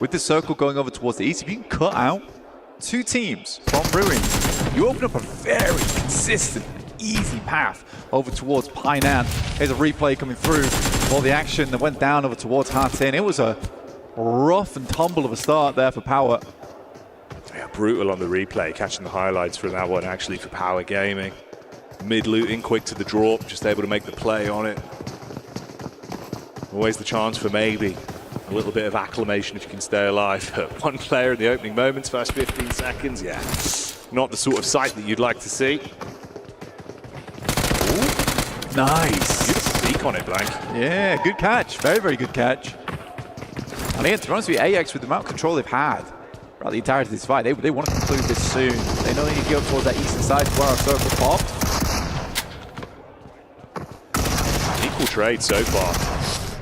With the circle going over towards the east, if you can cut out two teams from Viruu, you open up a very consistent, easy path over towards Painan. Here's a replay coming through for the action that went down over towards Har Har. It was a rough and tumble of a start there for Power. Yeah, brutal on the replay, catching the highlights from that one actually for Power Gaming. Mid-looting, quick to the drop, just able to make the play on it. Always the chance for maybe a little bit of acclamation if you can stay alive. But one player in the opening moments, first 15 seconds, yeah, not the sort of sight that you'd like to see. Ooh, nice. Beautiful peek on it, Blank. Yeah, good catch. Very, very good catch. And again, to be honest with you, AX, with the amount of control they've had throughout the entirety of this fight, they want to conclude this soon. They know they need to go towards that eastern side where our circle popped. Equal trade so far.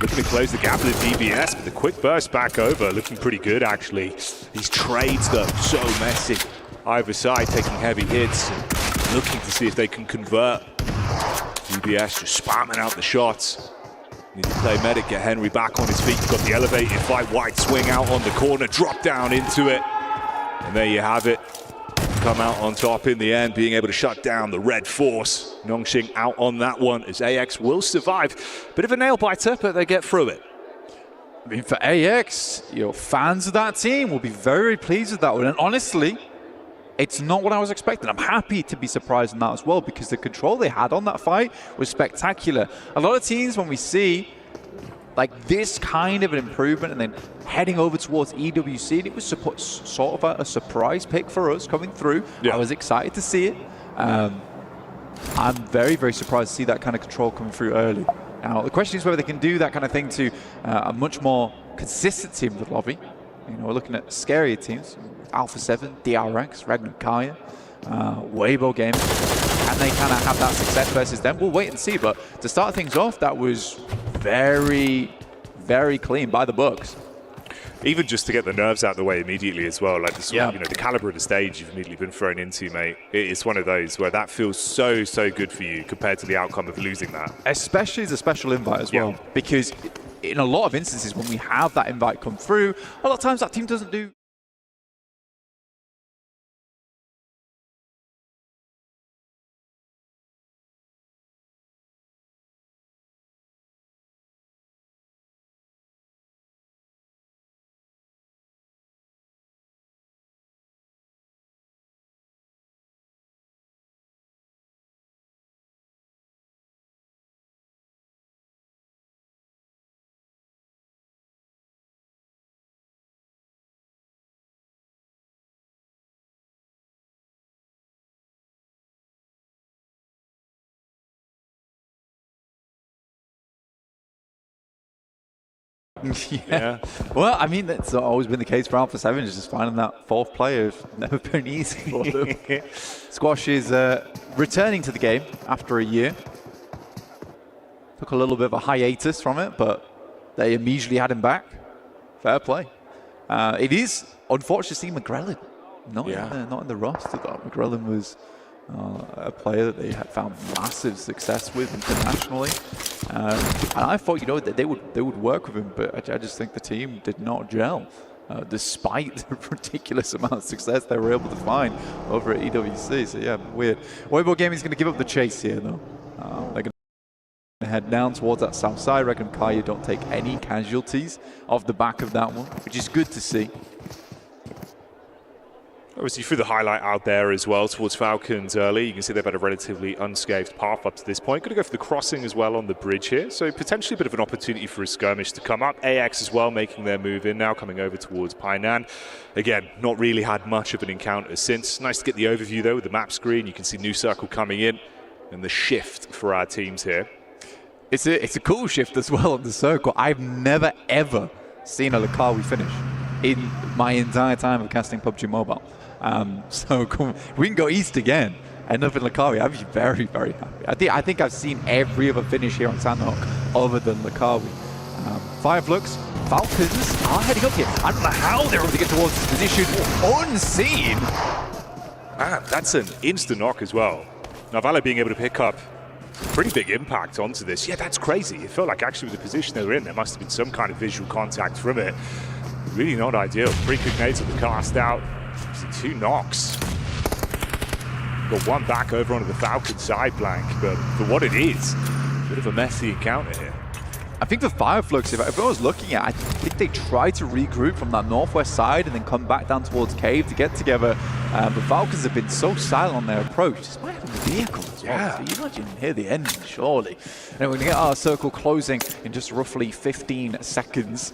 Looking to close the gap with the DBS, but the quick burst back over, looking pretty good actually. These trades though, so messy. Either side taking heavy hits, and looking to see if they can convert. DBS just spamming out the shots. Need to play medic, get Henry back on his feet. Got the elevated fight, wide swing out on the corner, drop down into it. And there you have it. Come out on top in the end, being able to shut down the red force. Nongxing out on that one as AX will survive. Bit of a nail biter, but they get through it. I mean, for AX, fans of that team will be very, very pleased with that one. And honestly, it's not what I was expecting. I'm happy to be surprised in that as well, because the control they had on that fight was spectacular. A lot of teams, when we see like this kind of an improvement and then heading over towards EWC, it was sort of a surprise pick for us coming through. Yeah. I was excited to see it. I'm very, very surprised to see that kind of control coming through early. Now, the question is whether they can do that kind of thing to a much more consistent team of the lobby. We're looking at scarier teams, Alpha 7, DRX, Ragnar Kaya, Weibo Gaming. Can they kind of have that success versus them? We'll wait and see, but to start things off, that was very, very clean by the books. Even just to get the nerves out of the way immediately as well, like the sort of, the caliber of the stage you've immediately been thrown into, mate. It's one of those where that feels so, so good for you compared to the outcome of losing that. Especially as a special invite as well, because in a lot of instances when we have that invite come through, a lot of times that team doesn't do Yeah. Well, I mean, that's always been the case for Alpha 7, is just finding that fourth player. It's never been easy for them. Squash is returning to the game after a year. Took a little bit of a hiatus from it, but they immediately had him back. Fair play. It is unfortunate to see McGrellin not in the roster, though. McGrellin was a player that they had found massive success with internationally. And I thought, that they would work with him, but I just think the team did not gel, despite the ridiculous amount of success they were able to find over at EWC. So yeah, weird. Weibo Gaming is going to give up the chase here, though. They're going to head down towards that south side. I reckon Kaya don't take any casualties off the back of that one, which is good to see. Obviously, threw the highlight out there as well towards Falcons early. You can see they've had a relatively unscathed path up to this point. Going to go for the crossing as well on the bridge here. So potentially a bit of an opportunity for a skirmish to come up. AX as well making their move in now, coming over towards Painan. Again, not really had much of an encounter since. Nice to get the overview though with the map screen. You can see new circle coming in and the shift for our teams here. It's a cool shift as well on the circle. I've never ever seen a Lakawi finish in my entire time of casting PUBG Mobile. So we can go east again, end up in Lakawi. I'd be very, very happy. I think I've seen every other finish here on Sandhawk other than Lakawi. Fireflux, Falcons are heading up here. I don't know how they're able to get towards this position unseen. Man, that's an instant knock as well. Now Valo being able to pick up pretty big impact onto this. Yeah, that's crazy. It felt like actually with the position they were in, there must have been some kind of visual contact from it. really not ideal. 3 quick nades with the cast out. 2 knocks. Got 1 back over onto the Falcon side blank, but for what it is, a bit of a messy encounter here. I think the Fireflux, if I was looking at, I think they try to regroup from that northwest side and then come back down towards Cave to get together. The Falcons have been so silent on their approach, despite having the vehicle as well. Yeah. So you imagine hear the end, surely. And we're going to get our circle closing in just roughly 15 seconds.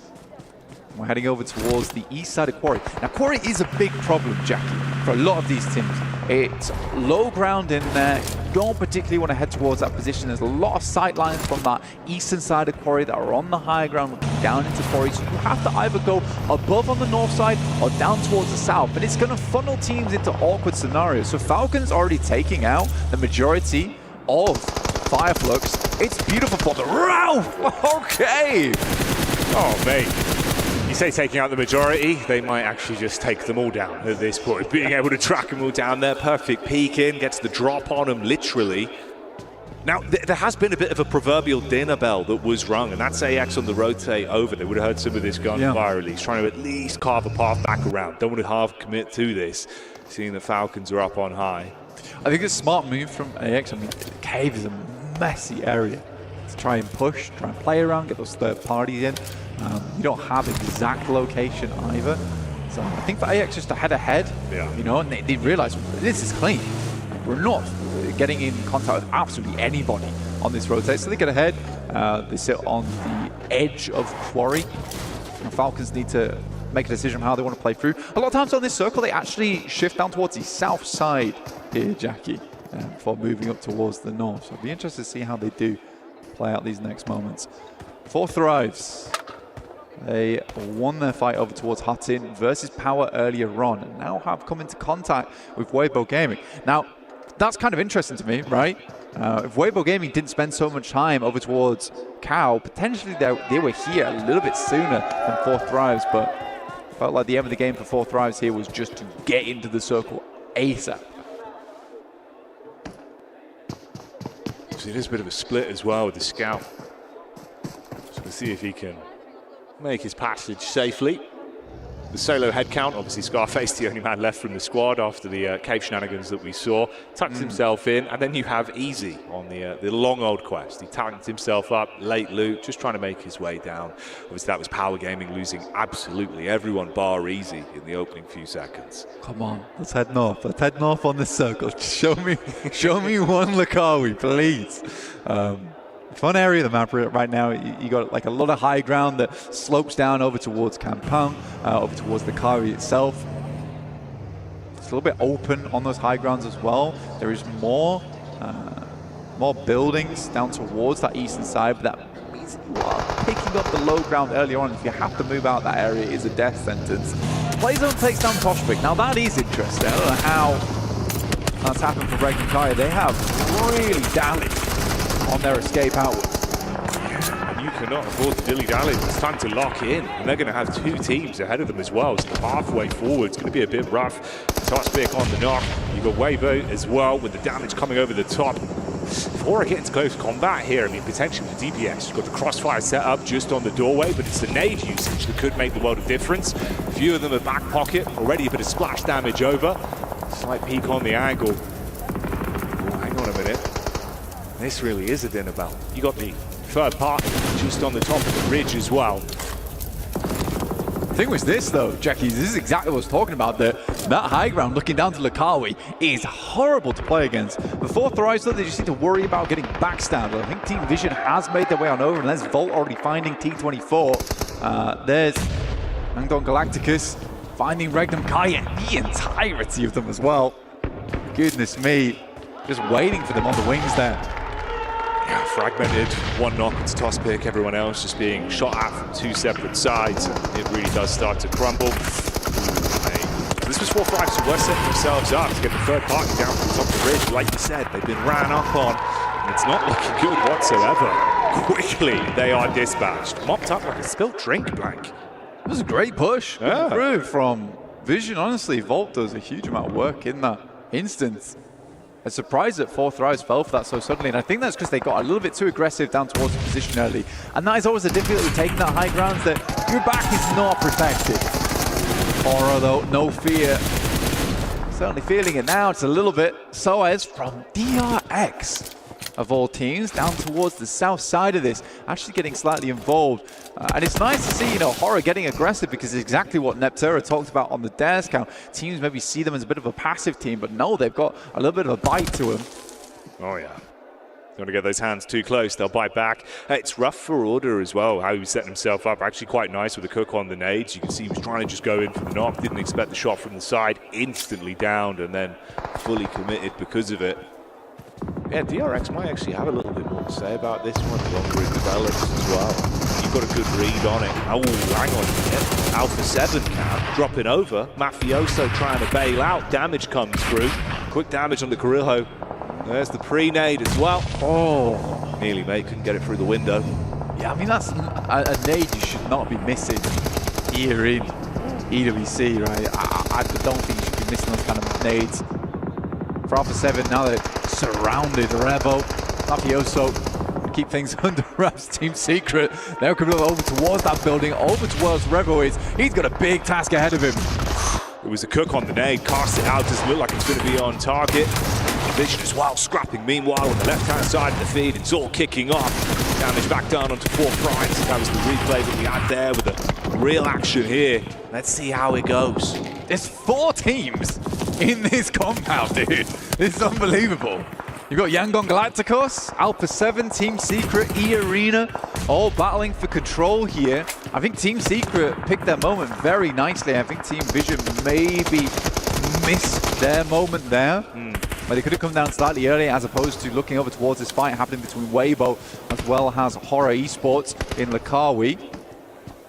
We're heading over towards the east side of Quarry. Now, Quarry is a big problem, Jackie, for a lot of these teams. It's low ground in there. You don't particularly want to head towards that position. There's a lot of sight lines from that eastern side of Quarry that are on the high ground looking down into Quarry. So you have to either go above on the north side or down towards the south. But it's going to funnel teams into awkward scenarios. So Falcons already taking out the majority of Fireflux. It's beautiful for the Ralph. Okay. Oh, mate. You say taking out the majority, they might actually just take them all down at this point. Being able to track them all down there, perfect peek in, gets the drop on them, literally. Now, there has been a bit of a proverbial dinner bell that was rung, and that's AX on the rotate over. They would have heard some of this gunfire release, trying to at least carve a path back around. Don't want to half commit to this, seeing the Falcons are up on high. I think it's a smart move from AX. I mean, Cave is a messy area to try and push, try and play around, get those third parties in. You don't have exact location either. So I think for AX just to head ahead, you know, and they realize this is clean. We're not getting in contact with absolutely anybody on this rotate. So they get ahead. They sit on the edge of Quarry. And Falcons need to make a decision on how they want to play through. A lot of times on this circle, they actually shift down towards the south side here, Jackie, before moving up towards the north. So I'll be interested to see how they do play out these next moments. 4 Thrives. They won their fight over towards Hutton versus Power earlier on and now have come into contact with Weibo Gaming. Now, that's kind of interesting to me, right? If Weibo Gaming didn't spend so much time over towards Cow, potentially they were here a little bit sooner than 4 Thrives, but felt like the end of the game for 4 Thrives here was just to get into the circle ASAP. So it is a bit of a split as well with the scout. So we'll see if he can make his passage safely. The solo head count, obviously Scarface, the only man left from the squad after the cave shenanigans that we saw, tucks himself in, and then you have Easy on the long old quest. He tanked himself up, late loot, just trying to make his way down. Obviously that was Power Gaming losing absolutely everyone bar Easy in the opening few seconds. Come on, let's head north. Let's head north on this circle. Show me one Lakawi, please. Fun area of the map right now. You got like a lot of high ground that slopes down over towards Kampung, over towards the Kari itself. It's a little bit open on those high grounds as well. There is more buildings down towards that eastern side, but that means you are picking up the low ground early on. If you have to move out that area, it is a death sentence. Playzone takes down Toshvik. Now that is interesting. I don't know how that's happened for Breaking Kaya. They have really damaged on their escape outwards. You cannot afford to dilly-dally. It's time to lock in. And they're going to have 2 teams ahead of them as well. So the pathway forward is going to be a bit rough. Toshvik on the knock. You've got Weibo as well with the damage coming over the top. Before I get into close combat here, I mean, potentially with DPS, you've got the crossfire set up just on the doorway, but it's the nade usage that could make the world of difference. A few of them are back pocket, already a bit of splash damage over. Slight peek on the angle. Oh, hang on a minute. This really is a dinner bell. You got the third party just on the top of the ridge as well. The thing was this though, Jackie, this is exactly what I was talking about. That high ground looking down to Lakawi is horrible to play against. Before Thrives though, they just need to worry about getting backstabbed. I think Team Vision has made their way on over, and there's Volt already finding T24. There's Angdon Galacticus finding Regnum Kaya, the entirety of them as well. Goodness me, just waiting for them on the wings there. Yeah, fragmented, 1 knock into Toshvik, everyone else just being shot at from 2 separate sides. It really does start to crumble. This was 4 Thrives who were setting themselves up to get the third party down from the top of the ridge. Like you said, they've been ran up on, and it's not looking good whatsoever. Quickly, they are dispatched. Mopped up like a spilt drink, Blank. It was a great push through from Vision. Honestly, Volt does a huge amount of work in that instance. I'm surprised that 4 Thrives fell for that so suddenly, and I think that's because they got a little bit too aggressive down towards the position early. And that is always the difficulty with taking that high ground, that your back is not protected. Horror though, no fear. Certainly feeling it now. It's a little bit. Soez from DRX, of all teams, down towards the south side of this, actually getting slightly involved. And it's nice to see, you know, Horror getting aggressive, because it's exactly what Neptera talked about on the dares count. Teams maybe see them as a bit of a passive team, but no, they've got a little bit of a bite to them. Oh yeah. Don't want to get those hands too close, they'll bite back. It's rough for Order as well, how he was setting himself up. Actually quite nice with the cook on the nades. You can see he was trying to just go in for the knock, didn't expect the shot from the side, instantly downed, and then fully committed because of it. Yeah, DRX might actually have a little bit more to say about this one, the longer it develops as well. You've got a good read on it. Oh, hang on a minute. Alpha 7 now dropping over. Mafioso trying to bail out. Damage comes through. Quick damage on the Carrillo. There's the pre-nade as well. Oh, nearly, mate. Couldn't get it through the window. Yeah, I mean, that's a nade you should not be missing here in EWC, right? I don't think you should be missing those kind of nades. For Alpha 7, now they're surrounded. Revo, Mafioso, keep things under wraps. Team Secret, they're coming over towards that building, over towards Revo is. He's got a big task ahead of him. It was a cook on the nade, cast it out, doesn't look like it's going to be on target. Vision as well, scrapping. Meanwhile, on the left-hand side of the feed, it's all kicking off. Damage back down onto 4 primes. That was the replay that we had there with the real action here. Let's see how it goes. There's 4 teams in this compound, dude. This is unbelievable. You've got Yangon Galacticos, Alpha 7, Team Secret, E-Arena, all battling for control here. I think Team Secret picked their moment very nicely. I think Team Vision maybe missed their moment there. But they could have come down slightly earlier, as opposed to looking over towards this fight happening between Weibo as well as Horror Esports in Lakawi.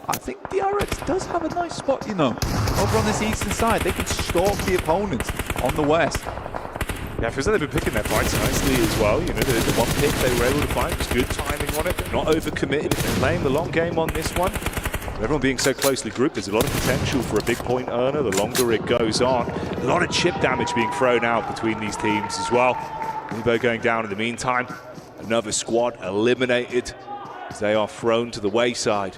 I think DRX does have a nice spot, you know, over on this eastern side. They can stalk the opponents on the west. Yeah, it feels like they've been picking their fights nicely as well. You know, the one pick they were able to find was good timing on it. They're not overcommitted if they're playing the long game on this one. With everyone being so closely grouped, there's a lot of potential for a big point earner the longer it goes on. A lot of chip damage being thrown out between these teams as well. Weibo going down in the meantime. Another squad eliminated as they are thrown to the wayside.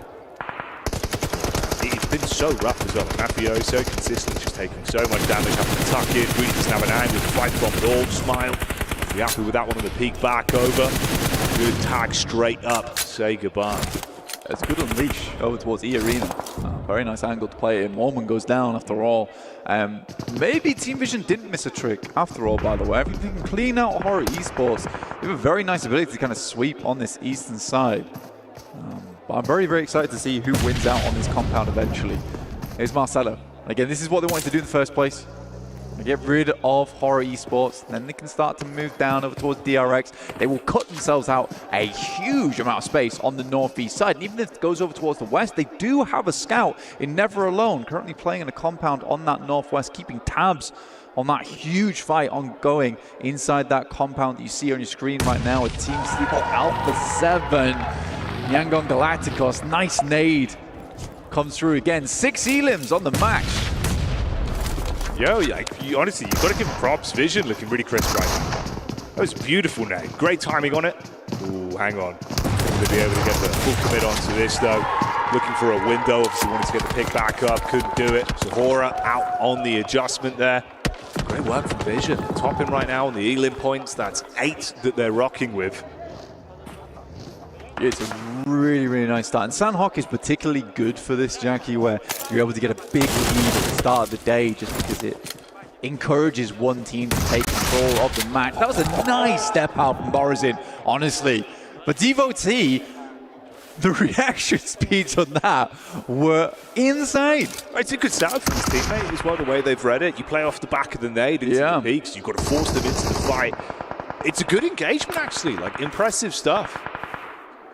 It's been so rough as well. Mafioso consistently just taking so much damage, having to tuck in. Really doesn't have an angle to fight from at all. Smile. Be happy with that one on the peak back over. Good tag straight up. Say goodbye. It's a good unleash over towards E-Arena. Very nice angle to play in. Mormon goes down after all. Maybe Team Vision didn't miss a trick after all, by the way. I think they can clean out Horror Esports. They have a very nice ability to kind of sweep on this eastern side. But I'm very, very excited to see who wins out on this compound eventually. Here's Marcelo. Again, this is what they wanted to do in the first place. They get rid of Horror Esports, then they can start to move down over towards DRX. They will cut themselves out a huge amount of space on the northeast side. And even if it goes over towards the west, they do have a scout in Never Alone, currently playing in a compound on that northwest, keeping tabs on that huge fight ongoing inside that compound that you see on your screen right now with Team Secret Alpha 7. Yangon Galacticos, nice nade. Comes through again. 6 elims on the match. Yo, honestly, you've got to give props. Vision looking really crisp right now. That was a beautiful nade. Great timing on it. Ooh, hang on. Going to be able to get the full commit onto this, though. Looking for a window. Obviously wanted to get the pick back up. Couldn't do it. Zahora out on the adjustment there. Great work from Vision. Topping right now on the elim points. That's 8 that they're rocking with. It's a really, really nice start. And Sandhawk is particularly good for this, Jackie, where you're able to get a big lead at the start of the day just because it encourages one team to take control of the match. That was a nice step out from Borizin, honestly. But Devotee, the reaction speeds on that were insane. It's a good start for this teammate as well, the way they've read it. You play off the back of the nade into the peaks. You've got to force them into the fight. It's a good engagement, actually. Like, impressive stuff.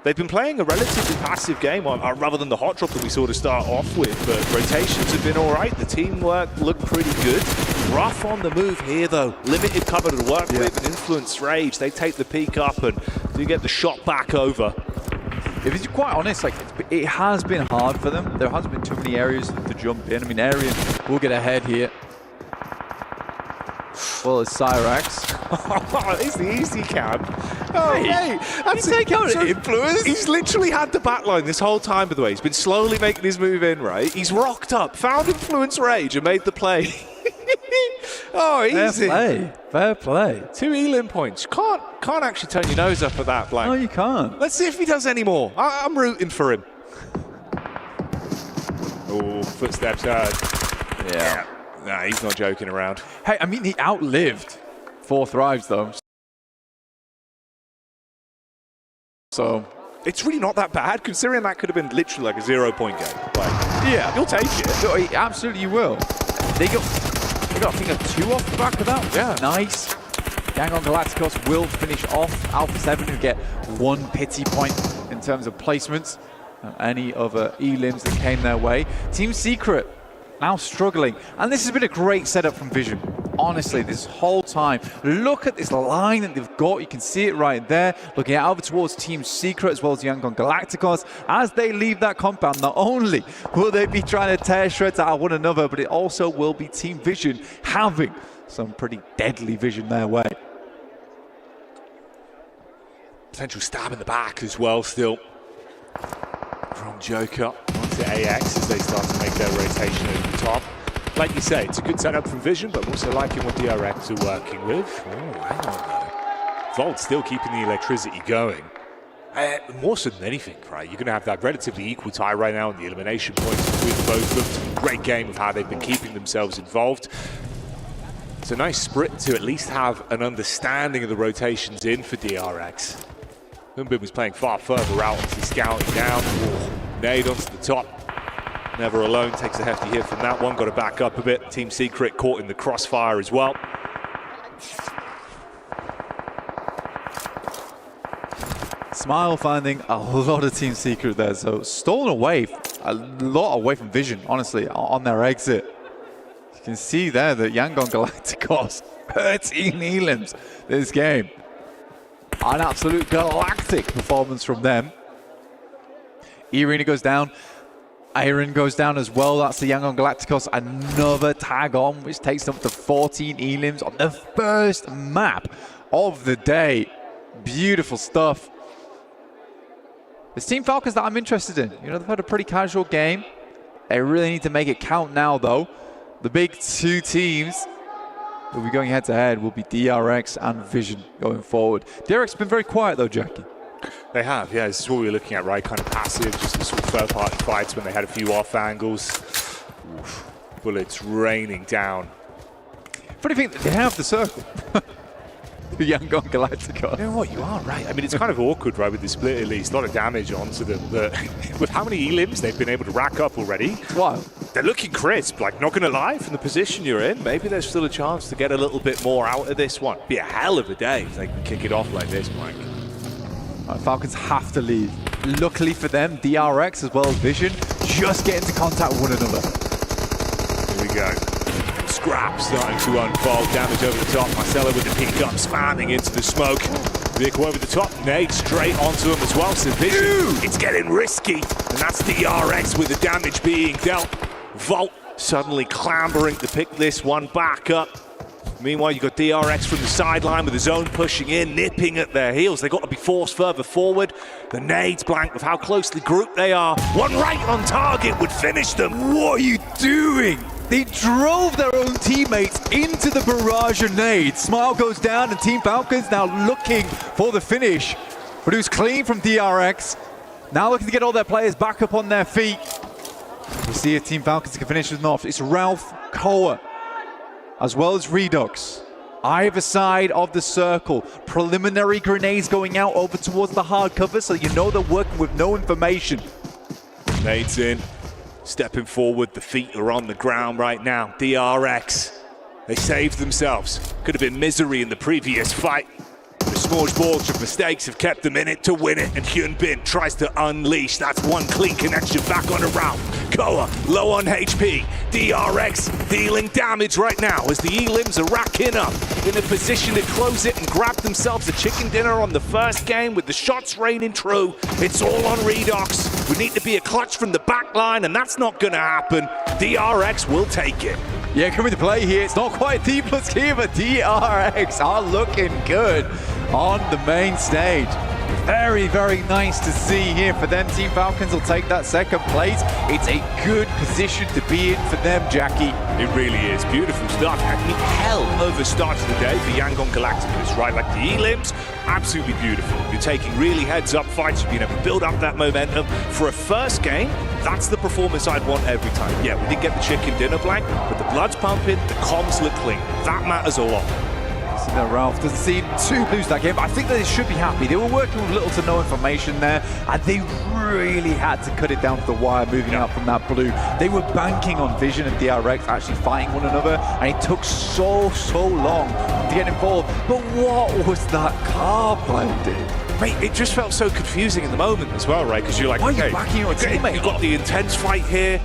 They've been playing a relatively passive game rather than the hot drop that we saw to start off with, but rotations have been all right. The teamwork looked pretty good. Rough on the move here, though. Limited cover to work with and influence rage. They take the peak up and do get the shot back over. If it's quite honest, like it has been hard for them. There hasn't been too many areas to jump in. I mean, Arian will get ahead here. well as Cyrax. It's the easy cam. Oh, hey, that's take out influence. He's literally had the backline this whole time, by the way. He's been slowly making his move in, right? He's rocked up, found influence rage, and made the play. Oh, easy. Fair play. Fair play. 2 Elim points. Can't actually turn your nose up at that, Blank. No, you can't. Let's see if he does any more. I'm rooting for him. Oh, footsteps heard. Yeah. Nah, he's not joking around. Hey, I mean, he outlived 4 Thrives, though. So It's really not that bad, considering that could have been literally like a 0-point game. Like, yeah, you'll take it. No, absolutely, you will. They got, I think, a 2 off the back of that. Yeah. Nice. Gang on Galacticos will finish off Alpha 7, who get 1 pity point in terms of placements. Any other elims that came their way. Team Secret now struggling. And this has been a great setup from Vision. Honestly, this whole time. Look at this line that they've got. You can see it right there. Looking out over towards Team Secret as well as Yangon Galacticos. As they leave that compound, not only will they be trying to tear shreds out of one another, but it also will be Team Vision having some pretty deadly vision their way. Potential stab in the back as well still. From Joker onto AX as they start to make their rotation over the top. Like you say, it's a good setup from Vision, but I'm also liking what DRX are working with. Oh, hang on though. Volt still keeping the electricity going. More so than anything, right? You're going to have that relatively equal tie right now in the elimination points between both of them. It's been a great game of how they've been keeping themselves involved. It's a nice sprint to at least have an understanding of the rotations in for DRX. Humbin was playing far further out, obviously scouting down. Oh, nade onto the top. Never alone, takes a hefty hit from that one. Got to back up a bit. Team Secret caught in the crossfire as well. Smile finding a lot of Team Secret there, so stolen away, a lot away from Vision, honestly, on their exit. You can see there that Yangon Galacticos 13 elims this game. An absolute galactic performance from them. Irina goes down. Iron goes down as well. That's the Yangon Galacticos. Another tag on, which takes them up to 14 elims on the first map of the day. Beautiful stuff. It's Team Falcons that I'm interested in. You know, they've had a pretty casual game. They really need to make it count now, though. The big 2 teams who will be going head-to-head will be DRX and Vision going forward. DRX has been very quiet, though, Jackie. They have, yeah. This is what we were looking at, right? Kind of passive, just the sort of third-party fights when they had a few off angles. Oof. Bullets raining down. Funny thing, they have the circle. The Yangon Galacticos. You know what, you are right. I mean, it's kind of awkward, right, with the split at least. A lot of damage onto them. But with how many elims they've been able to rack up already. It's wild. They're looking crisp, like, not going to lie, from the position you're in. Maybe there's still a chance to get a little bit more out of this one. Be a hell of a day if they can kick it off like this, Mike. Falcons have to leave. Luckily for them, DRX as well as Vision just get into contact with one another. Here we go. Scrap starting to unfold. Damage over the top. Marcelo with the pick up, spamming into the smoke. Vehicle over the top. Nade straight onto him as well. So Vision, it's getting risky. And that's DRX with the damage being dealt. Volt suddenly clambering to pick this one back up. Meanwhile, you've got DRX from the sideline with his own pushing in, nipping at their heels. They've got to be forced further forward. The nades blank with how closely grouped they are. One right on target would finish them. What are you doing? They drove their own teammates into the barrage of nades. Smile goes down and Team Falcons now looking for the finish. But it was clean from DRX. Now looking to get all their players back up on their feet. We'll see if Team Falcons can finish with off. It's Ralph Koa, as well as Redux. Either side of the circle. Preliminary grenades going out over towards the hard cover, so you know they're working with no information. Nades in, stepping forward. The feet are on the ground right now. DRX, they saved themselves. Could have been misery in the previous fight. The smorgasbord of mistakes have kept them in it to win it, and Hyunbin tries to unleash. That's one clean connection back on a round. Koa low on HP. DRX dealing damage right now as the elims are racking up in a position to close it and grab themselves a chicken dinner on the first game with the shots raining true. It's all on Redux. We need to be a clutch from the back line, and that's not going to happen. DRX will take it. Yeah, coming to play here. It's not quite D plus Kia, but DRX are looking good on the main stage. Very, very nice to see here for them. Team Falcons will take that second place. It's a good position to be in for them, Jackie. It really is. Beautiful stuff. I mean, hell of a start to the day for Yangon Galacticus, right? Like the E-limbs, absolutely beautiful. You're taking really heads-up fights. You've been able to build up that momentum. For a first game, that's the performance I'd want every time. Yeah, we didn't get the chicken dinner blank, but the blood's pumping, the comms look clean. That matters a lot. No, Ralph doesn't seem to lose that game, but I think that they should be happy. They were working with little to no information there, and they really had to cut it down to the wire moving out from that blue. They were banking on Vision and DRX actually fighting one another, and it took so long to get involved. But what was that car play, dude? Mate, it just felt so confusing in the moment as well, right? Because you're like, why okay, are you backing your teammate? You've got the intense fight here.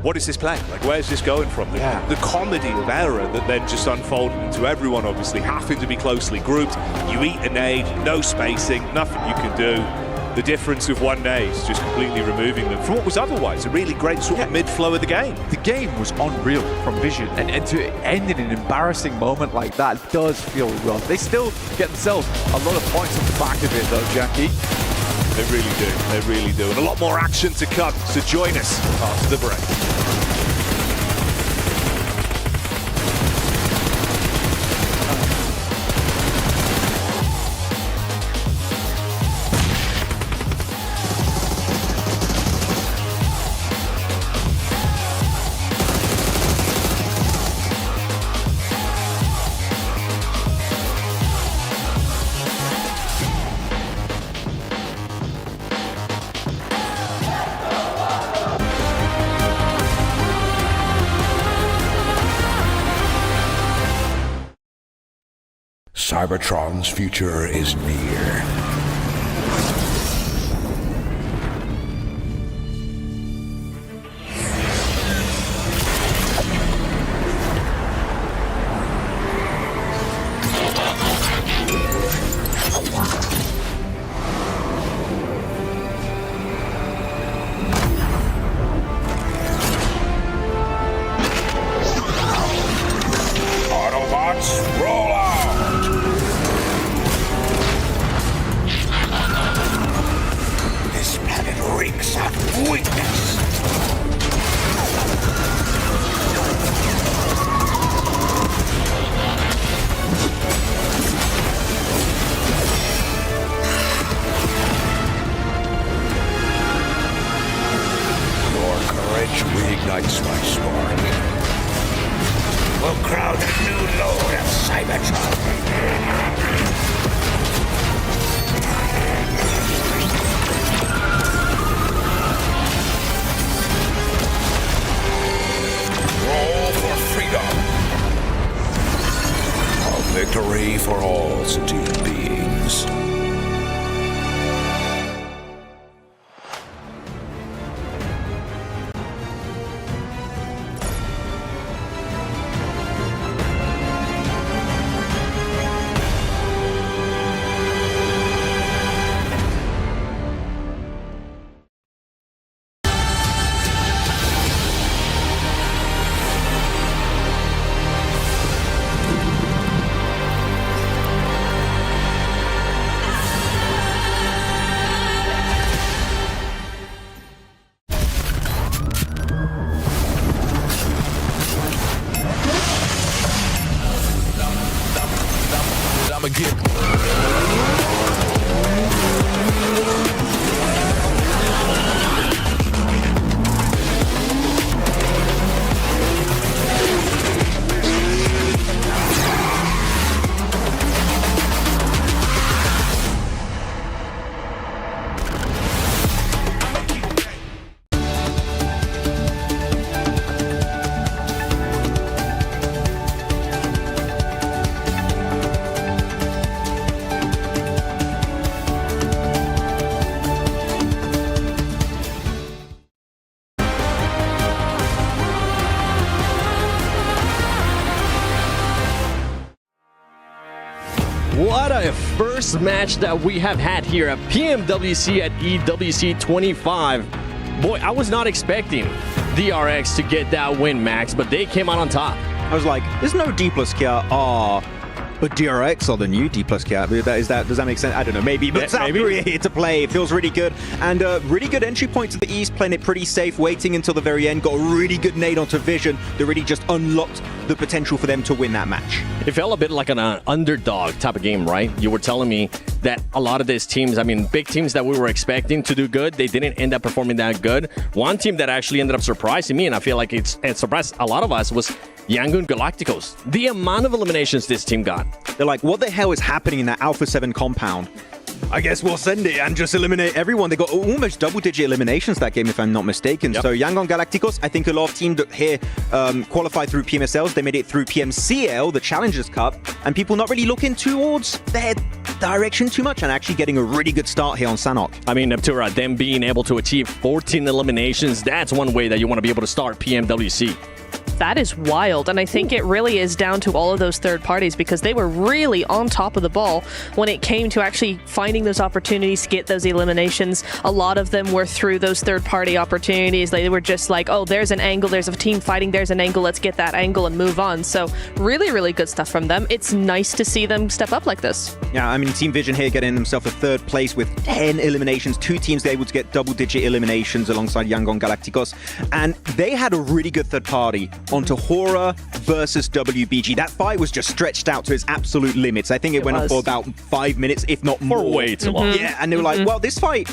What is this playing? Like, where's this going from? The comedy of error that then just unfolded into everyone, obviously, having to be closely grouped. You eat a nade, no spacing, nothing you can do. The difference of one nade is just completely removing them from what was otherwise a really great sort of mid-flow of the game. The game was unreal from Vision, and to end in an embarrassing moment like that does feel rough. They still get themselves a lot of points on the back of it, though, Jackie. They really do. They really do. And a lot more action to come. So join us after the break. Cybertron's future is near. Autobots, roll out! Reeks of weakness. Your courage reignites my spark. We'll crowd a new load of Cybertron. Victory for all sentient beings. What a first match that we have had here at PMWC at EWC 25. Boy, I was not expecting DRX to get that win, Max, but they came out on top. I was like, there's no D plus Kia R, but DRX are the new D plus Kia. Does that make sense? I don't know, maybe. But South Korea here to play. It feels really good. And really good entry point to the East, playing it pretty safe, waiting until the very end. Got a really good nade onto Vision that really just unlocked the potential for them to win that match. It felt a bit like an underdog type of game, right? You were telling me that a lot of these teams, I mean, big teams that we were expecting to do good, they didn't end up performing that good. One team that actually ended up surprising me, and I feel like it surprised a lot of us, was Yangon Galacticos. The amount of eliminations this team got. They're like, what the hell is happening in that Alpha 7 compound? I guess we'll send it and just eliminate everyone. They got almost double-digit eliminations that game, if I'm not mistaken. Yep. So Yangon Galacticos, I think a lot of teams that here qualified through PMSLs. They made it through PMCL, the Challengers Cup, and people not really looking towards their direction too much and actually getting a really good start here on Sanhok. I mean, Neptura, them being able to achieve 14 eliminations, that's one way that you want to be able to start PMWC. That is wild, and I think it really is down to all of those third parties because they were really on top of the ball when it came to actually finding those opportunities to get those eliminations. A lot of them were through those third-party opportunities. They were just like, oh, there's an angle, there's a team fighting, there's an angle, let's get that angle and move on. So really, really good stuff from them. It's nice to see them step up like this. Yeah, I mean, Team Vision here getting themselves a third place with 10 eliminations. Two teams able to get double-digit eliminations alongside Yangon Galacticos, and they had a really good third party onto Horror versus WBG. That fight was just stretched out to its absolute limits. I think it went on for about 5 minutes, if not more. For way too long. Yeah, and they were like, well, this fight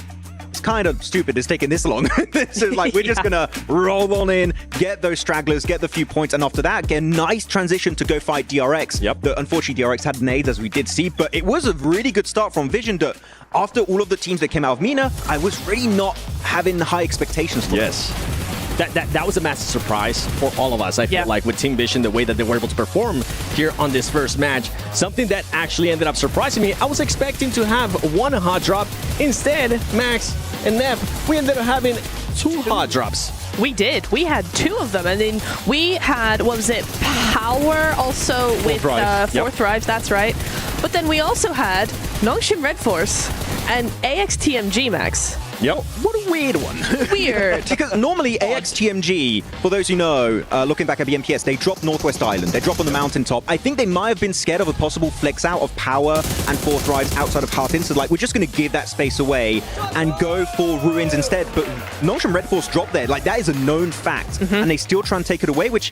is kind of stupid. It's taking this long. So like, we're just gonna roll on in, get those stragglers, get the few points, and after that, get a nice transition to go fight DRX. Yep. Unfortunately, DRX had nades, as we did see, but it was a really good start from Vision that after all of the teams that came out of MENA, I was really not having high expectations for them. That was a massive surprise for all of us. I feel like with Team Vision, the way that they were able to perform here on this first match, something that actually ended up surprising me. I was expecting to have one hot drop. Instead, Max and Nev, we ended up having two hot drops. We did. We had two of them. And then we had, what was it, Power also with Fourth Thrives, that's right. But then we also had Nongshim Red Force and AXTMG, Max. Yep. What a weird one. Weird. Because normally AXTMG, for those who know, looking back at BMPS, they drop Northwest Island. They drop on the mountaintop. I think they might have been scared of a possible flex out of Power and Fourth Thrives outside of Heartin. So like, we're just going to give that space away and go for Ruins instead. But Nongshim Red Force dropped there. Like, that is a known fact. And they still try and take it away, which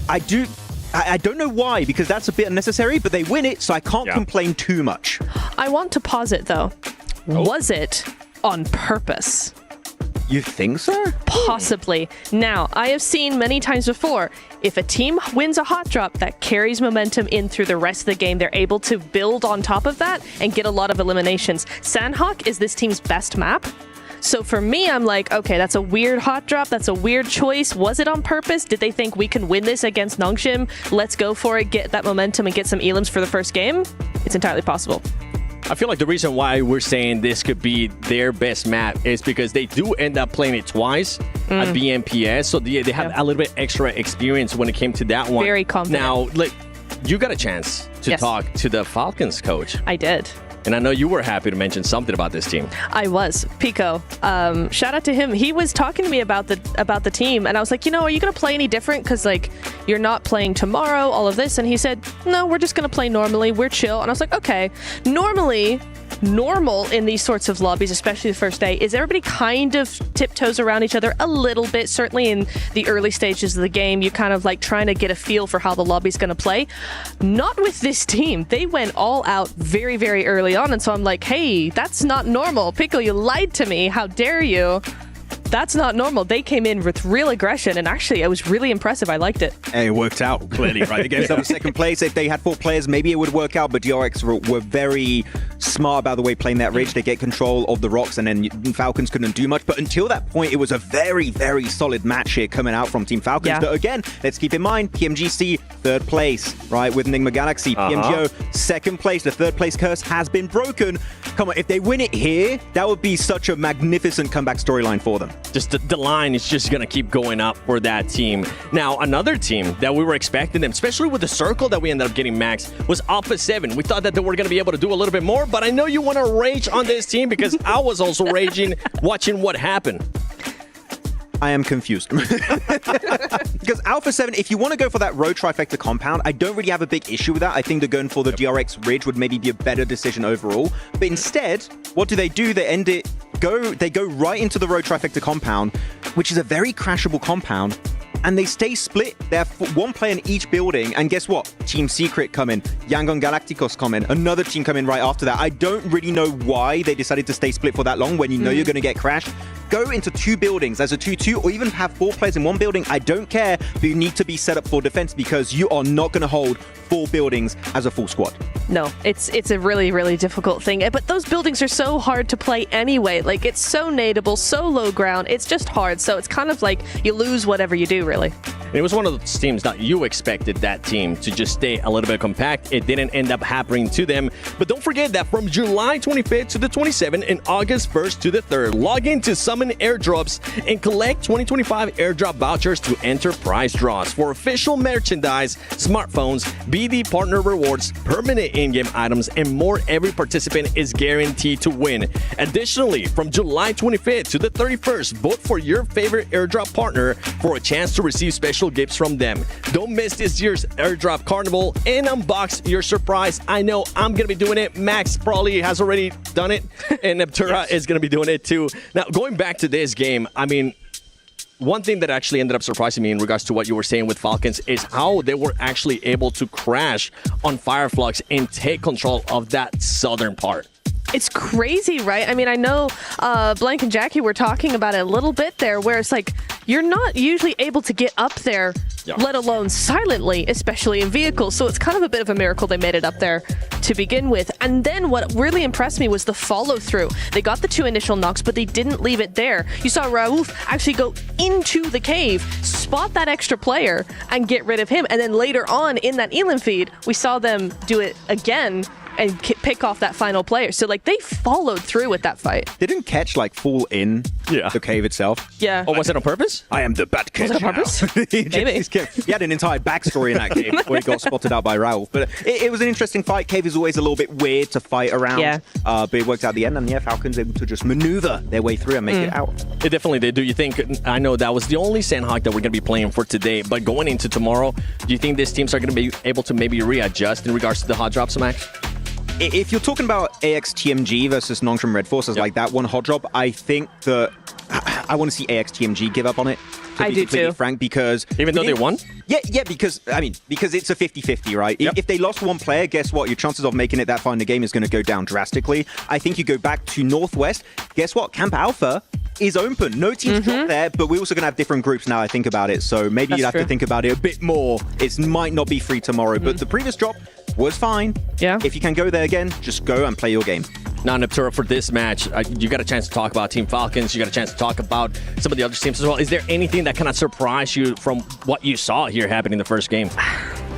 I don't know why, because that's a bit unnecessary, but they win it, so I can't complain too much. I want to pause it, though. Was it on purpose? You think so? Possibly. Now, I have seen many times before, if a team wins a hot drop that carries momentum in through the rest of the game, they're able to build on top of that and get a lot of eliminations. Sanhok is this team's best map. So for me, I'm like, okay, that's a weird hot drop. That's a weird choice. Was it on purpose? Did they think we can win this against Nongshim? Let's go for it, get that momentum and get some elims for the first game? It's entirely possible. I feel like the reason why we're saying this could be their best map is because they do end up playing it twice at BMPS, so they have a little bit extra experience when it came to that one. Very confident. Now, like, you got a chance to talk to the Falcons coach. I did. And I know you were happy to mention something about this team. I was. Pico. Shout out to him. He was talking to me about the team, and I was like, you know, are you going to play any different? Because, like, you're not playing tomorrow, all of this. And he said, no, we're just going to play normally. We're chill. And I was like, okay. Normally, normal in these sorts of lobbies, especially the first day, is everybody kind of tiptoes around each other a little bit. Certainly in the early stages of the game, you kind of like trying to get a feel for how the lobby's going to play. Not with this team. They went all out very, very early on. And so I'm like, hey, that's not normal. Pickle, you lied to me. How dare you? That's not normal. They came in with real aggression, and actually, it was really impressive. I liked it. And it worked out, clearly, right? They gave themselves second place. If they had 4 players, maybe it would work out, but DRX were very smart about the way playing that ridge. They get control of the rocks, and then Falcons couldn't do much. But until that point, it was a very, very solid match here coming out from Team Falcons. Yeah. But again, let's keep in mind, PMGC, 3rd place, right, with Enigma Galaxy. PMGO, 2nd place. The 3rd place curse has been broken. Come on, if they win it here, that would be such a magnificent comeback storyline for them. Just the line is just going to keep going up for that team. Now, another team that we were expecting them, especially with the circle that we ended up getting, Max, was Alpha 7. We thought that they were going to be able to do a little bit more, but I know you want to rage on this team because I was also raging watching what happened. I am confused. Because Alpha 7, if you want to go for that road trifecta compound, I don't really have a big issue with that. I think that going for the DRX Ridge would maybe be a better decision overall. But instead, what do? They go right into the road trifecta compound, which is a very crashable compound. And they stay split. They have one player in each building. And guess what? Team Secret come in. Yangon Galacticos come in. Another team come in right after that. I don't really know why they decided to stay split for that long when you know you're going to get crashed. Go into 2 buildings as a 2-2 or even have 4 players in one building. I don't care, but you need to be set up for defense because you are not going to hold 4 buildings as a full squad. No, it's a really, really difficult thing. But those buildings are so hard to play anyway. Like, it's so nadeable, so low ground. It's just hard. So it's kind of like you lose whatever you do, really. It was one of those teams that you expected that team to just stay a little bit compact. It didn't end up happening to them. But don't forget that from July 25th to the 27th and August 1st to the 3rd, log into Summon Airdrops and collect 2025 airdrop vouchers to enter prize draws for official merchandise, smartphones, BD partner rewards, permanent in-game items, and more. Every participant is guaranteed to win. Additionally, from July 25th to the 31st, vote for your favorite airdrop partner for a chance to receive special gifts from them. Don't miss this year's airdrop carnival and unbox your surprise. I know I'm going to be doing it. Max probably has already done it, and Neptura is going to be doing it too. Now, going back to this game, I mean, one thing that actually ended up surprising me in regards to what you were saying with Falcons is how they were actually able to crash on Fireflux and take control of that southern part. It's crazy, right? I mean, I know Blank and Jackie were talking about it a little bit there, where it's like you're not usually able to get up there, let alone silently, especially in vehicles. So it's kind of a bit of a miracle they made it up there to begin with. And then what really impressed me was the follow-through. They got the 2 initial knocks, but they didn't leave it there. You saw Raouf actually go into the cave, spot that extra player, and get rid of him. And then later on in that Elim feed, we saw them do it again and pick off that final player. So, like, they followed through with that fight. They didn't catch, like, full in the cave itself. Yeah. Oh, was it on purpose? I am the bad catch. Was it on purpose? He had an entire backstory in that cave where he got spotted out by Raouf. But it was an interesting fight. Cave is always a little bit weird to fight around. Yeah. But it worked out at the end. And, yeah, Falcons able to just maneuver their way through and make it out. It definitely did. Do you think, I know that was the only Sandhawk that we're going to be playing for today, but going into tomorrow, do you think these teams are going to be able to maybe readjust in regards to the hot drops, Max? If you're talking about AXTMG versus Nongshim Red Forces, like that one hot drop, I think that I want to see AXTMG give up on it. I do too. Frank, because even though they won? Yeah, because it's a 50-50, right? Yep. If they lost one player, guess what? Your chances of making it that far in the game is going to go down drastically. I think you go back to Northwest. Guess what? Camp Alpha is open. No teams dropped there, but we're also going to have different groups now, I think about it. So maybe you'd have to think about it a bit more. It might not be free tomorrow, but the previous drop was fine. Yeah. If you can go there again, just go and play your game. Now, Neptura, for this match, you got a chance to talk about Team Falcons. You got a chance to talk about some of the other teams as well. Is there anything that kind of surprised you from what you saw here happen in the first game?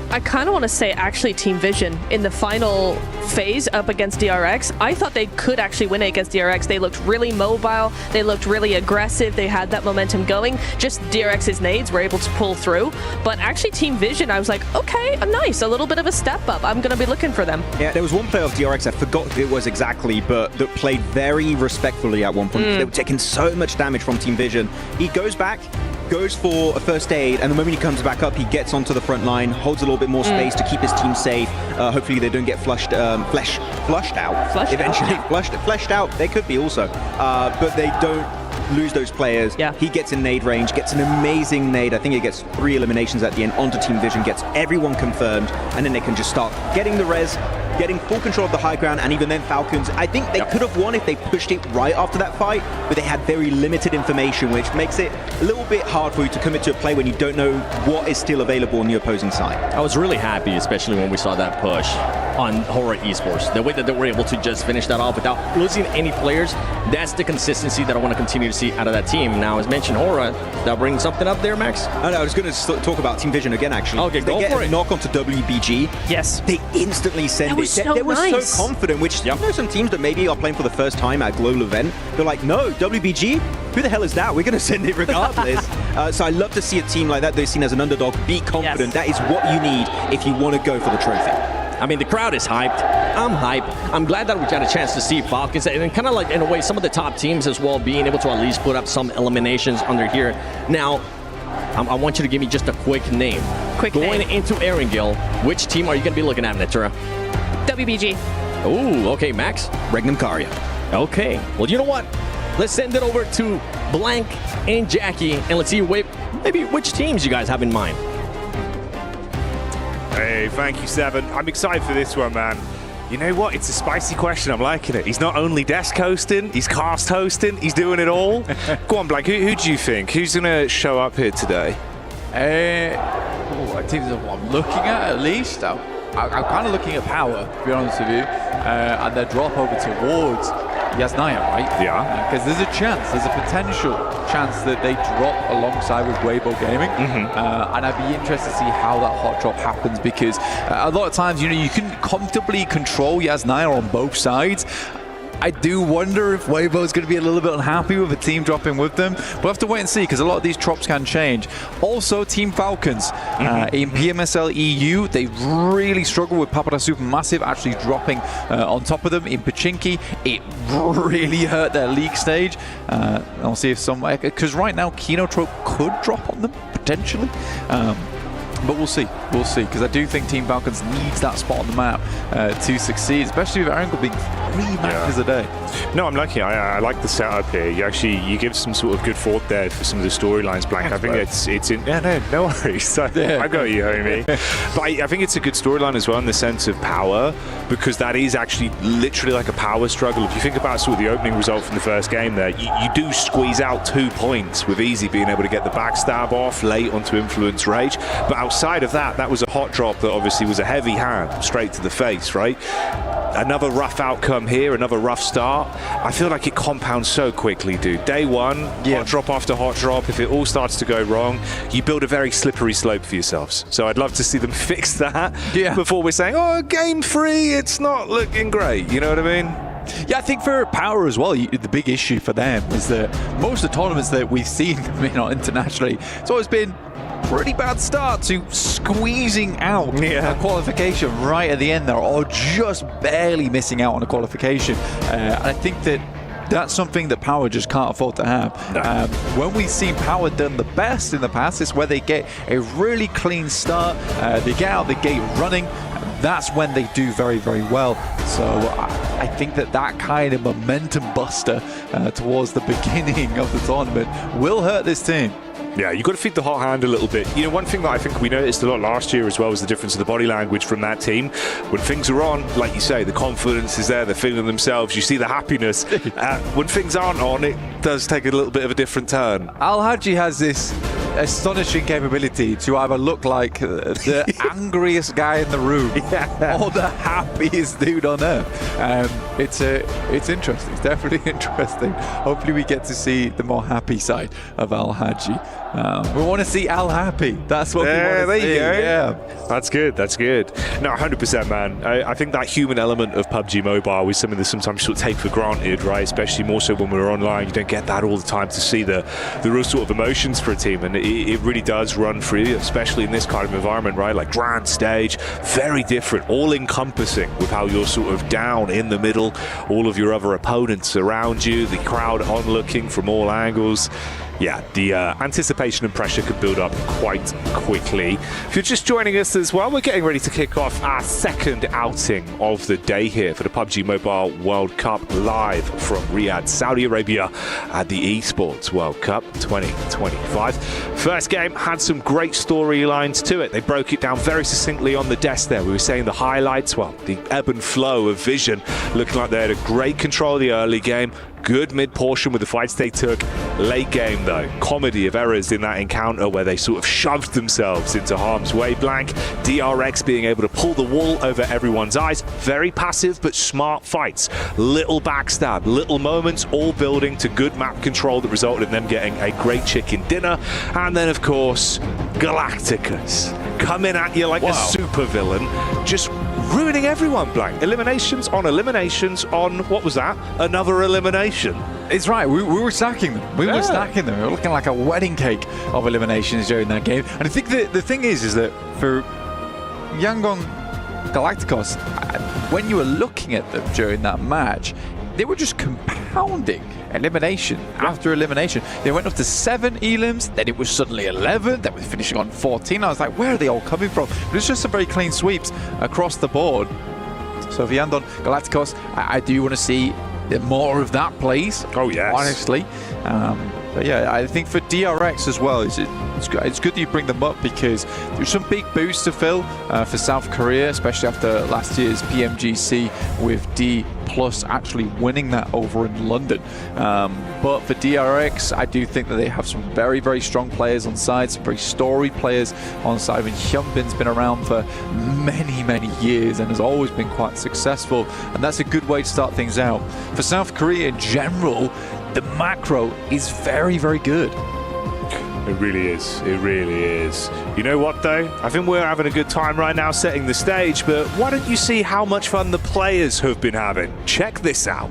I kind of want to say actually Team Vision in the final phase up against DRX. I thought they could actually win it against DRX. They looked really mobile. They looked really aggressive. They had that momentum going. Just DRX's nades were able to pull through. But actually Team Vision, I was like, okay, nice. A little bit of a step up. I'm going to be looking for them. Yeah, there was one player of DRX, I forgot who it was exactly, but that played very respectfully at one point. They were taking so much damage from Team Vision. He goes back, goes for a first aid, and the moment he comes back up, he gets onto the front line, holds a little bit more space to keep his team safe. Hopefully they don't get fleshed out. Fleshed out, they could be also. But they don't lose those players. Yeah. He gets in nade range, gets an amazing nade. I think he gets 3 eliminations at the end onto Team Vision, gets everyone confirmed, and then they can just start getting the res, getting full control of the high ground, and even then Falcons, I think they could have won if they pushed it right after that fight, but they had very limited information, which makes it a little bit hard for you to commit to a play when you don't know what is still available on the opposing side. I was really happy, especially when we saw that push on Horror Esports. The way that they were able to just finish that off without losing any players, that's the consistency that I want to continue to see out of that team. Now, as mentioned, Horror, that brings something up there, Max? I was going to talk about Team Vision again, actually. Okay, go they for get it. a knock onto WBG. Yes. They instantly send That was so they were nice. so confident, which you know some teams that maybe are playing for the first time at a global event, they're like, no, WBG? Who the hell is that? We're going to send it regardless. So I love to see a team like that, they're seen as an underdog, be confident. Yes. That is what you need if you want to go for the trophy. I mean, the crowd is hyped. I'm hyped. I'm glad that we got a chance to see Falcons and kind of like, in a way, some of the top teams as well being able to at least put up some eliminations under here. Now, I want you to give me just a quick name. Going into Erangel, which team are you going to be looking at, Natura? WBG. Ooh, okay, Max. Regnum Caria. Okay. Well, you know what? Let's send it over to Blank and Jackie, and let's see maybe which teams you guys have in mind. Hey, thank you, Seven. I'm excited for this one, man. You know what? It's a spicy question. I'm liking it. He's not only desk hosting, he's cast hosting, he's doing it all. Go on, Blank. Who do you think? Who's going to show up here today? I think that's what I'm looking at least. I'm kind of looking at Power, to be honest with you, and their drop over towards Yasnaya, right? Yeah. Because there's a potential chance that they drop alongside with Weibo Gaming, and I'd be interested to see how that hot drop happens, because a lot of times, you know, you can comfortably control Yasnaya on both sides. I do wonder if Weibo is going to be a little bit unhappy with a team dropping with them. We'll have to wait and see, because a lot of these drops can change. Also, Team Falcons in PMSL EU, they really struggle with Papada Supermassive actually dropping on top of them in Pachinki. It really hurt their league stage. I'll see if because right now Kinotrope could drop on them potentially. But we'll see, because I do think Team Falcons needs that spot on the map to succeed, especially with Erangel being 3 matches a day. No, I'm lucky. I like the setup here. You give some sort of good thought there for some of the storylines, Blank. I think it's in. Yeah, no worries. So, yeah. I got you, homie. But I think it's a good storyline as well in the sense of power, because that is actually literally like a power struggle. If you think about sort of the opening result from the first game there, you do squeeze out 2 points with Easy being able to get the backstab off late onto Influence Rage. But outside of that was a hot drop that obviously was a heavy hand straight to the face, right? Another rough outcome here, another rough start. I feel like it compounds so quickly, dude. Day one, hot drop after hot drop. If it all starts to go wrong, you build a very slippery slope for yourselves. So I'd love to see them fix that before we're saying, oh, game 3, it's not looking great. You know what I mean? Yeah, I think for Power as well, the big issue for them is that most of the tournaments that we've seen them internationally, it's always been pretty bad start to squeezing out a qualification right at the end there, or just barely missing out on a qualification. And I think that's something that Power just can't afford to have. No. When we've seen Power done the best in the past, it's where they get a really clean start, they get out the gate running. That's when they do very, very well. So I think that kind of momentum buster towards the beginning of the tournament will hurt this team. Yeah, you've got to feed the hot hand a little bit. You know, one thing that I think we noticed a lot last year as well was the difference in the body language from that team. When things are on, like you say, the confidence is there, they're feeling themselves, you see the happiness. When things aren't on, it does take a little bit of a different turn. Al Haji has this astonishing capability to either look like the angriest guy in the room or the happiest dude on earth. It's interesting. It's definitely interesting. Hopefully we get to see the more happy side of Al Haji. We want to see Al happy. That's what we want to see. There you go. Yeah. That's good. No, 100%, man. I think that human element of PUBG Mobile is something that sometimes you sort of take for granted, right? Especially more so when we're online. You don't get that all the time to see the real sort of emotions for a team. And it really does run through you, especially in this kind of environment, right? Like grand stage, very different, all-encompassing with how you're sort of down in the middle, all of your other opponents around you, the crowd onlooking from all angles. Yeah, the anticipation and pressure could build up quite quickly. If you're just joining us as well, we're getting ready to kick off our second outing of the day here for the PUBG Mobile World Cup, live from Riyadh, Saudi Arabia at the ESPORTS World Cup 2025. First game had some great storylines to it. They broke it down very succinctly on the desk there. We were saying the highlights, well, the ebb and flow of Vision, looking like they had a great control of the early game. Good mid-portion with the fights they took. Late game, though, comedy of errors in that encounter where they sort of shoved themselves into harm's way. Blank, DRX being able to pull the wool over everyone's eyes. Very passive but smart fights. Little backstab, little moments, all building to good map control that resulted in them getting a great chicken dinner. And then, of course, Galacticus coming at you like a supervillain, just ruining everyone, Blank. Eliminations on, what was that? Another elimination. It's right. We were stacking them. We were stacking them. We were looking like a wedding cake of eliminations during that game. And I think the thing is that for Yangon Galacticos, when you were looking at them during that match, they were just compounding elimination after elimination. They went up to 7 elims, then it was suddenly 11, then we're finishing on 14. I was like, where are they all coming from? But it's just some very clean sweeps across the board. So Viandon, Galacticos, I do want to see more of that, please. Oh, yes. Honestly. But yeah, I think for DRX as well, it's good that you bring them up because there's some big boosts to fill for South Korea, especially after last year's PMGC with D+ actually winning that over in London. But for DRX, I do think that they have some very, very strong players on side, some very storied players on side. I mean, Hyunbin's been around for many, many years and has always been quite successful, and that's a good way to start things out. For South Korea in general, the macro is very, very good. It really is. It really is. You know what, though? I think we're having a good time right now setting the stage, but why don't you see how much fun the players have been having? Check this out.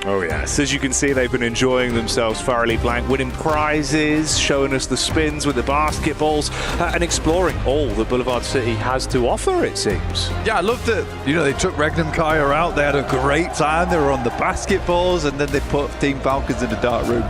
Oh yes, as you can see, they've been enjoying themselves thoroughly. Blank winning prizes, showing us the spins with the basketballs, and exploring all that Boulevard City has to offer, it seems. Yeah, I loved it. You know, they took Regnum Kaya out, they had a great time, they were on the basketballs, and then they put Team Falcons in the dark room.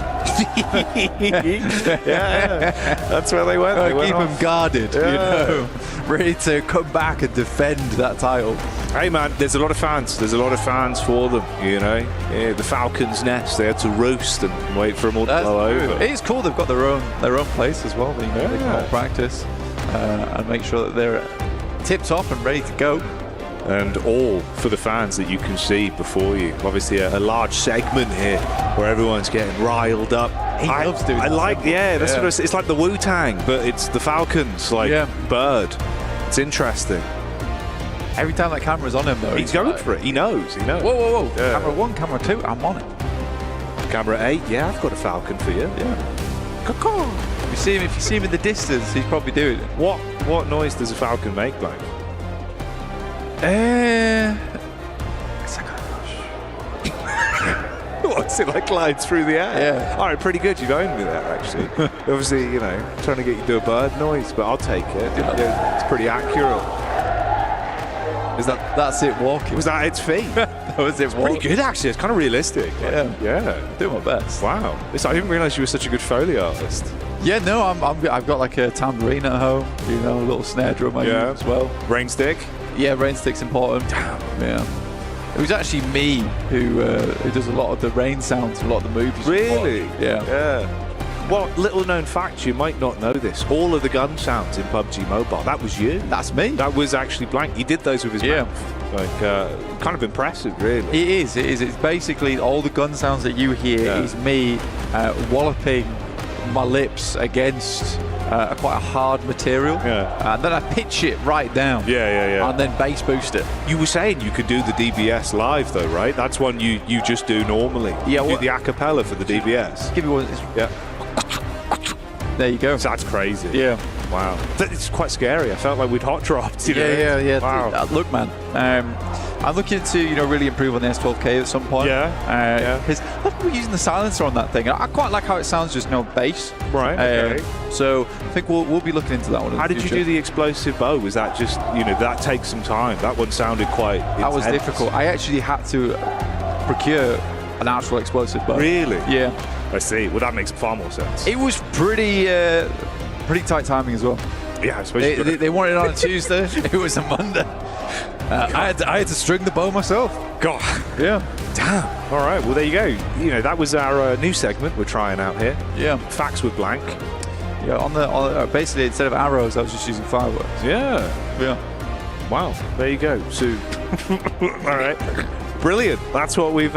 Yeah, that's where they went. Keep them guarded, you know, ready to come back and defend that title. Hey man, there's a lot of fans. There's a lot of fans for them, you know. Yeah, the Falcons' nest, they had to roost and wait for them all to blow over. It is cool they've got their own place as well. They can all practice and make sure that they're tip-top and ready to go. And all for the fans that you can see before you. Obviously a large segment here where everyone's getting riled up. He loves doing that. That's what it's like the Wu-Tang, but it's the Falcons, like Bird. It's interesting. Every time that camera's on him, though, he's going for it. He knows. Whoa, whoa, whoa. Yeah. Camera 1, camera 2, I'm on it. Camera 8, yeah, I've got a Falcon for you. Yeah. Caw-caw. If you see him in the distance, he's probably doing it. What noise does a Falcon make, like? What's it like glides through the air? Yeah. All right, pretty good. You've owned me there, actually. Obviously, you know, trying to get you to do a bird noise, but I'll take it. Yeah, it's pretty accurate. That's it walking? Was that its feet? That was it walking? Pretty good, actually. It's kind of realistic. Yeah. Doing my best. Wow. I didn't realise you were such a good Foley artist. Yeah, no, I've got like a tambourine at home, you know, a little snare drum I use as well. Rain stick? Yeah, rain stick's important. Damn. Yeah. It was actually me who does a lot of the rain sounds, a lot of the movies. Really? Yeah. Well, little known fact, you might not know this. All of the gun sounds in PUBG Mobile, that was you. That's me. That was actually Blank. He did those with his mouth. Like, kind of impressive, really. It is. It's basically all the gun sounds that you hear is me walloping my lips against quite a hard material. And then I pitch it right down. And then bass boost it. You were saying you could do the DBS live, though, right? That's one you just do normally. Yeah. You do the a cappella for the DBS. Give me one. There you go. So that's crazy. Yeah. Wow. It's quite scary. I felt like we'd hot dropped. Yeah. Wow. Look, man. I'm looking to, really improve on the S12K at some point. Because we're using the silencer on that thing. I quite like how it sounds, just no bass. Right. Okay. So I think we'll be looking into that one. How did you do the explosive bow? Was that just, that takes some time? That one sounded quite intense. That was difficult. I actually had to procure an actual explosive bow. Really? Yeah. I see. Well, that makes far more sense. It was pretty tight timing as well. Yeah, I suppose they wanted it on a Tuesday. It was a Monday. I had to string the bow myself. God. Yeah. Damn. All right. Well, there you go. That was our new segment we're trying out here. Yeah. Facts with Blank. Yeah. On basically instead of arrows, I was just using fireworks. Yeah. Wow. There you go. So, all right. Brilliant. That's what we've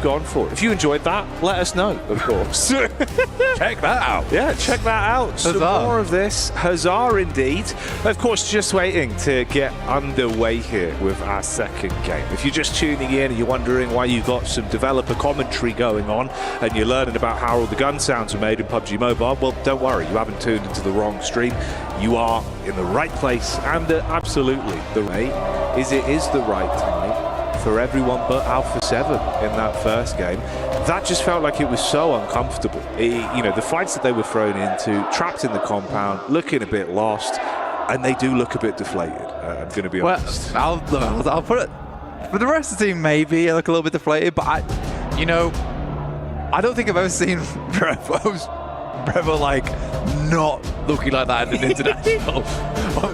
gone for. If you enjoyed that, let us know, of course. Check that out. Yeah, check that out. Some more of this. Huzzah indeed. Of course, just waiting to get underway here with our second game. If you're just tuning in and you're wondering why you got some developer commentary going on and you're learning about how all the gun sounds are made in PUBG Mobile, well, don't worry, you haven't tuned into the wrong stream. You are in the right place, and absolutely the right is the right time for everyone but Alpha 7 in that first game. That just felt like it was so uncomfortable. The fights that they were thrown into, trapped in the compound, looking a bit lost, and they do look a bit deflated. I'm going to be honest. I'll put it. For the rest of the team, maybe I look a little bit deflated, but I don't think I've ever seen Brevo like not looking like that in an international.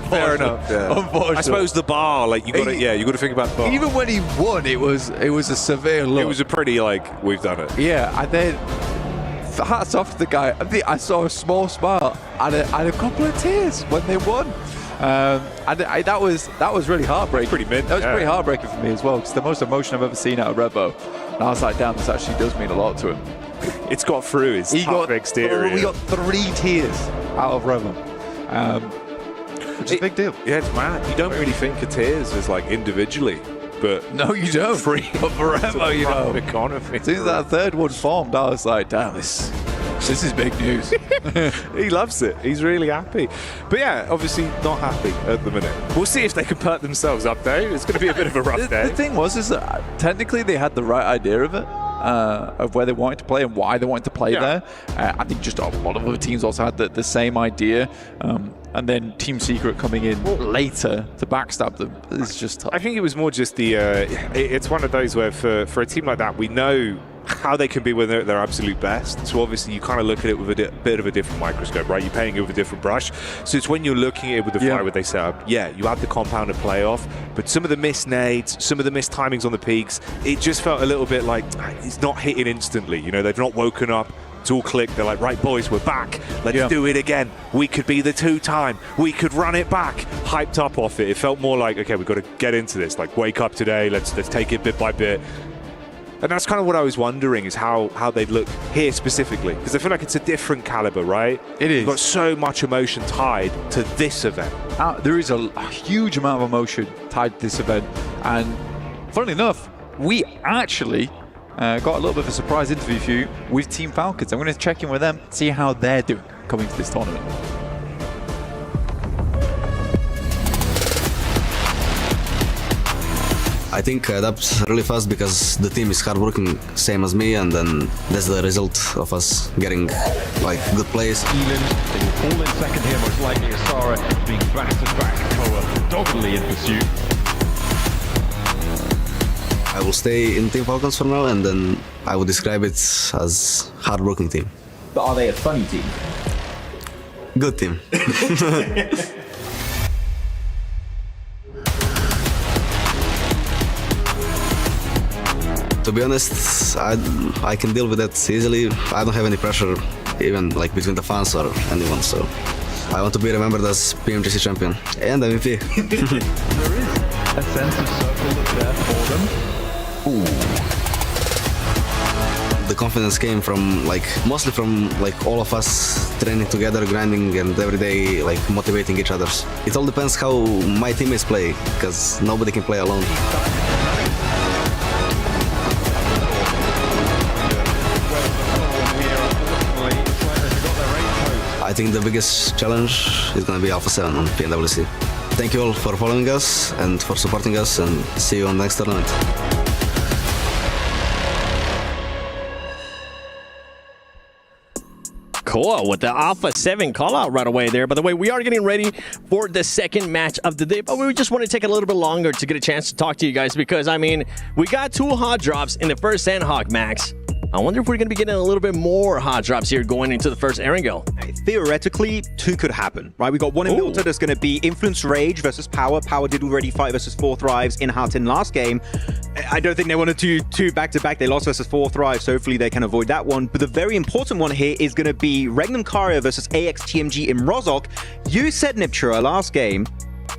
Fair enough. Yeah. Unfortunately. I suppose the bar, like you got to think about the bar. Even when he won, it was a severe look. It was a pretty we've done it. Yeah, and then hats off to the guy. I saw a small smile and a couple of tears when they won. That was really heartbreaking. Pretty mid. That was pretty heartbreaking for me as well, because the most emotion I've ever seen out of Revo. And I was like, damn, this actually does mean a lot to him. It's got through his tough exterior. We got 3 tears out of Revo. Which is a big deal. Yeah, it's mad. You don't really think of tears as individually, but no, you don't. But forever, economy. As soon as that third one formed, I was like, damn, this is big news. He loves it. He's really happy. But yeah, obviously not happy at the minute. We'll see if they can perk themselves up though. It's going to be a bit of a rough day. The thing is that technically they had the right idea of it. Of where they wanted to play and why they wanted to play there. I think just a lot of other teams also had the same idea. And then Team Secret coming in later to backstab them is just tough. I think it was more just it's one of those where for a team like that, we know how they can be when they're at their absolute best. So obviously you kind of look at it with a bit of a different microscope, right? You're painting it with a different brush. So it's when you're looking at it with the fire they set up, you had the compound to play off, but some of the missed nades, some of the missed timings on the peaks, it just felt a little bit like it's not hitting instantly. They've not woken up. It's all clicked. They're like, right, boys, we're back. Let's do it again. We could be the 2-time. We could run it back. Hyped up off it. It felt more like, okay, we've got to get into this. Wake up today. Let's take it bit by bit. And that's kind of what I was wondering, is how they'd look here specifically. Because I feel like it's a different caliber, right? It is. You've got so much emotion tied to this event. There is a huge amount of emotion tied to this event. And funnily enough, we actually got a little bit of a surprise interview for you with Team Falcons. I'm going to check in with them, see how they're doing coming to this tournament. I think that's really fast because the team is hardworking, same as me, and then that's the result of us getting good plays. All in second here, most likely Asara being battered back, Koa doggedly in pursuit. I will stay in Team Falcons for now, and then I would describe it as hardworking team. But are they a funny team? Good team. To be honest, I can deal with that easily. I don't have any pressure even like between the fans or anyone. So I want to be remembered as PMWC champion and MVP. There is a sense of circle there for them. The confidence came from mostly from all of us training together, grinding, and every day motivating each other. It all depends how my teammates play, because nobody can play alone. I think the biggest challenge is going to be Alpha 7 on PMWC. Thank you all for following us and for supporting us, and see you on the next tournament. Cool, with the Alpha 7 call out right away there. By the way, we are getting ready for the second match of the day, but we just want to take a little bit longer to get a chance to talk to you guys because, I mean, we got 2 hot drops in the first Sandhawk, Max. I wonder if we're going to be getting a little bit more hot drops here going into the first Erangel. Theoretically, 2 could happen, right? We got one in Milta that's going to be Influence Rage versus Power. Power did already fight versus 4 Thrives in Hartin last game. I don't think they want to do 2 back-to-back. They lost versus 4 Thrives, so hopefully they can avoid that one. But the very important one here is going to be Regnum Karia versus AXTMG in Rozhok. You said, Niptura, last game,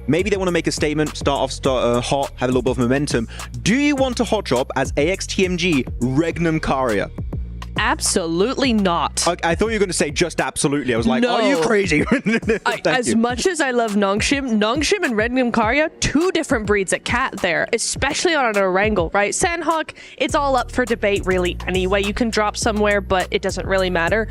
maybe they want to make a statement, start hot, have a little bit of momentum. Do you want to hot drop as AXTMG Regnum Karia? Absolutely not. I thought you were going to say just absolutely. I was like, No. are you crazy? As much as I love Nongshim and Regnum Karia, 2 different breeds at cat there, especially on an Erangel, right? Sandhawk, it's all up for debate really anyway. You can drop somewhere, but it doesn't really matter.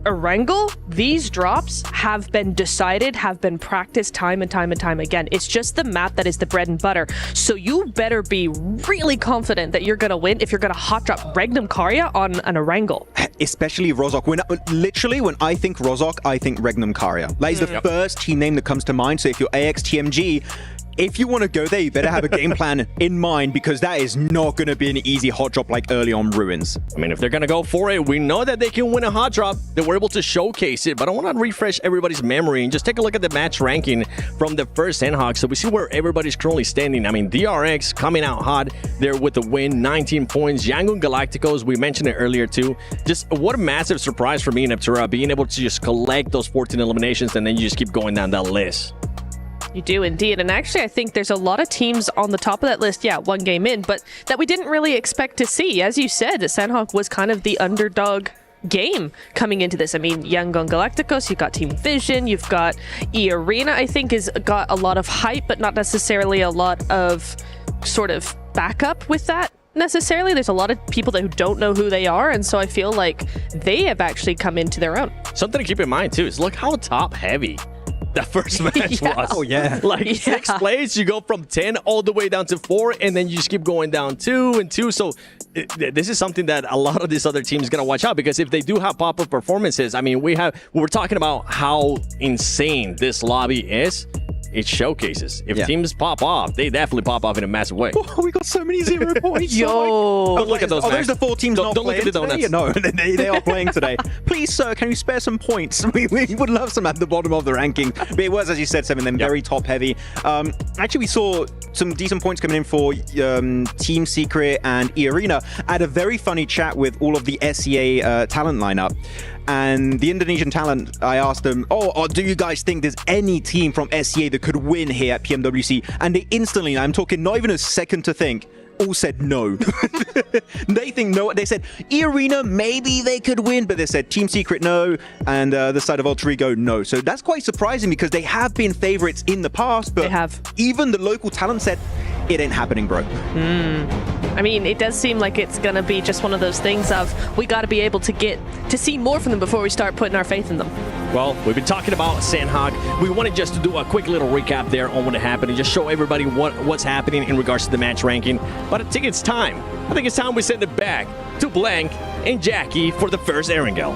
Erangel, these drops have been decided, have been practiced time and time and time again. It's just the map that is the bread and butter. So you better be really confident that you're going to win if you're going to hot drop Regnum Karia on an Erangel. Especially Rozhok. When I think Rozhok, I think Regnum Karia. That is the first team name that comes to mind. So if you're AXTMG, if you want to go there, you better have a game plan in mind, because that is not going to be an easy hot drop like early on Ruins. I mean, if they're going to go for it, we know that they can win a hot drop. They were able to showcase it, but I want to refresh everybody's memory and just take a look at the match ranking from the first Sandhawk. So we see where everybody's currently standing. I mean, DRX coming out hot there with the win, 19 points. Yangon Galacticos, we mentioned it earlier too. Just what a massive surprise for me and Niptura, being able to just collect those 14 eliminations and then you just keep going down that list. You do indeed. And actually, I think there's a lot of teams on the top of that list, 1 game in, but that we didn't really expect to see. As you said, Sandhawk was kind of the underdog game coming into this. I mean, Yangon Galacticos, you've got Team Vision, you've got E-Arena, I think, has got a lot of hype, but not necessarily a lot of sort of backup with that. Necessarily, there's a lot of people who don't know who they are, and so I feel like they have actually come into their own. Something to keep in mind too is look how top heavy that first match was. Oh, yeah. Like 6 plays, you go from 10 all the way down to 4, and then you just keep going down 2 and 2. So this is something that a lot of these other teams going to watch out, because if they do have pop-up performances, I mean, we're talking about how insane this lobby is. It showcases. If teams pop off, they definitely pop off in a massive way. Oh, we got so many 0 points. Yo. Don't look at those. There's the 4 teams don't not look playing at the today. donuts. No, they are playing today. Please, sir, can you spare some points? We would love some at the bottom of the ranking. But it was, as you said, Seven, them very top heavy. Actually, we saw some decent points coming in for Team Secret and E-Arena. I had a very funny chat with all of the SEA talent lineup. And the Indonesian talent, I asked them, do you guys think there's any team from SEA that could win here at PMWC? And they instantly, I'm talking not even a second to think, all said no. They think no. They said E-Arena, maybe they could win, but they said Team Secret no, and the side of Alter Ego no. So that's quite surprising, because they have been favorites in the past, but they have. Even the local talent said it ain't happening, bro. I mean, it does seem like it's going to be just one of those things of we got to be able to see more from them before we start putting our faith in them. Well, we've been talking about Sandhawk. We wanted just to do a quick little recap there on what happened and just show everybody what's happening in regards to the match ranking. But I think it's time. We send it back to Blank and Jackie for the first Erangel.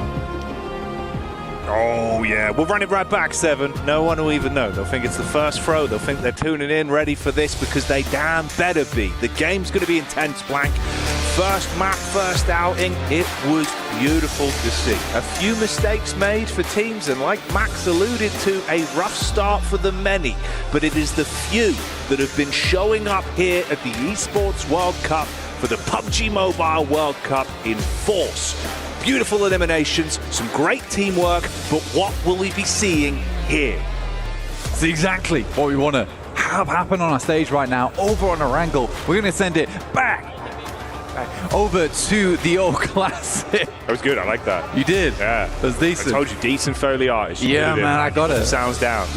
Oh, yeah. We'll run it right back, Seven. No one will even know. They'll think it's the first throw. They'll think they're tuning in, ready for this, because they damn better be. The game's going to be intense, Blank. First map, first outing. It was beautiful to see. A few mistakes made for teams, and like Max alluded to, a rough start for the many. But it is the few that have been showing up here at the ESPORTS World Cup for the PUBG Mobile World Cup in force. beautiful eliminations, some great teamwork, but what will we be seeing here? It's exactly what we want to have happen on our stage right now. Over on Erangel, we're going to send it back over to the old classic. That was good, I like that. You did? Yeah. That was decent. I told you, decent Foley artist. Yeah, man, I got it. Sounds down.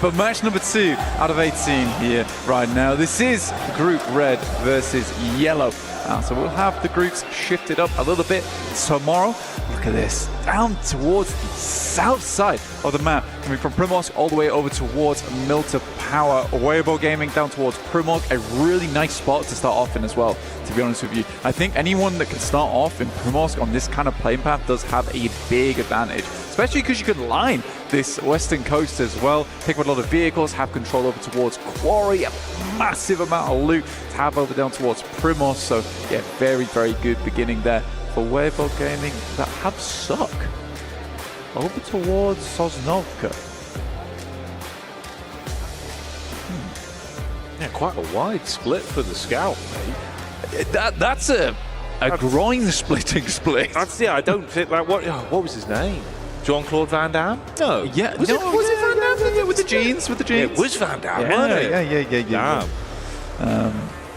But match number 2 out of 18 here right now. This is Group Red versus Yellow. So we'll have the groups shifted up a little bit tomorrow. Look at this, down towards the south side of the map, coming from Primorsk all the way over towards Milta Power. Weibo Gaming down towards Primorsk, a really nice spot to start off in as well, to be honest with you. I think anyone that can start off in Primorsk on this kind of playing path does have a big advantage, especially because you can line this western coast as well, pick up a lot of vehicles, have control over towards Quarry, a massive amount of loot to have over down towards Primorsk. So yeah, very, very good beginning there for Weibo Gaming that have suck over towards Sosnovka. Yeah, quite a wide split for the scout, mate. That's a groin splitting split. I don't think like what was his name? Jean-Claude Van Damme? No. Yeah, was it Van Damme? Yeah, with the jeans, It was Van Damme, wasn't it? Yeah.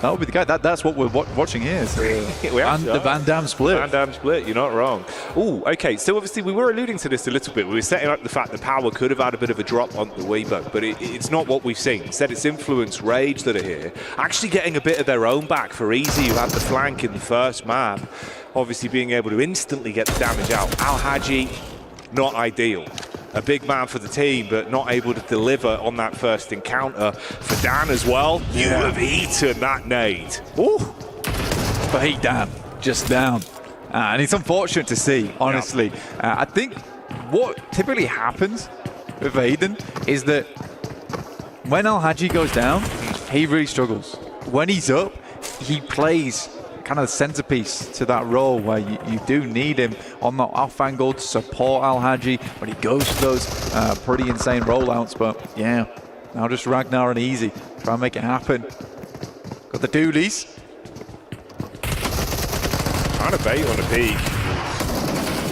That would be the guy. That's what we're watching here. So. The Van Damme split. Van Damme split, you're not wrong. Oh, okay. So obviously we were alluding to this a little bit. We were setting up the fact that Power could have had a bit of a drop on the Weibo, but it's not what we've seen. Instead, it's Influence, Rage that are here, actually getting a bit of their own back for Easy, who had the flank in the first map. Obviously being able to instantly get the damage out. Al Haji, not ideal. A big man for the team, but not able to deliver on that first encounter. For Dan as well, you have eaten that nade. Ooh. But hey, Dan, just down. And it's unfortunate to see, honestly. I think what typically happens with Aiden is that when Al Haji goes down, he really struggles. When he's up, he plays kind of the centerpiece to that role where you do need him on the off angle to support Al Haji, but he goes for those pretty insane rollouts. But yeah, now just Ragnar and Easy try and make it happen. Got the doolies. Trying to bait on a peak.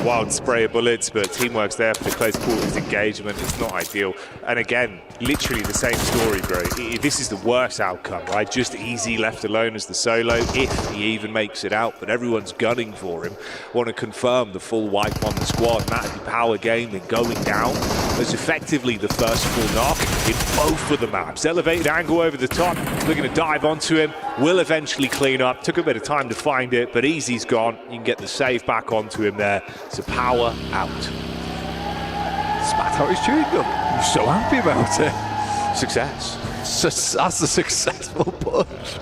Wild spray of bullets, but teamwork's there for the close quarters engagement. It's not ideal. And again, literally the same story, bro. This is the worst outcome, right? Just Easy left alone as the solo, if he even makes it out. But everyone's gunning for him. Want to confirm the full wipe on the squad. That'd be Power Gaming going down as effectively the first full knock in both of the maps. Elevated angle over the top. We're going to dive onto him. Will eventually clean up. Took a bit of time to find it, but Easy's gone. You can get the save back onto him there. So Power out. Spat out his chewing gum. I'm so happy about it. Success. That's a successful push.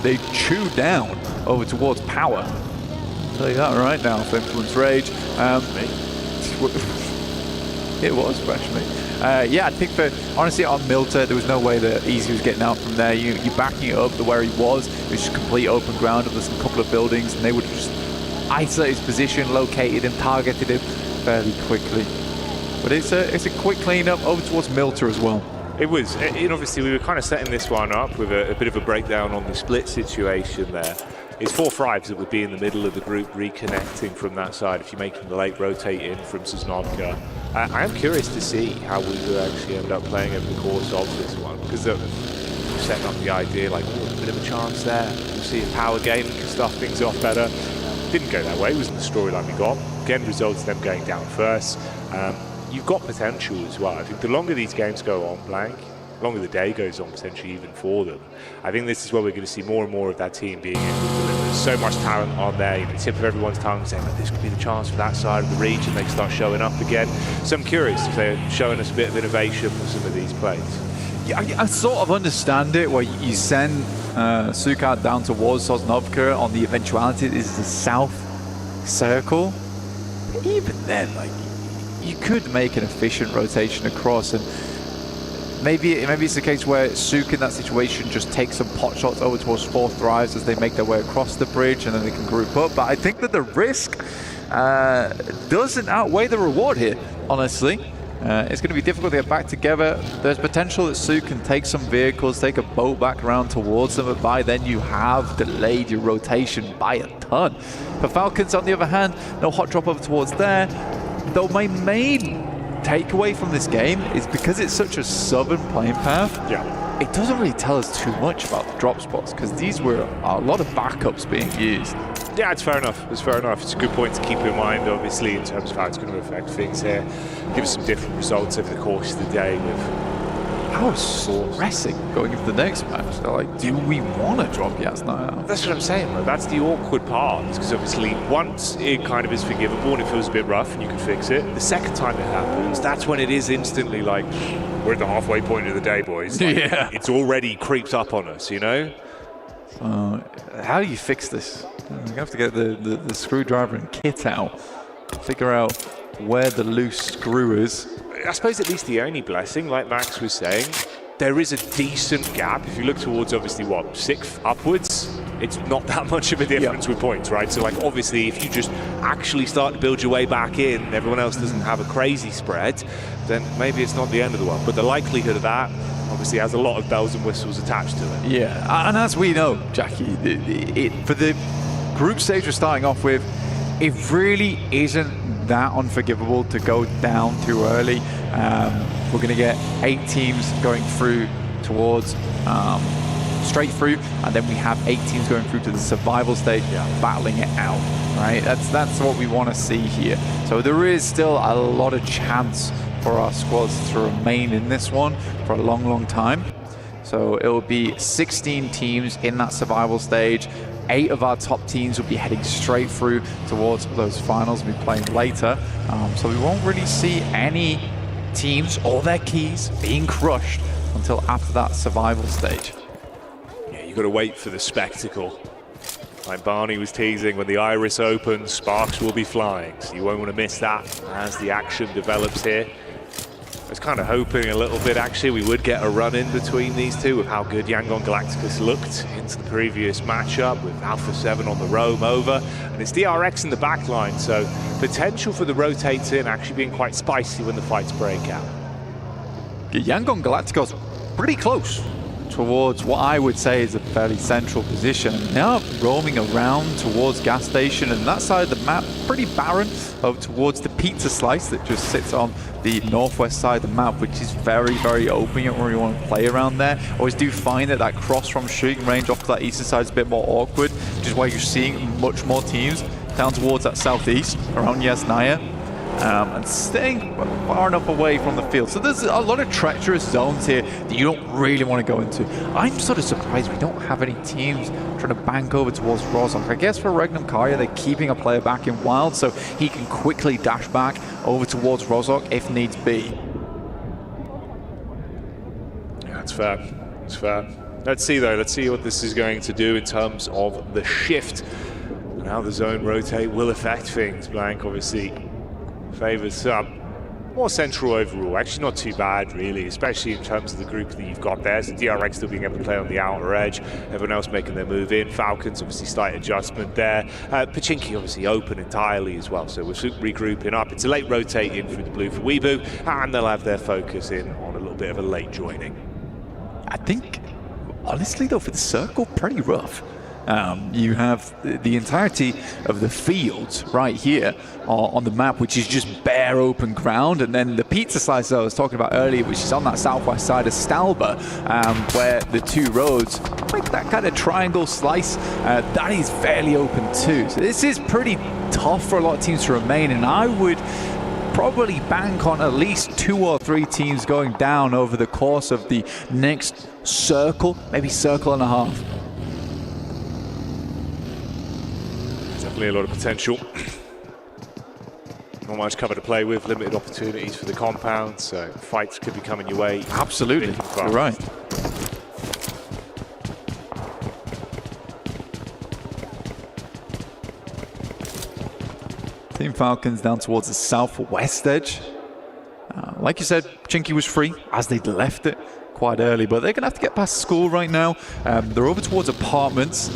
They chew down over towards Power. I'll tell you that right now for Influence Rage. It was fresh, mate. Yeah, I think honestly on Milta, there was no way that Easy was getting out from there. You're backing it up to where he was. It was just complete open ground. There's a couple of buildings, and they would just isolate his position, located him, targeted him fairly quickly. But it's a quick cleanup over towards Milta as well. It was. Obviously, we were kind of setting this one up with a bit of a breakdown on the split situation there. It's 4 Thrives that would be in the middle of the group reconnecting from that side if you're making the late rotate in from Sosnovka. I am curious to see how we will actually end up playing over the course of this one, because we're setting up the idea like, oh, a bit of a chance there. We'll see if Power Gaming can start things off better. Didn't go that way. It wasn't the storyline we got. Again, results them going down first. You've got potential as well. I think the longer these games go on, Blank, the longer the day goes on potentially even for them. I think this is where we're going to see more and more of that team being able to deliver. So much talent on there, the tip of everyone's tongue saying that this could be the chance for that side of the region. They can start showing up again. So I'm curious if they're showing us a bit of innovation for some of these plays. Yeah, I sort of understand it where you send Sukat down towards Sosnovka on the eventuality is the south circle. But even then, like, you could make an efficient rotation across, and maybe it's the case where Suk in that situation just takes some pot shots over towards 4 Thrives as they make their way across the bridge, and then they can group up. But I think that the risk doesn't outweigh the reward here, honestly. It's going to be difficult to get back together. There's potential that Sue can take some vehicles, take a boat back around towards them, but by then you have delayed your rotation by a ton. For Falcons, on the other hand, no hot drop over towards there. Though my main takeaway from this game is because it's such a southern playing path, it doesn't really tell us too much about the drop spots, because these were a lot of backups being used. Yeah, it's fair enough. It's fair enough. It's a good point to keep in mind, obviously, in terms of how it's going to affect things here. Give us some different results over the course of the day. I was stressing going into the next match. They're like, do we want to drop Yas now? That's what I'm saying, bro. That's the awkward part. Because obviously, once it kind of is forgivable and it feels a bit rough and you can fix it, the second time it happens, that's when it is instantly like, we're at the halfway point of the day, boys. Like, it's already creeped up on us, you know? How do you fix this? You have to get the screwdriver and kit out, figure out where the loose screw is. I suppose at least the only blessing, like Max was saying, there is a decent gap. If you look towards, obviously, what, 6th upwards, it's not that much of a difference with points, right? So, like, obviously, if you just actually start to build your way back in and everyone else doesn't have a crazy spread, then maybe it's not the end of the world. But the likelihood of that obviously has a lot of bells and whistles attached to it. Yeah, and as we know, Jackie, for the group stage we're starting off with, it really isn't that unforgivable to go down too early. We're going to get 8 teams going through towards straight through, and then we have 8 teams going through to the survival stage, battling it out, right? That's what we want to see here. So there is still a lot of chance for our squads to remain in this one for a long, long time. So it will be 16 teams in that survival stage. 8 of our top teams will be heading straight through towards those finals we'll be playing later. So we won't really see any teams or their keys being crushed until after that survival stage. Yeah, you've got to wait for the spectacle. Like Barney was teasing, when the iris opens, sparks will be flying. So you won't want to miss that as the action develops here. I was kind of hoping a little bit, actually, we would get a run in between these two with how good Yangon Galacticus looked into the previous matchup with Alpha 7 on the roam over. And it's DRX in the back line, so potential for the rotates in actually being quite spicy when the fights break out. Yangon Galacticos pretty close towards what I would say is a fairly central position. Now roaming around towards gas station, and that side of the map pretty barren over towards the pizza slice that just sits on the northwest side of the map, which is very, very open. You don't really want to play around there. Always do find that cross from shooting range off to that eastern side is a bit more awkward, which is why you're seeing much more teams down towards that southeast around Yasnaya. And staying far enough away from the field. So there's a lot of treacherous zones here that you don't really want to go into. I'm sort of surprised we don't have any teams trying to bank over towards Rozok. I guess for Regnum Karya, they're keeping a player back in wild so he can quickly dash back over towards Rozok if needs be. Yeah, that's fair. That's fair. Let's see, though. Let's see what this is going to do in terms of the shift and how the zone rotate will affect things. Blank, obviously, favours more central overall. Actually not too bad, really, especially in terms of the group that you've got there. So DRX still being able to play on the outer edge, everyone else making their move in. Falcons obviously slight adjustment there. Pachinki obviously open entirely as well, so we're regrouping up. It's a late rotate in through the blue for Weebu, and they'll have their focus in on a little bit of a late joining. I think, honestly though, for the circle, pretty rough. You have the entirety of the fields right here on the map, which is just bare open ground, and then the pizza slice that I was talking about earlier, which is on that southwest side of Stalba, where the 2 roads make that kind of triangle slice. That is fairly open too. So this is pretty tough for a lot of teams to remain, and I would probably bank on at least 2 or 3 teams going down over the course of the next circle, maybe circle and a half. Definitely a lot of potential. Not much cover to play with, limited opportunities for the compound, so fights could be coming your way. Absolutely, you're right. Team Falcons down towards the southwest edge. Like you said, Chinky was free as they'd left it quite early, but they're going to have to get past school right now. They're over towards apartments.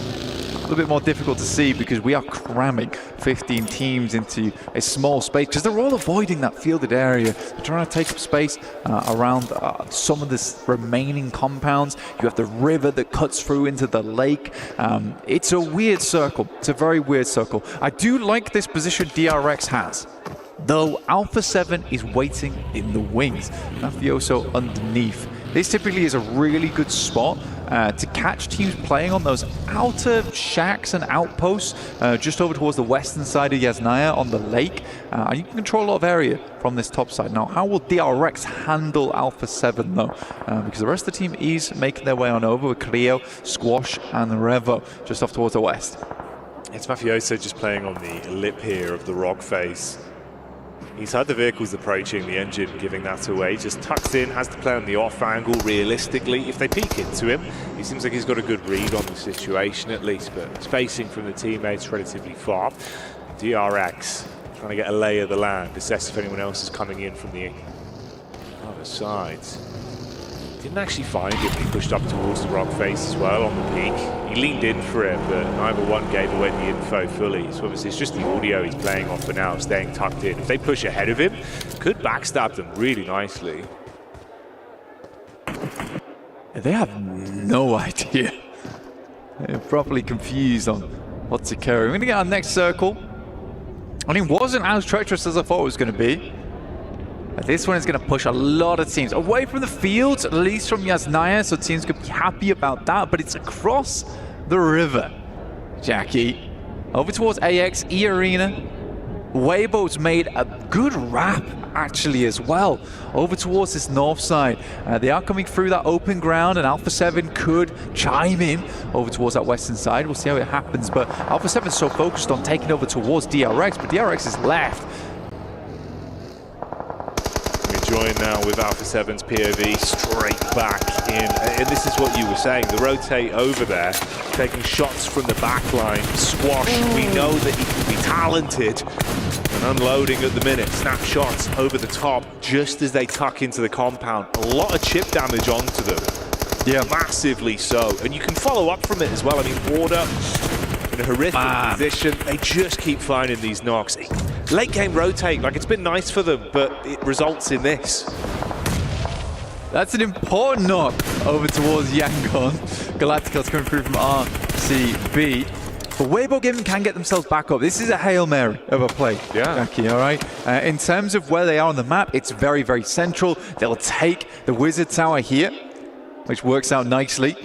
little bit more difficult to see because we are cramming 15 teams into a small space because they're all avoiding that fielded area. They're trying to take up space around some of the remaining compounds. You have the river that cuts through into the lake. It's a weird circle. It's a very weird circle. I do like this position DRX has, though Alpha 7 is waiting in the wings. Mafioso underneath. This typically is a really good spot to catch teams playing on those outer shacks and outposts just over towards the western side of Yasnaya on the lake. And you can control a lot of area from this top side. Now, how will DRX handle Alpha 7 though? Because the rest of the team is making their way on over with Creo, Squash and Revo just off towards the west. It's Mafioso just playing on the lip here of the rock face. He's had the vehicles approaching, the engine giving that away. Just tucks in, has to play on the off angle realistically. If they peek into him, he seems like he's got a good read on the situation at least, but spacing from the teammates relatively far. DRX trying to get a lay of the land, assess if anyone else is coming in from the other sides. Didn't actually find him. He pushed up towards the rock face as well on the peak. He leaned in for it, but neither one gave away the info fully. So obviously it's just the audio he's playing off for now, staying tucked in. If they push ahead of him, could backstab them really nicely. They have no idea. They're properly confused on what's occurring. We're going to get our next circle. And it wasn't as treacherous as I thought it was going to be. This one is going to push a lot of teams away from the fields, at least from Yasnaya, so teams could be happy about that, but it's across the river. Jackie, over towards AX, E-Arena. Weibo's made a good wrap, actually, as well, over towards this north side. They are coming through that open ground, and Alpha 7 could chime in over towards that western side. We'll see how it happens, but Alpha 7 is so focused on taking over towards DRX, but DRX is left. Join now with Alpha 7's POV straight back in, and this is what you were saying, the rotate over there, taking shots from the back line. Squash, we know that he can be talented, and unloading at the minute, snapshots over the top just as they tuck into the compound. A lot of chip damage onto them, yeah, massively so, and you can follow up from it as well. I mean, Order in a horrific position, they just keep finding these knocks. Late game rotate, like it's been nice for them, but it results in this. That's an important knock over towards Yangon. Galacticos coming through from RCB. But Weibo Gaming can get themselves back up. This is a Hail Mary of a play, Jackie, all right? In terms of where they are on the map, it's very, very central. They'll take the Wizard Tower here, which works out nicely.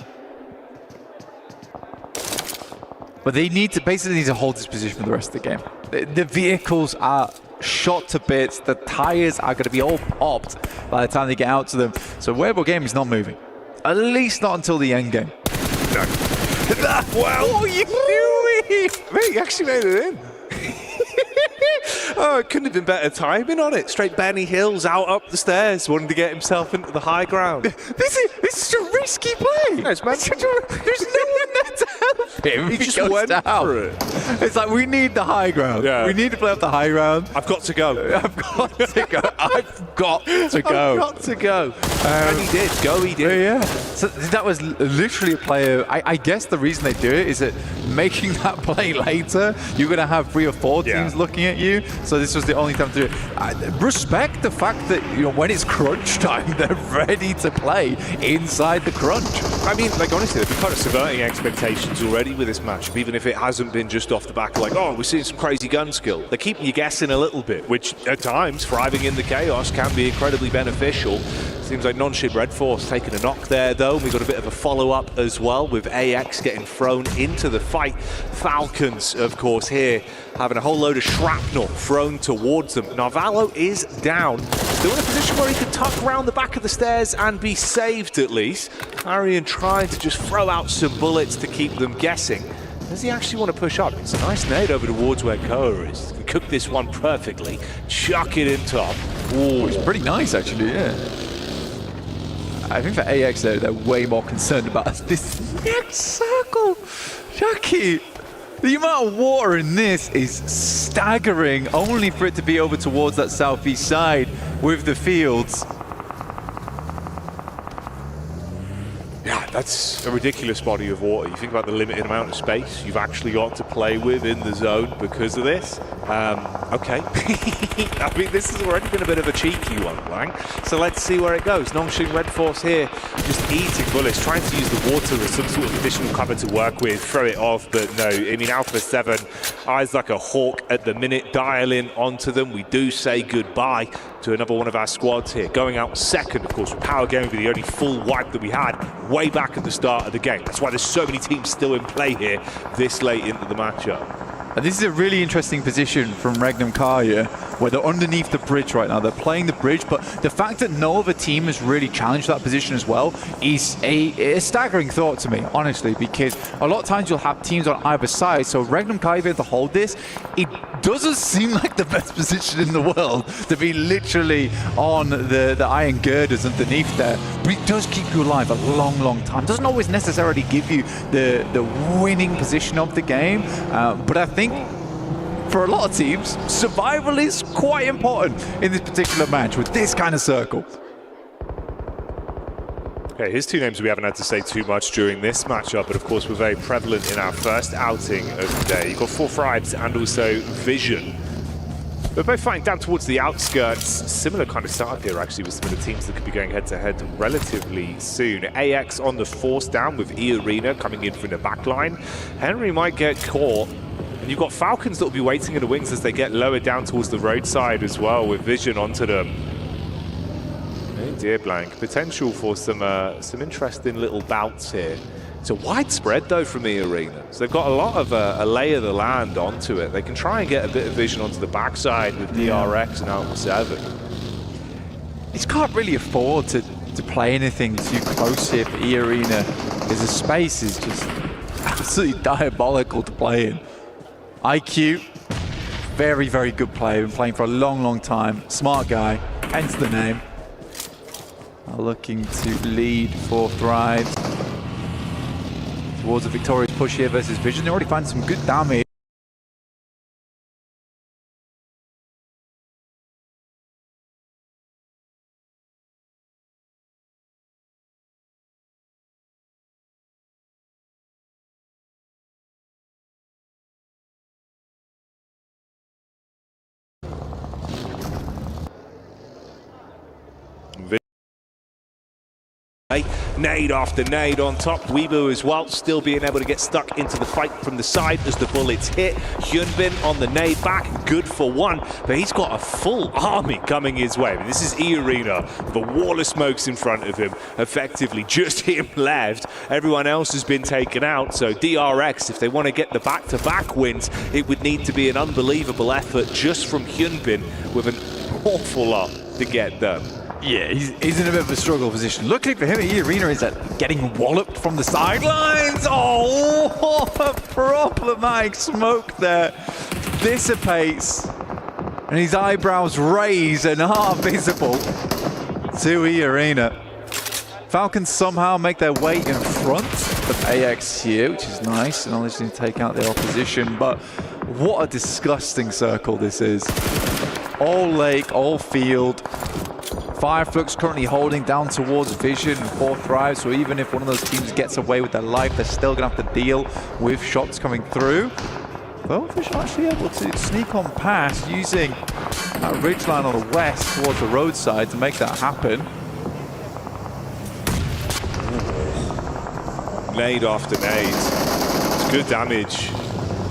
But they basically need to hold this position for the rest of the game. The vehicles are shot to bits. The tires are going to be all popped by the time they get out to them. So Weibo Game is not moving. At least not until the end game. No. Well, what are you doing? Mate, he actually made it in. Oh, it couldn't have been better timing on it. Straight Benny Hills out up the stairs, wanting to get himself into the high ground. This is a risky play. No, it's meant there's no one there to help him. He just went for it. It's like, we need the high ground. Yeah. We need to play off the high ground. I've got to go. I've got to go. I've got to go. I've got to go. And he did. He did. Yeah. So that was literally a player. I guess the reason they do it is that making that play later, you're going to have 3 or 4 teams looking at you. So this was the only time to do it. I respect the fact that, you know, when it's crunch time, they're ready to play inside the crunch. I mean, like, honestly, they've been kind of subverting expectations already with this matchup, even if it hasn't been just off the back of like, oh, we're seeing some crazy gun skill. They're keeping you guessing a little bit, which at times, thriving in the chaos, can be incredibly beneficial. Seems like non-ship Red Force taking a knock there, though. We've got a bit of a follow-up as well, with AX getting thrown into the fight. Falcons, of course, here, having a whole load of shrapnel thrown towards them. Narvalo is down. Still in a position where he could tuck around the back of the stairs and be saved, at least. Arian trying to just throw out some bullets to keep them guessing. Does he actually want to push up? It's a nice nade over towards where Koa is. Can cook this one perfectly. Chuck it in top. Oh, it's pretty nice, actually, yeah. I think for AX, they're way more concerned about this next circle. Jackie, the amount of water in this is staggering, only for it to be over towards that southeast side with the fields. Yeah, That's a ridiculous body of water. You think about the limited amount of space you've actually got to play with in the zone because of this. Okay. I mean, this has already been a bit of a cheeky one, Lang. So let's see where it goes. Nongshim Red Force here, just eating bullets, trying to use the water as some sort of additional cover to work with, throw it off, but no. I mean, Alpha 7, eyes like a hawk at the minute, dialing onto them. We do say goodbye to another one of our squads here. Going out second, of course, with Power Game be the only full wipe that we had way back at the start of the game. That's why there's so many teams still in play here this late into the matchup. And this is a really interesting position from Regnum Kaya, where they're underneath the bridge right now. They're playing the bridge, but the fact that no other team has really challenged that position as well is a staggering thought to me, honestly, because a lot of times you'll have teams on either side. So Regnum Kaya being able to hold this, it doesn't seem like the best position in the world to be literally on the iron girders underneath there. But it does keep you alive a long, long time. It doesn't always necessarily give you the winning position of the game, but I think for a lot of teams, survival is quite important in this particular match with this kind of circle. Okay, here's two names we haven't had to say too much during this matchup, but of course we're very prevalent in our first outing of the day. You've got 4Fribes and also Vision. We're both fighting down towards the outskirts. Similar kind of setup here, actually, with some of the teams that could be going head-to-head relatively soon. AX on the force down with E-Arena coming in from the back line. Henry might get caught. And you've got Falcons that will be waiting in the wings as they get lower down towards the roadside as well, with Vision onto them. Oh dear, Blank. Potential for some interesting little bouts here. It's a wide spread, though, from the arena. So they've got a lot of a lay of the land onto it. They can try and get a bit of vision onto the backside with DRX and Alpha 7. It can't really afford to play anything too close here for E-Arena, because the space is just absolutely diabolical to play in. IQ, very, very good player. Been playing for a long, long time. Smart guy, hence the name. Looking to lead 4Fribes towards a victorious push here versus Vision. They already find some good damage. Nade after nade on top. Weebu as well, still being able to get stuck into the fight from the side as the bullets hit. Hyunbin on the nade back, good for one, but he's got a full army coming his way. I mean, this is E-Arena, the wall of smokes in front of him, effectively just him left. Everyone else has been taken out, so DRX, if they want to get the back-to-back wins, it would need to be an unbelievable effort just from Hyunbin with an awful lot to get done. Yeah, he's in a bit of a struggle position. Luckily for him, E-Arena is getting walloped from the sidelines. Oh, what a problematic smoke there. Dissipates, and his eyebrows raise and are visible to E-Arena. Falcons somehow make their way in front of AX here, which is nice, and obviously take out the opposition, but what a disgusting circle this is. All lake, all field. Fireflux currently holding down towards Vision and 4Fribes, so even if one of those teams gets away with their life, they're still going to have to deal with shots coming through. But Vision actually able to sneak on past using that ridgeline on the west towards the roadside to make that happen. Nade after nade. It's good damage.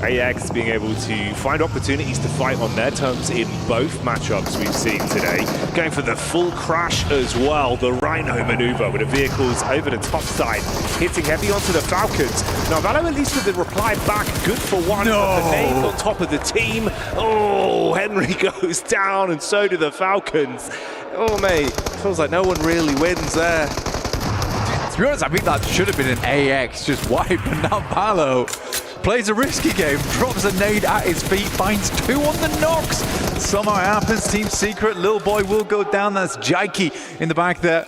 AX being able to find opportunities to fight on their terms in both matchups we've seen today. Going for the full crash as well, the Rhino maneuver with the vehicles over the top side, hitting heavy onto the Falcons. Now Valo at least with the reply back, good for one, but the nade on top of the team. Oh, Henry goes down and so do the Falcons. Oh mate, feels like no one really wins there. To be honest, I think that should have been an AX just wipe, and now Valo plays a risky game, drops a nade at his feet, finds two on the knocks. Somehow it happens, Team Secret, Lil Boy will go down. That's Jaiki in the back there.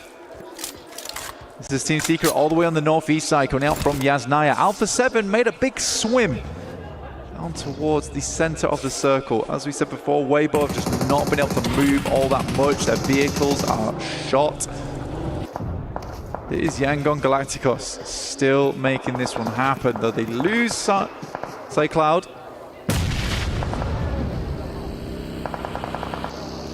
This is Team Secret all the way on the northeast side, coming out from Yasnaya. Alpha 7 made a big swim down towards the center of the circle. As we said before, Weibo have just not been able to move all that much. Their vehicles are shot. It is Yangon Galacticos still making this one happen, though they lose Say Cloud.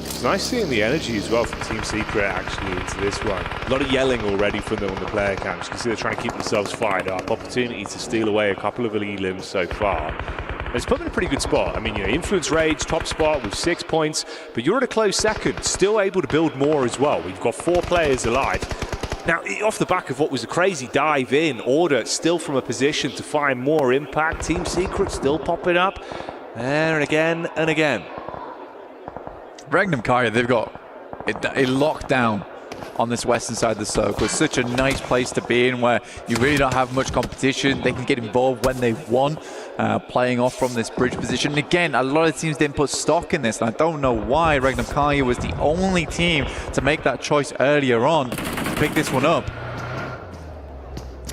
It's nice seeing the energy as well from Team Secret actually into this one. A lot of yelling already from them on the player cams. You can see they're trying to keep themselves fired up. Opportunity to steal away a couple of elims so far. And it's put them in a pretty good spot. I mean, you know, Influence Rage, top spot with 6 points, but you're at a close second, still able to build more as well. We've got 4 players alive. Now, off the back of what was a crazy dive in, Order still from a position to find more impact. Team Secret still popping up, and again and again. Regnum Kaya, they've got a lockdown on this western side of the circle. It's such a nice place to be in where you really don't have much competition. They can get involved when they want, playing off from this bridge position. And again, a lot of teams didn't put stock in this, and I don't know why Regnum Kaya was the only team to make that choice earlier on to pick this one up.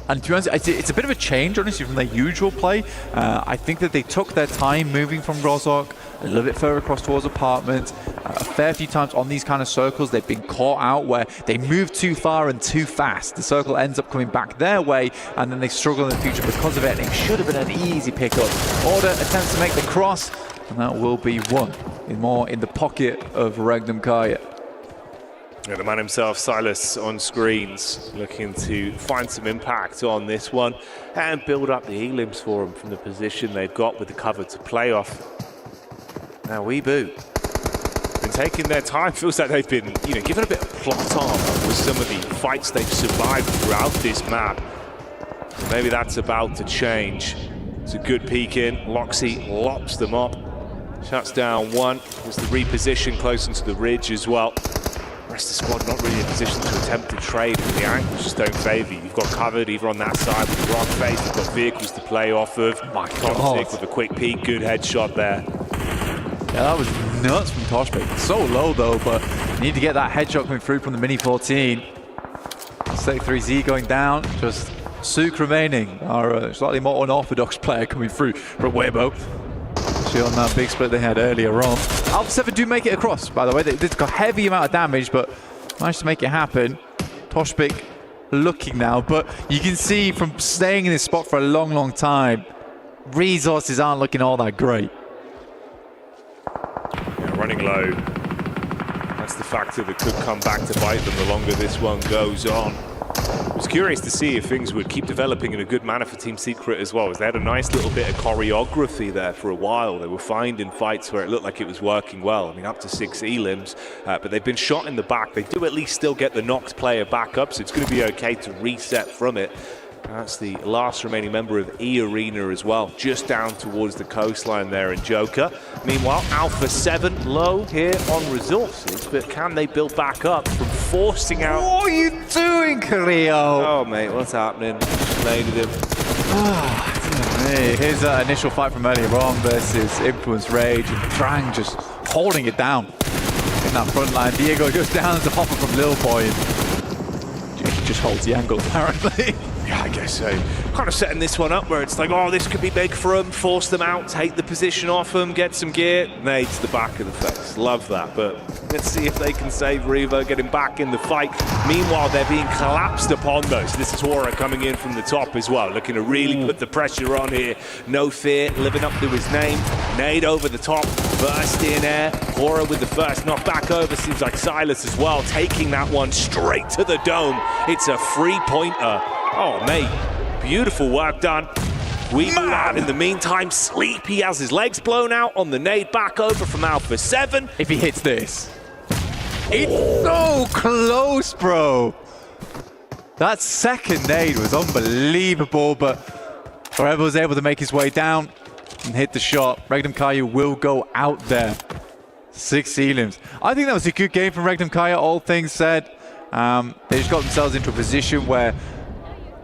And to be honest, it's a bit of a change, honestly, from their usual play. I think that they took their time moving from Rozhok a little bit further across towards apartment. A fair few times on these kind of circles, they've been caught out where they move too far and too fast. The circle ends up coming back their way, and then they struggle in the future because of it. And it should have been an easy pickup. Order attempts to make the cross, and that will be one. More in the pocket of Regnum Kaya. Yeah, the man himself, Silas, on screens, looking to find some impact on this one and build up the elims for him from the position they've got with the cover to play off. Now Weeboo been taking their time. Feels like they've been, you know, given a bit of plot armor with some of the fights they've survived throughout this map. Maybe that's about to change. It's a good peek in. Loxy lops them up. Shuts down one. There's the reposition close into the ridge as well. The rest of the squad not really in a position to attempt to trade, but the angles just don't favour you. You've got covered either on that side with the rock face, you've got vehicles to play off of. Toxic with a quick peek, good headshot there. Yeah, that was nuts from Toshbek. So low though, but you need to get that headshot coming through from the Mini 14. Sec 3Z going down, just Sook remaining, our slightly more unorthodox player coming through from Weibo. Actually on that big split they had earlier on. Alpha 7 do make it across, by the way. They've got a heavy amount of damage, but managed to make it happen. Toshbek looking now, but you can see from staying in this spot for a long, long time, resources aren't looking all that great. Yeah, running low. That's the factor that could come back to bite them the longer this one goes on. I was curious to see if things would keep developing in a good manner for Team Secret as well, as they had a nice little bit of choreography there for a while. They were finding fights where it looked like it was working well. I mean, up to 6 elims, but they've been shot in the back. They do at least still get the knocked player back up, so it's going to be okay to reset from it. That's the last remaining member of E Arena as well, just down towards the coastline there in Joker. Meanwhile, Alpha 7 low here on resources, but can they build back up from forcing out? What are you doing, Carrillo? Oh, mate, what's happening? Landed him. His initial fight from earlier on versus Influence Rage, and Drang just holding it down in that front line. Diego goes down to Hopper from Lil Boy, and he just holds the angle apparently. Yeah, I guess so. Kind of setting this one up where it's like, oh, this could be big for them, force them out, take the position off them, get some gear. Nade to the back of the face. Love that, but let's see if they can save Revo, get him back in the fight. Meanwhile, they're being collapsed upon though. So this is Hora coming in from the top as well, looking to really put the pressure on here. No fear, living up to his name. Nade over the top, burst in air. Hora with the first knock back over. Seems like Silas as well, taking that one straight to the dome. It's a free-pointer. Oh, mate, beautiful work done. We move out in the meantime. Sleep, he has his legs blown out on the nade back over from Alpha 7. If he hits this. It's so close, bro. That second nade was unbelievable, but Forever was able to make his way down and hit the shot. Regnum Kaya will go out there. 6 elims. I think that was a good game from Regnum Kaya, all things said. They just got themselves into a position where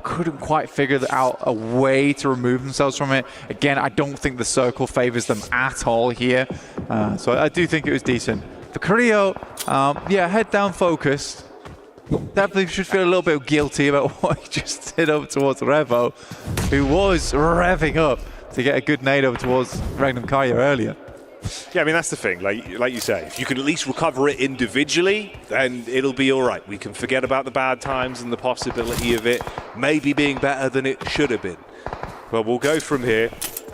couldn't quite figure out a way to remove themselves from it. Again, I don't think the circle favors them at all here. So I do think it was decent. For Carrillo, yeah, head down focused. Definitely should feel a little bit guilty about what he just did over towards Revo, who was revving up to get a good nade over towards Regnum Kaya earlier. Yeah, I mean, that's the thing. Like you say, if you can at least recover it individually, then it'll be all right. We can forget about the bad times and the possibility of it maybe being better than it should have been. But we'll go from here.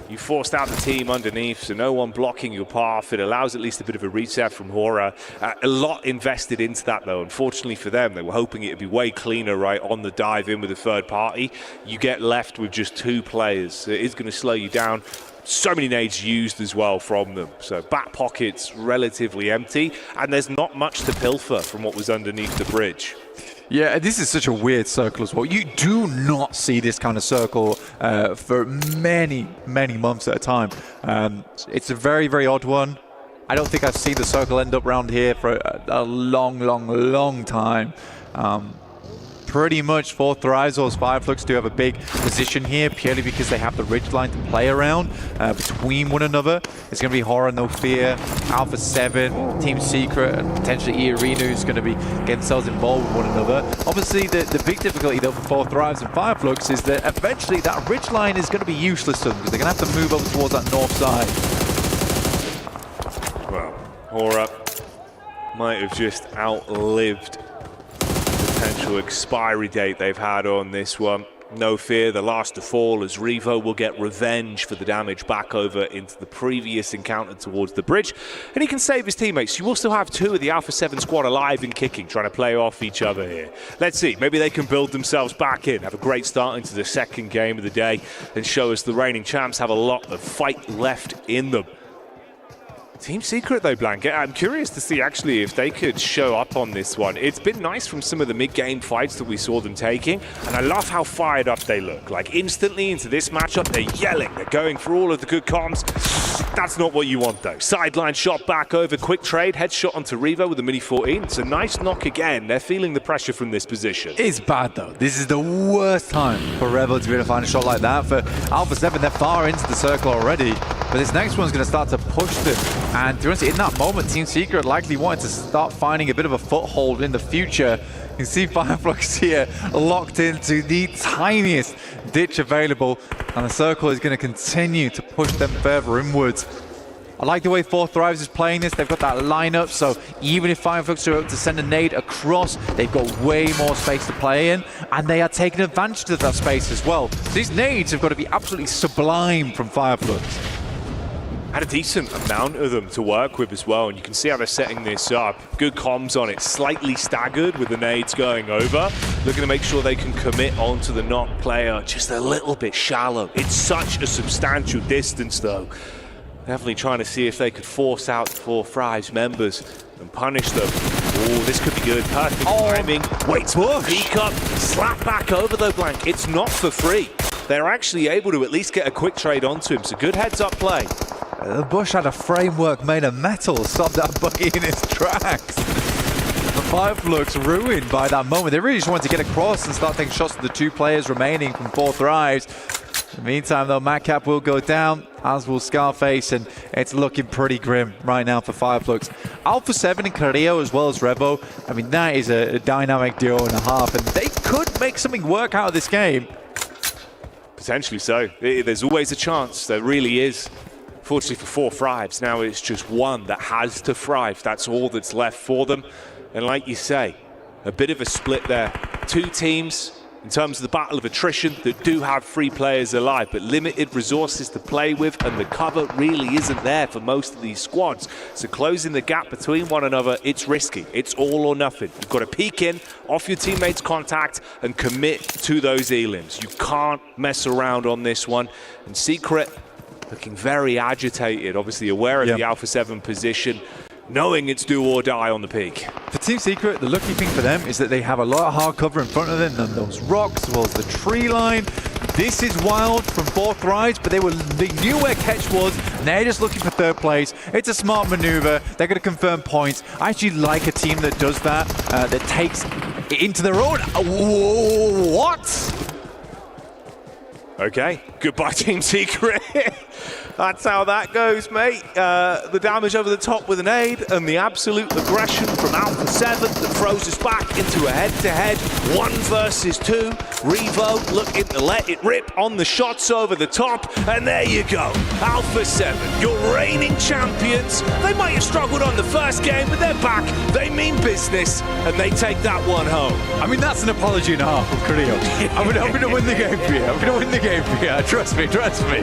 You forced out the team underneath, so no one blocking your path. It allows at least a bit of a reset from Har Har. A lot invested into that, though. Unfortunately for them, they were hoping it would be way cleaner, right, on the dive in with a third party. You get left with just 2 players. It is going to slow you down. So many nades used as well from them. So back pockets relatively empty, and there's not much to pilfer from what was underneath the bridge. Yeah, this is such a weird circle as well. You do not see this kind of circle for many, many months at a time. It's a very, very odd one. I don't think I've seen the circle end up around here for a long, long, long time. Pretty much for Thrives or Fireflux do have a big position here, purely because they have the ridgeline to play around between one another. It's going to be Har Har, No Fear, Alpha 7, Team Secret, and potentially Viruu is going to be getting themselves involved with one another. Obviously, the big difficulty though for Thrives and Fireflux is that eventually that ridgeline is going to be useless to them, because they're going to have to move over towards that north side. Well, Har Har might have just outlived potential expiry date they've had on this one. No Fear, the last to fall, as Revo will get revenge for the damage back over into the previous encounter towards the bridge, and he can save his teammates. You also have 2 of the Alpha 7 squad alive and kicking, trying to play off each other here. Let's see, maybe they can build themselves back in, have a great start into the second game of the day, and show us the reigning champs have a lot of fight left in them. Team Secret though, Blanket, I'm curious to see actually if they could show up on this one. It's been nice from some of the mid-game fights that we saw them taking, and I love how fired up they look. Like instantly into this matchup, they're yelling, they're going for all of the good comms. That's not what you want though. Sideline shot back over, quick trade, headshot onto Revo with a mini 14. It's a nice knock again. They're feeling the pressure from this position. It's bad though. This is the worst time for Revo to be able to find a shot like that. For Alpha 7, they're far into the circle already, but this next one's going to start to push them. And to be honest, in that moment, Team Secret likely wanted to start finding a bit of a foothold in the future. You can see Fireflux here locked into the tiniest ditch available, and the circle is going to continue to push them further inwards. I like the way 4 Thrives is playing this. They've got that lineup, so even if Fireflux are able to send a nade across, they've got way more space to play in, and they are taking advantage of that space as well. These nades have got to be absolutely sublime from Fireflux. Had a decent amount of them to work with as well, and you can see how they're setting this up. Good comms on it, slightly staggered with the nades going over. Looking to make sure they can commit onto the knock player just a little bit shallow. It's such a substantial distance though. Definitely trying to see if they could force out the 4 Thrives members and punish them. Oh, this could be good. Perfect timing. Waits for peek up, slap back over though, Blank. It's not for free. They're actually able to at least get a quick trade onto him, so good heads up play. The Bush had a framework made of metal, stopped that buggy in its tracks. The Fireflux ruined by that moment. They really just wanted to get across and start taking shots at the 2 players remaining from 4 Thrives. In the meantime, though, Madcap will go down, as will Scarface, and it's looking pretty grim right now for Fireflux. Alpha 7 and Carrillo, as well as Revo, I mean, that is a dynamic duo and a half, and they could make something work out of this game. Potentially so. There's always a chance. There really is. Fortunately for 4 Thrives, now it's just 1 that has to thrive. That's all that's left for them. And like you say, a bit of a split there. 2 teams in terms of the battle of attrition that do have 3 players alive, but limited resources to play with, and the cover really isn't there for most of these squads. So closing the gap between one another, it's risky. It's all or nothing. You've got to peek in, off your teammates' contact, and commit to those elims. You can't mess around on this one. And Secret looking very agitated, obviously aware of the Alpha 7 position, knowing it's do or die on the peak. For Team Secret, the lucky thing for them is that they have a lot of hard cover in front of them, and those rocks, as well as the tree line. This is wild from 4 Thrives, but they knew where Ketch was, and they're just looking for 3rd place. It's a smart maneuver. They're going to confirm points. I actually like a team that does that, that takes it into their own. What? Okay, goodbye Team Secret. That's how that goes, mate. The damage over the top with an aid, and the absolute aggression from Alpha 7 that throws us back into a head-to-head 1 versus 2. Revo looking to let it rip on the shots over the top, and there you go. Alpha 7, your reigning champions. They might have struggled on the first game, but they're back. They mean business, and they take that one home. I mean, that's an apology and a half from Carrillo. I'm going to win the game for you. I'm going to win the game for you. Trust me, trust me.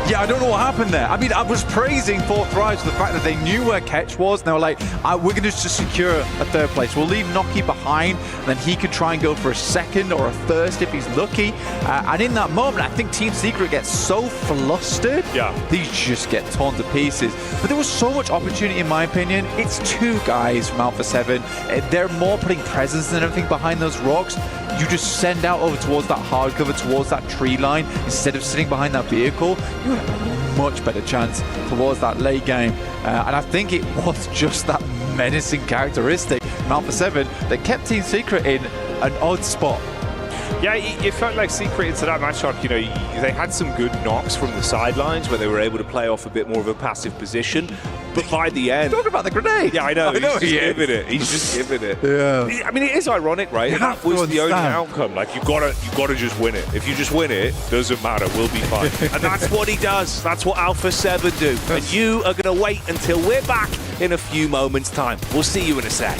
Yeah, I don't know what happened there. I mean, I was praising Fourth Rise for the fact that they knew where Ketch was, and they were like, we're going to just secure a third place. We'll leave Noki behind, and then he could try and go for a second or a first if he's lucky. And in that moment, I think Team Secret gets so flustered, these just get torn to pieces. But there was so much opportunity, in my opinion. It's two guys from Alpha 7. They're more putting presence and everything behind those rocks. You just send out over towards that hard cover, towards that tree line, instead of sitting behind that vehicle. You have a much better chance towards that late game. And I think it was just that menacing characteristic from Alpha 7 that kept Team Secret in an odd spot. Yeah, it felt like Secret into that matchup, you know, they had some good knocks from the sidelines where they were able to play off a bit more of a passive position. But by the end... Talk about the grenade! Yeah, I know he's just giving it. He's just giving it. Yeah. I mean, it is ironic, right? And that was the only outcome. Like, you gotta just win it. If you just win it, doesn't matter. We'll be fine. And that's what he does. That's what Alpha 7 do. And you are going to wait until we're back in a few moments' time. We'll see you in a sec.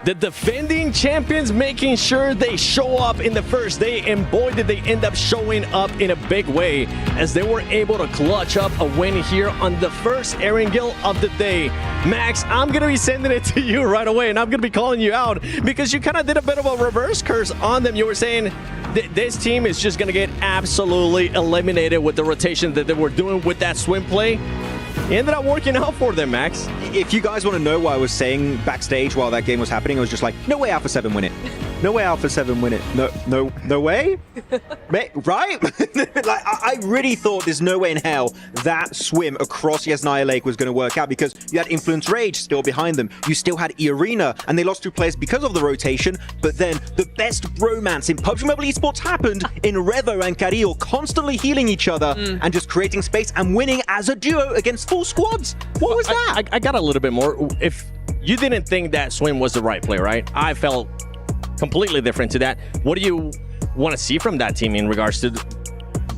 The defending champions making sure they show up in the first day, and boy did they end up showing up in a big way as they were able to clutch up a win here on the first Erangel of the day. Max, I'm going to be sending it to you right away, and I'm going to be calling you out because you kind of did a bit of a reverse curse on them. You were saying this team is just going to get absolutely eliminated with the rotation that they were doing with that swim play. It ended up working out for them, Max. If you guys want to know what I was saying backstage while that game was happening, I was just like, no way Alpha 7 win it. No way Alpha 7 win it. No way? Right? Like, I really thought there's no way in hell that swim across Yasnaya Lake was going to work out because you had Influence Rage still behind them. You still had E-Arena, and they lost 2 players because of the rotation. But then the best romance in PUBG Mobile Esports happened in Revo and Carrillo constantly healing each other and just creating space and winning as a duo against full squads. What was that? I got a little bit more. If you didn't think that swim was the right play, right? I felt completely different to that. What do you want to see from that team in regards to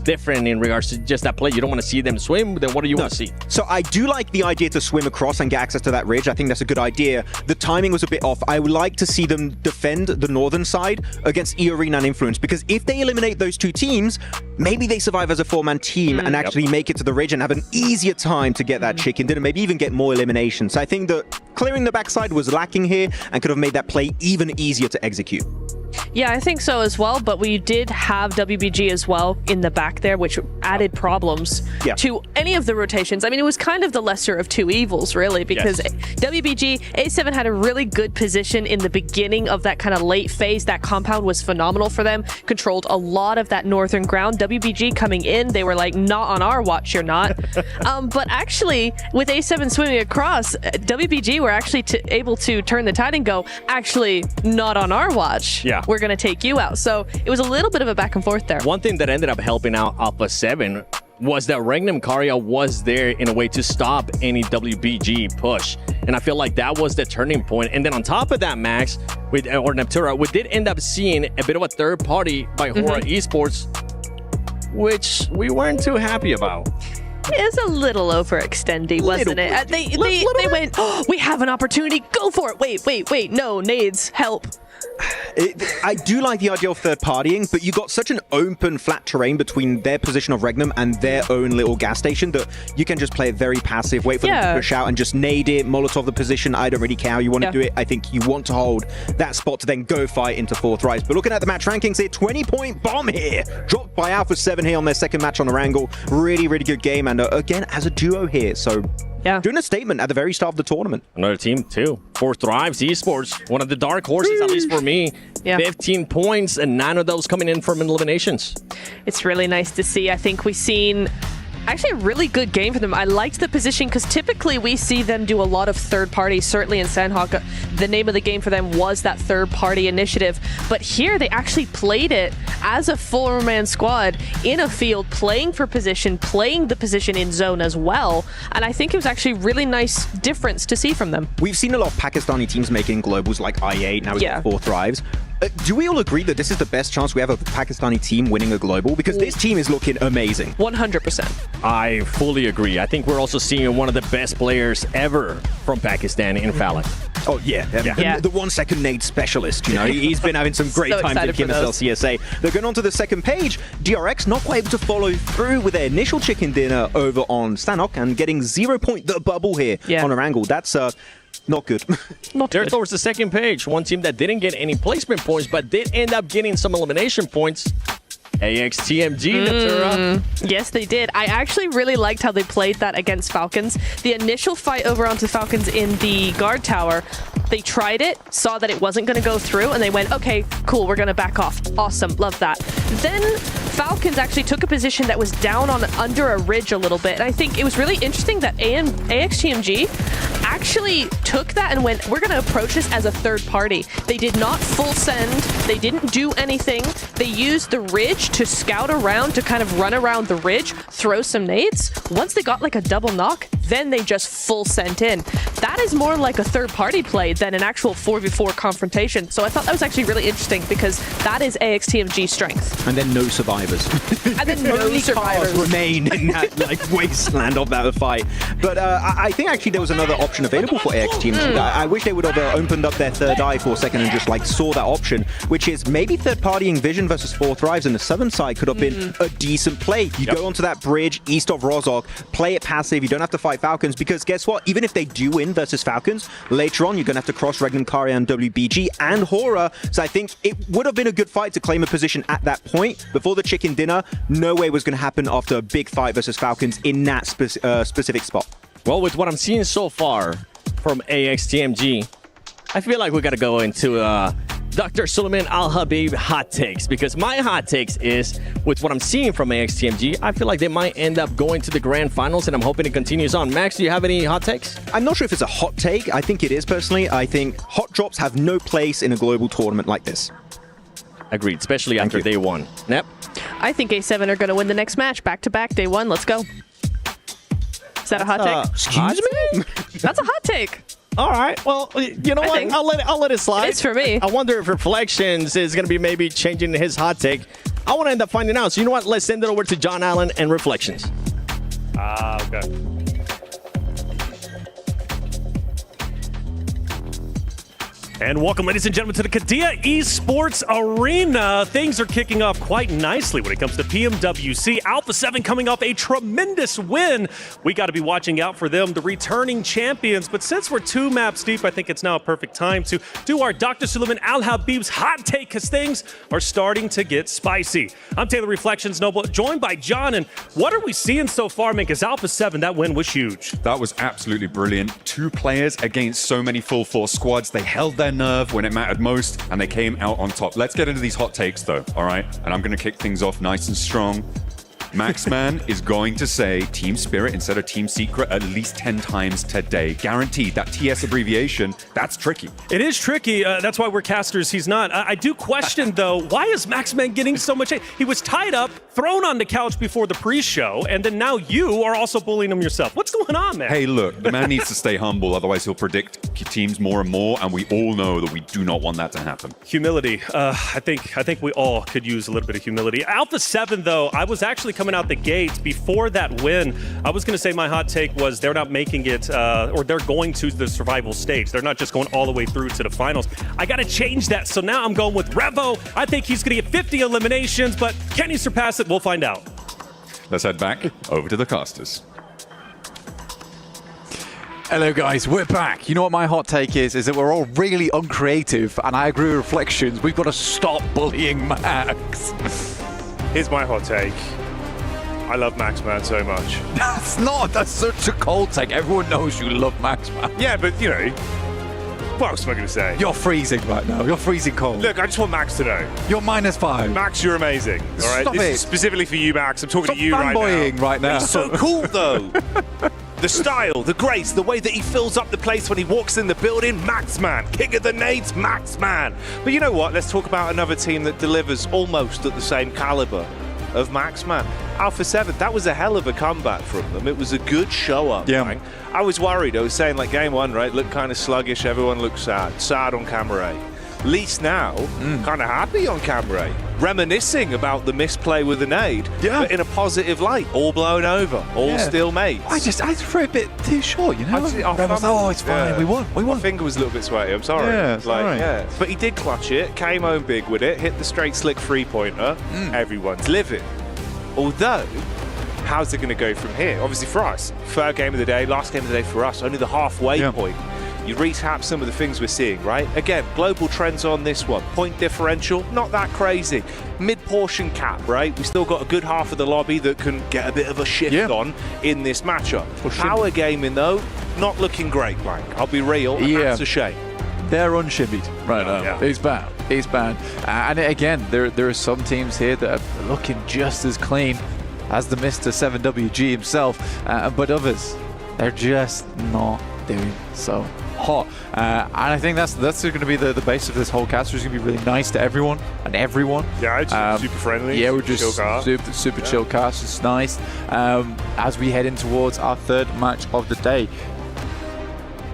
different in regards to just that play? You don't want to see them swim, then what do you want to see? So I do like the idea to swim across and get access to that ridge. I think that's a good idea. The timing was a bit off. I would like to see them defend the northern side against E-Arena and Influence, because if they eliminate those 2 teams, maybe they survive as a 4-man team and actually make it to the ridge and have an easier time to get that chicken dinner, maybe even get more eliminations. So I think that clearing the backside was lacking here and could have made that play even easier to execute. Yeah, I think so as well, but we did have WBG as well in the back there, which added problems to any of the rotations. I mean, it was kind of the lesser of 2 evils, really, because WBG, A7 had a really good position in the beginning of that kind of late phase. That compound was phenomenal for them, controlled a lot of that northern ground. WBG coming in, they were like, not on our watch, you're not. But actually, with A7 swimming across, WBG were actually able to turn the tide and go, actually, not on our watch. Yeah. We're going to take you out. So it was a little bit of a back and forth there. One thing that ended up helping out Alpha 7 was that Regnum Karia was there in a way to stop any WBG push. And I feel like that was the turning point. And then on top of that, Max, or Neptura, we did end up seeing a bit of a third party by Har Har Esports, which we weren't too happy about. It's a little overextending, wasn't it? They went, oh, we have an opportunity, go for it. Wait, no, nades, help. I do like the idea of third partying, but you got such an open, flat terrain between their position of Regnum and their own little gas station that you can just play it very passive, wait for them to push out and just nade it, Molotov the position. I don't really care how you want to do it. I think you want to hold that spot to then go fight into 4th rise. But looking at the match rankings here, 20-point bomb here, dropped by Alpha 7 here on their second match on the Wrangle. Really, really good game, and again, as a duo here, so doing a statement at the very start of the tournament. Another team, too. 4th Thrives Esports, one of the dark horses, at least for me. 15 points, and 9 of those coming in from eliminations. It's really nice to see. I think we've seen actually a really good game for them. I liked the position because typically we see them do a lot of third party. Certainly in Sandhawk, the name of the game for them was that third party initiative. But here they actually played it as a 4-man squad in a field, playing for position, playing the position in zone as well. And I think it was actually really nice difference to see from them. We've seen a lot of Pakistani teams making globals like I8, now we've got 4th Thrives. Do we all agree that this is the best chance we have of a Pakistani team winning a global? Because this team is looking amazing. 100%. I fully agree. I think we're also seeing one of the best players ever from Pakistan in Falak. Oh, yeah. The 1-second nade specialist, you know. He's been having some great times in KMSL CSA. They're going on to the second page. DRX not quite able to follow through with their initial chicken dinner over on Stanok and getting 0 point the bubble here on a Wrangle. That's not good. There towards the second page, one team that didn't get any placement points, but did end up getting some elimination points. AXTMG, Natura. Yes, they did. I actually really liked how they played that against Falcons. The initial fight over onto Falcons in the guard tower, they tried it, saw that it wasn't going to go through, and they went, okay, cool, we're going to back off. Awesome, love that. Then Falcons actually took a position that was down on under a ridge a little bit. And I think it was really interesting that AXTMG actually took that and went, we're going to approach this as a third party. They did not full send. They didn't do anything. They used the ridge to scout around, to kind of run around the ridge, throw some nades. Once they got like a double knock, then they just full sent in. That is more like a third-party play than an actual 4v4 confrontation. So I thought that was actually really interesting because that is AXTMG strength. And then no survivors. And then no survivors remain in that like wasteland of that fight. But I think actually there was another option available for AXTMG. I wish they would have opened up their third eye for a second and just like saw that option, which is maybe third-partying Vision versus Four Thrives and the southern side could have been a decent play. You go onto that bridge east of Rozhok, play it passive, you don't have to fight Falcons, because guess what? Even if they do win versus Falcons, later on you're going to have to cross Regnum Karya and WBG and Horror. So I think it would have been a good fight to claim a position at that point. Before the chicken dinner, no way was going to happen after a big fight versus Falcons in that specific spot. Well, with what I'm seeing so far from AXTMG, I feel like we got to go into Dr. Suleiman Al-Habib hot takes, because my hot takes is, with what I'm seeing from AXTMG, I feel like they might end up going to the grand finals, and I'm hoping it continues on. Max, do you have any hot takes? I'm not sure if it's a hot take. I think it is, personally. I think hot drops have no place in a global tournament like this. Agreed, especially after day one. Nep? I think A7 are going to win the next match. Back-to-back, day one. Let's go. Is that a hot take? Excuse me? That's a hot take. All right. Well, you know what? I'll let it slide. It's for me. I wonder if Reflections is going to be maybe changing his hot take. I want to end up finding out. So you know what? Let's send it over to John Allen and Reflections. Okay. And welcome, ladies and gentlemen, to the Qiddiya Esports Arena. Things are kicking off quite nicely when it comes to PMWC. Alpha 7 coming off a tremendous win. We got to be watching out for them, the returning champions. But since we're 2 maps deep, I think it's now a perfect time to do our Dr. Suleiman Al-Habib's hot take, because things are starting to get spicy. I'm Taylor Reflections Noble, joined by John. And what are we seeing so far, man? Because Alpha 7, that win was huge. That was absolutely brilliant. 2 players against so many full force squads. They held their nerve when it mattered most, and they came out on top. Let's get into these hot takes, though, all right? And I'm going to kick things off nice and strong. Maxman is going to say Team Spirit instead of Team Secret at least 10 times today. Guaranteed. That TS abbreviation, that's tricky. It is tricky. That's why we're casters. He's not. I do question, though, why is Maxman getting so much hate? He was tied up, thrown on the couch before the pre-show, and then now you are also bullying him yourself. What's going on, man? Hey, look, the man needs to stay humble, otherwise he'll predict teams more and more, and we all know that we do not want that to happen. Humility. I think we all could use a little bit of humility. Alpha 7, though, I was actually coming out the gates before that win. I was going to say my hot take was they're not making it, or they're going to the survival stage. They're not just going all the way through to the finals. I got to change that. So now I'm going with Revo. I think he's going to get 50 eliminations, but can he surpass it? We'll find out. Let's head back over to the casters. Hello guys, we're back. You know what my hot take is that we're all really uncreative, and I agree with Reflections. We've got to stop bullying Max. Here's my hot take. I love Maxman so much. That's such a cold take. Everyone knows you love Maxman. Yeah, but you know, what else am I going to say? You're freezing right now. You're freezing cold. Look, I just want Max to know. You're -5. Max, you're amazing. All right, Stop this it. is specifically for you, Max. I'm talking Stop to you right now. fanboying right now. He's so cool, though. The style, the grace, the way that he fills up the place when he walks in the building, Maxman. King of the nades, Maxman. But you know what? Let's talk about another team that delivers almost at the same caliber of Maxman. Alpha 7, that was a hell of a comeback from them. It was a good show up. Yeah. Right? I was worried. I was saying, like, game 1, right, looked kind of sluggish. Everyone looked sad on camera. At least now, kind of happy on camera. Reminiscing about the misplay with the nade, but in a positive light. All blown over, all still mates. I threw a bit too short, you know? It's fine. We won. My finger was a little bit sweaty. I'm sorry. Yeah, it's all right. But he did clutch it. Came home big with it. Hit the straight slick 3-pointer. Everyone's living. Although, how's it going to go from here? Obviously for us, third game of the day, last game of the day for us. Only the halfway point. You recap some of the things we're seeing, right? Again, global trends on this one. Point differential, not that crazy. Mid-portion cap, right? We still got a good half of the lobby that can get a bit of a shift on in this matchup. Power gaming, though, not looking great, Blank. I'll be real, and that's a shame. They're unshimmied right now. Yeah. It's bad. It's bad. And again, there are some teams here that are looking just as clean as the Mr. 7WG himself, but others, they're just not doing so hot. And I think that's going to be the base of this whole cast. We're going to be really nice to everyone and everyone. Yeah, it's super friendly. Yeah, we're just super chill cast. It's nice. As we head in towards our third match of the day,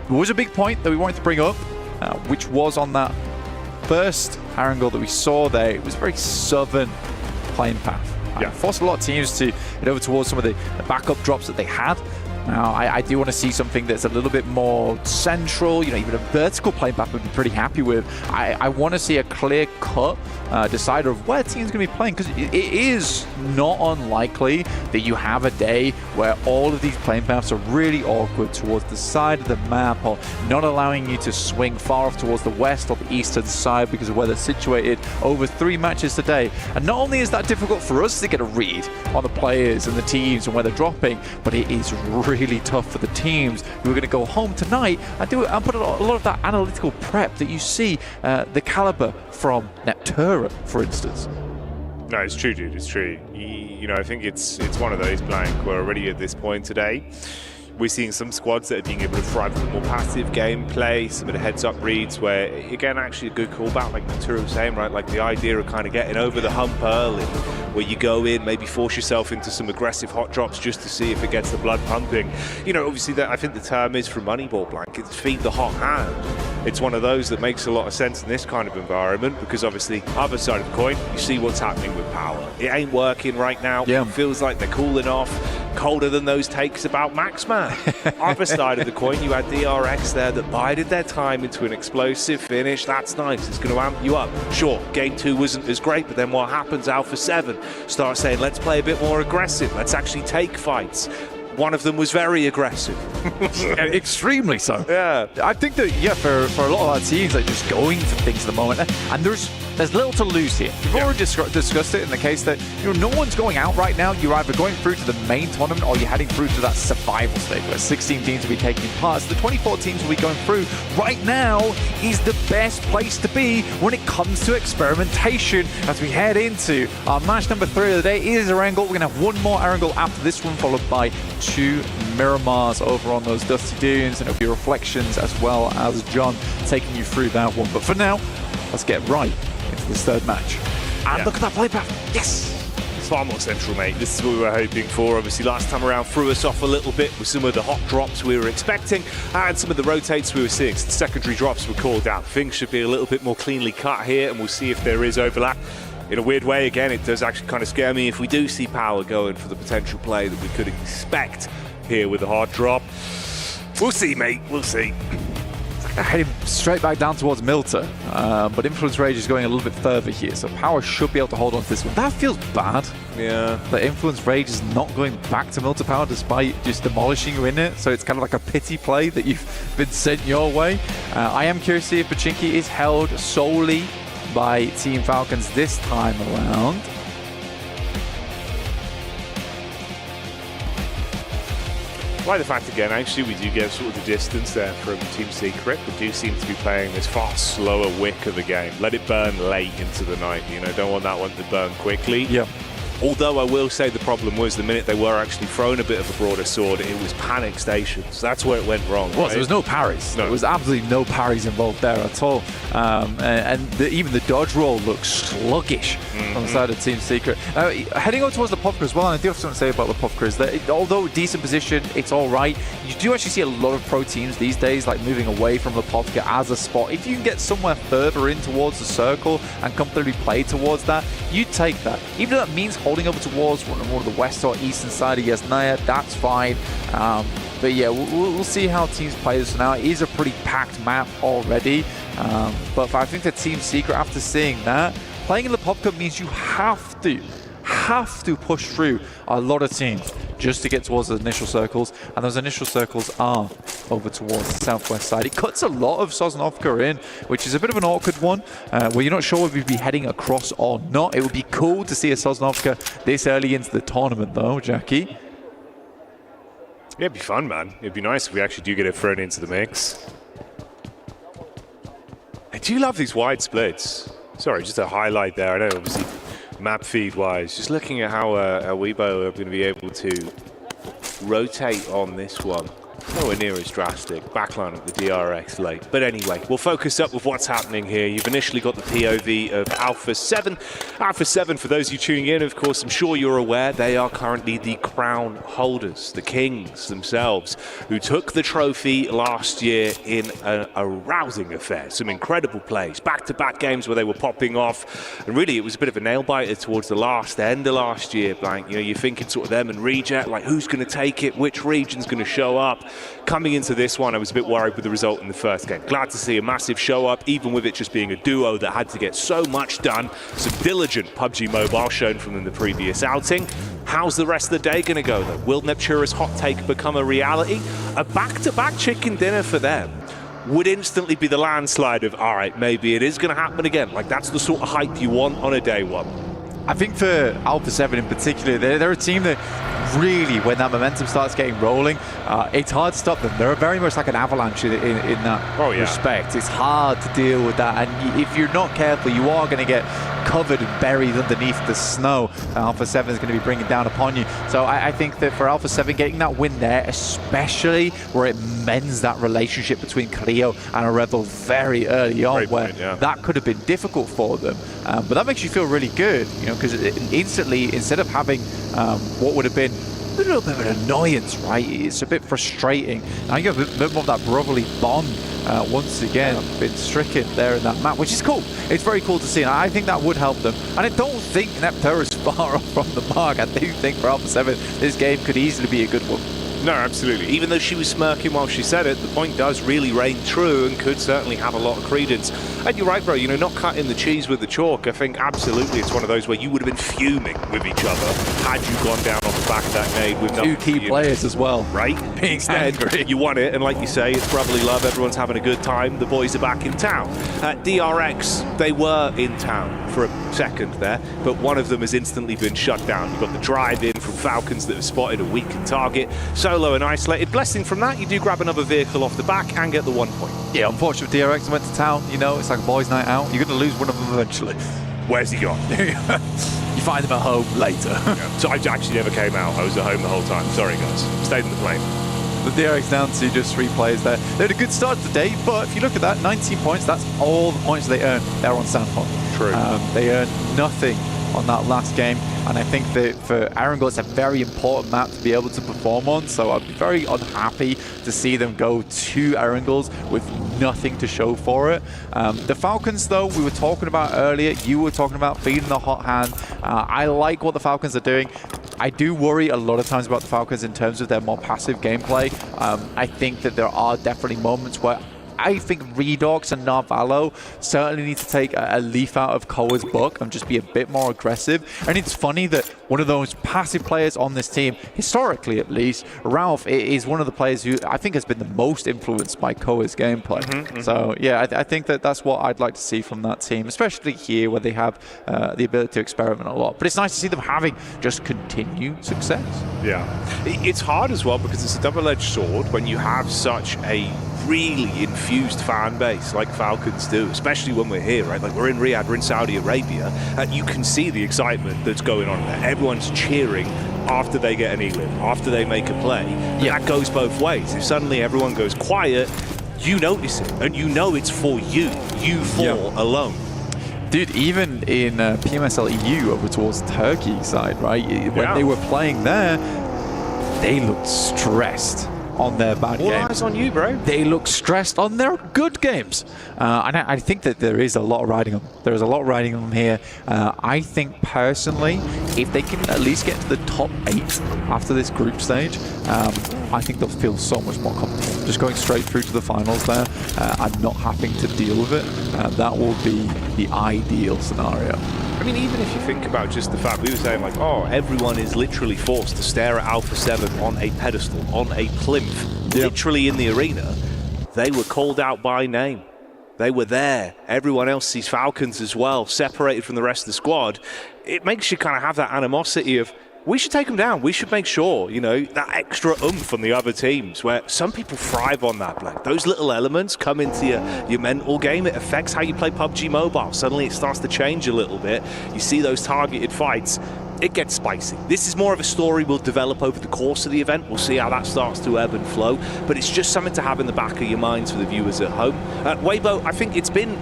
there was a big point that we wanted to bring up, which was on that first angle that we saw there. It was a very southern playing path. Yeah. Forced a lot of teams to head over towards some of the backup drops that they had. Now, I do want to see something that's a little bit more central, you know, even a vertical playing path would be pretty happy with. I want to see a clear-cut decider of where teams going to be playing, because it is not unlikely that you have a day where all of these playing paths are really awkward towards the side of the map, or not allowing you to swing far off towards the west or the eastern side because of where they're situated over 3 matches today. And not only is that difficult for us to get a read on the players and the teams and where they're dropping, but it is really tough for the teams who are going to go home tonight and put a lot of that analytical prep that you see the caliber from Neptura, for instance. No, it's true, dude. It's true. You know, I think it's one of those, Blank, where already at this point today, we're seeing some squads that are being able to thrive with more passive gameplay, some of the heads-up reads where, again, actually a good callback, like Naturo was saying, right? Like the idea of kind of getting over the hump early, where you go in, maybe force yourself into some aggressive hot drops just to see if it gets the blood pumping. You know, obviously, that I think the term is from Moneyball, Blank, it's feed the hot hand. It's one of those that makes a lot of sense in this kind of environment, because obviously, other side of the coin, you see what's happening with Power. It ain't working right now. Yeah. It feels like they're cooling off. Colder than those takes about Maxman. Other side of the coin, you had DRX there that bided their time into an explosive finish. That's nice. It's going to amp you up. Sure, game 2 wasn't as great, but then what happens? Alpha 7 starts saying, let's play a bit more aggressive. Let's actually take fights. One of them was very aggressive. Extremely so. Yeah. I think that, yeah, for a lot of our teams, like just going for things at the moment, and there's little to lose here. We've already discussed it in the case that, you know, no one's going out right now. You're either going through to the main tournament or you're heading through to that survival stage where 16 teams will be taking part. So the 24 teams will be going through. Right now is the best place to be when it comes to experimentation as we head into our match number 3 of the day. It is Erangel. We're going to have one more Erangel after this one, followed by 2 Miramars over on those Dusty Dunes, and it'll be Reflections as well as John taking you through that one. But for now, let's get right into this third match. And look at that play path. Yes! It's far more central, mate. This is what we were hoping for. Obviously, last time around threw us off a little bit with some of the hot drops we were expecting and some of the rotates we were seeing. So the secondary drops were called out. Things should be a little bit more cleanly cut here, and we'll see if there is overlap. In a weird way, again, it does actually kind of scare me if we do see Power going for the potential play that we could expect here with the hard drop. We'll see, mate. We'll see. Heading straight back down towards Milta, but Influence Rage is going a little bit further here, so Power should be able to hold on to this one. That feels bad. Yeah. That Influence Rage is not going back to Milta Power despite just demolishing you in it, so it's kind of like a pity play that you've been sent your way. I am curious to see if Pachinki is held solely by Team Falcons this time around. By the fact, again, actually, we do get sort of the distance there from Team Secret. We do seem to be playing this far slower wick of the game. Let it burn late into the night, you know, don't want that one to burn quickly. Yeah. Although I will say the problem was the minute they were actually thrown a bit of a broader sword, it was panic stations. That's where it went wrong. Well, right? there was no parries. No. There was absolutely no parries involved there at all. Even the dodge roll looks sluggish on the side of Team Secret. Heading over towards the Puffker as well, and I do have something to say about the Puffker is that although decent position, it's all right. You do actually see a lot of pro teams these days like moving away from the Puffker as a spot. If you can get somewhere further in towards the circle and comfortably play towards that, you take that. Even if that means holding over towards one of the west or eastern side of Yasnaya, that's fine. But yeah, we'll see how teams play this now. It is a pretty packed map already. But I think that Team Secret, after seeing that, playing in the Pop Cup means you have to push through a lot of teams just to get towards the initial circles, and those initial circles are over towards the southwest side. It cuts a lot of Sosnovka in, which is a bit of an awkward one, where you're not sure whether you'd be heading across or not. It would be cool to see a Sosnovka this early into the tournament, though, Jackie. Yeah, it'd be fun, man. It'd be nice if we actually do get it thrown into the mix. I do love these wide splits. Sorry, just a highlight there. I know, obviously, map feed-wise, just looking at how Weibo are going to be able to rotate on this one. Nowhere near as drastic. Backline of the DRX late. But anyway, we'll focus up with what's happening here. You've initially got the POV of Alpha 7. Alpha 7, for those of you tuning in, of course, I'm sure you're aware, they are currently the crown holders, the kings themselves, who took the trophy last year in a rousing affair. Some incredible plays, back-to-back games where they were popping off. And really, it was a bit of a nail-biter towards the end of last year. Like, you know, you're thinking sort of them and Reject, like who's going to take it, which region's going to show up. Coming into this one, I was a bit worried with the result in the first game. Glad to see a massive show up, even with it just being a duo that had to get so much done. Some diligent PUBG Mobile shown from them the previous outing. How's the rest of the day going to go, though? Will Neptura's hot take become a reality? A back-to-back chicken dinner for them would instantly be the landslide of, all right, maybe it is going to happen again. Like, that's the sort of hype you want on a day one. I think for Alpha 7 in particular, they're a team that really, when that momentum starts getting rolling, it's hard to stop them. They're very much like an avalanche in that respect. It's hard to deal with that, and if you're not careful, you are going to get covered and buried underneath the snow. Alpha 7 is going to be bringing down upon you. So I think that for Alpha 7, getting that win there, especially where it mends that relationship between Cleo and a Rebel very early on, that could have been difficult for them. But that makes you feel really good, you know, because instantly, instead of having what would have been a little bit of an annoyance, right? It's a bit frustrating. Now you have a bit more of that brotherly bond once again been stricken there in that map, which is cool. It's very cool to see, and I think that would help them. And I don't think Neptune is far off from the mark. I do think for Alpha 7, this game could easily be a good one. No, absolutely. Even though she was smirking while she said it, the point does really reign true and could certainly have a lot of credence. And you're right, bro, you know, not cutting the cheese with the chalk. I think absolutely it's one of those where you would have been fuming with each other had you gone down on the back of that nade with two key players as well. Right? Instead, you won it, and like you say, it's brotherly love, everyone's having a good time, the boys are back in town. DRX, they were in town for a second there, but one of them has instantly been shut down. You've got the drive-in from Falcons that have spotted a weakened target. Solo and isolated. Blessing from that, you do grab another vehicle off the back and get the 1 point. Yeah, unfortunately, DRX went to town. You know, it's like a boys' night out. You're going to lose one of them eventually. Where's he gone? You find him at home later. So I actually never came out. I was at home the whole time. Sorry, guys. Stayed in the plane. The DRX down to just 3 players there. They had a good start to the day, but if you look at that, 19 points, that's all the points they earned there on Sandpot. True. They earned nothing on that last game, and I think that for Arangel, it's a very important map to be able to perform on, so I'd be very unhappy to see them go to Arangels with nothing to show for it. The Falcons, though, we were talking about earlier, you were talking about feeding the hot hand. I like what the Falcons are doing. I do worry a lot of times about the Falcons in terms of their more passive gameplay. I think that there are definitely moments where I think Redox and Narvalo certainly need to take a leaf out of Koa's book and just be a bit more aggressive. And it's funny that one of those passive players on this team, historically at least, Ralph is one of the players who I think has been the most influenced by Koa's gameplay. So yeah, I think that that's what I'd like to see from that team, especially here where they have the ability to experiment a lot. But it's nice to see them having just continued success. Yeah, it's hard as well because it's a double-edged sword when you have such a really infused fan base like Falcons do, especially when we're here, right? Like we're in Riyadh, we're in Saudi Arabia, and you can see the excitement that's going on there. Everyone's cheering after they get an elim, after they make a play. Yeah. That goes both ways. If suddenly everyone goes quiet, you notice it, and you know it's for you four alone. Dude, even in PMSL EU over towards Turkey side, right? When they were playing there, they looked stressed on their bad games. All eyes on you, bro. They look stressed on their good games. And I think that there is a lot riding on them. There is a lot riding on them here. I think personally, if they can at least get to the top 8 after this group stage, I think they'll feel so much more comfortable. Just going straight through to the finals there and not having to deal with it, that will be the ideal scenario. I mean, even if you think about just the fact, we were saying like, oh, everyone is literally forced to stare at Alpha 7 on a pedestal, on a plinth, literally in the arena. They were called out by name. They were there. Everyone else sees Falcons as well, separated from the rest of the squad. It makes you kind of have that animosity of, we should take them down. We should make sure, you know, that extra oomph on the other teams where some people thrive on that. Like those little elements come into your mental game. It affects how you play PUBG Mobile. Suddenly it starts to change a little bit. You see those targeted fights. it gets spicy. This is more of a story we'll develop over the course of the event. We'll see how that starts to ebb and flow, but it's just something to have in the back of your minds for the viewers at home. Weibo, I think it's been,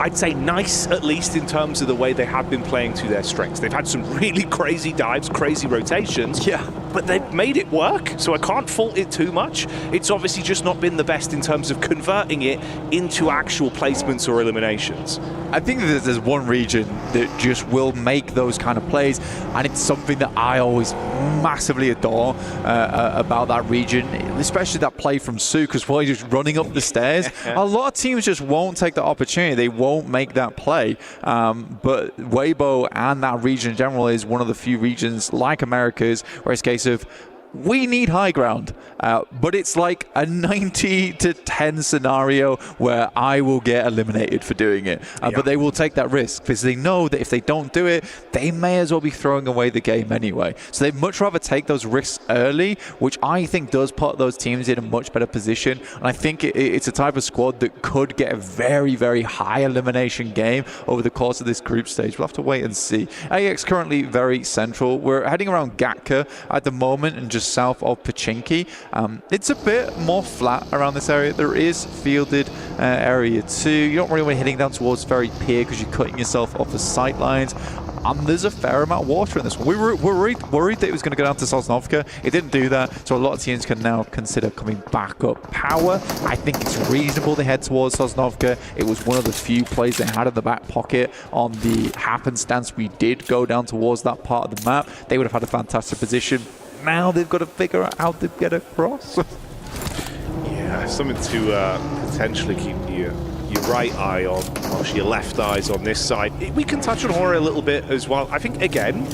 I'd say, nice, at least in terms of the way they have been playing to their strengths. They've had some really crazy dives, crazy rotations, but they've made it work, so I can't fault it too much. It's obviously just not been the best in terms of converting it into actual placements or eliminations. I think that there's one region that just will make those kind of plays, and it's something that I always massively adore about that region, especially that play from Sook, while he's just running up the stairs. A lot of teams just won't take the opportunity. They won't make that play. But Weibo and that region in general is one of the few regions like America's where it's a case of we need high ground, but it's like a 90-10 scenario where I will get eliminated for doing it. But they will take that risk because they know that if they don't do it, they may as well be throwing away the game anyway. So they'd much rather take those risks early, which I think does put those teams in a much better position. And I think it's a type of squad that could get a very, very high elimination game over the course of this group stage. We'll have to wait and see. AX currently very central. We're heading around Gatka at the moment and just south of Pachinki. It's a bit more flat around this area. There is fielded area 2. You don't really want to be heading down towards Ferry Pier because you're cutting yourself off the sight lines. There's a fair amount of water in this one. We were worried that it was going to go down to Sosnovka. It didn't do that, so a lot of teams can now consider coming back up. Power, I think it's reasonable they head towards Sosnovka. It was one of the few plays they had in the back pocket on the happenstance we did go down towards that part of the map. They would have had a fantastic position. Now they've got to figure out how to get across. Yeah, something to potentially keep your right eye on, whilst your left eye's on this side. We can touch on Horror a little bit as well. I think, again,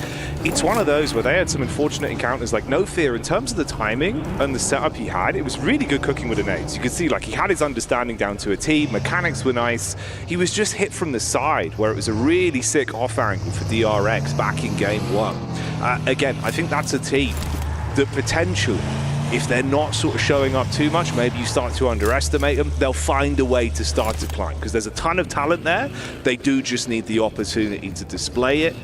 it's one of those where they had some unfortunate encounters, like No Fear, in terms of the timing and the setup he had, it was really good cooking with the nades. You could see, like, he had his understanding down to a T, mechanics were nice. He was just hit from the side, where it was a really sick off angle for DRX back in game 1. Again, I think that's a team that potentially, if they're not sort of showing up too much, maybe you start to underestimate them, they'll find a way to start to climb, because there's a ton of talent there. They do just need the opportunity to display it.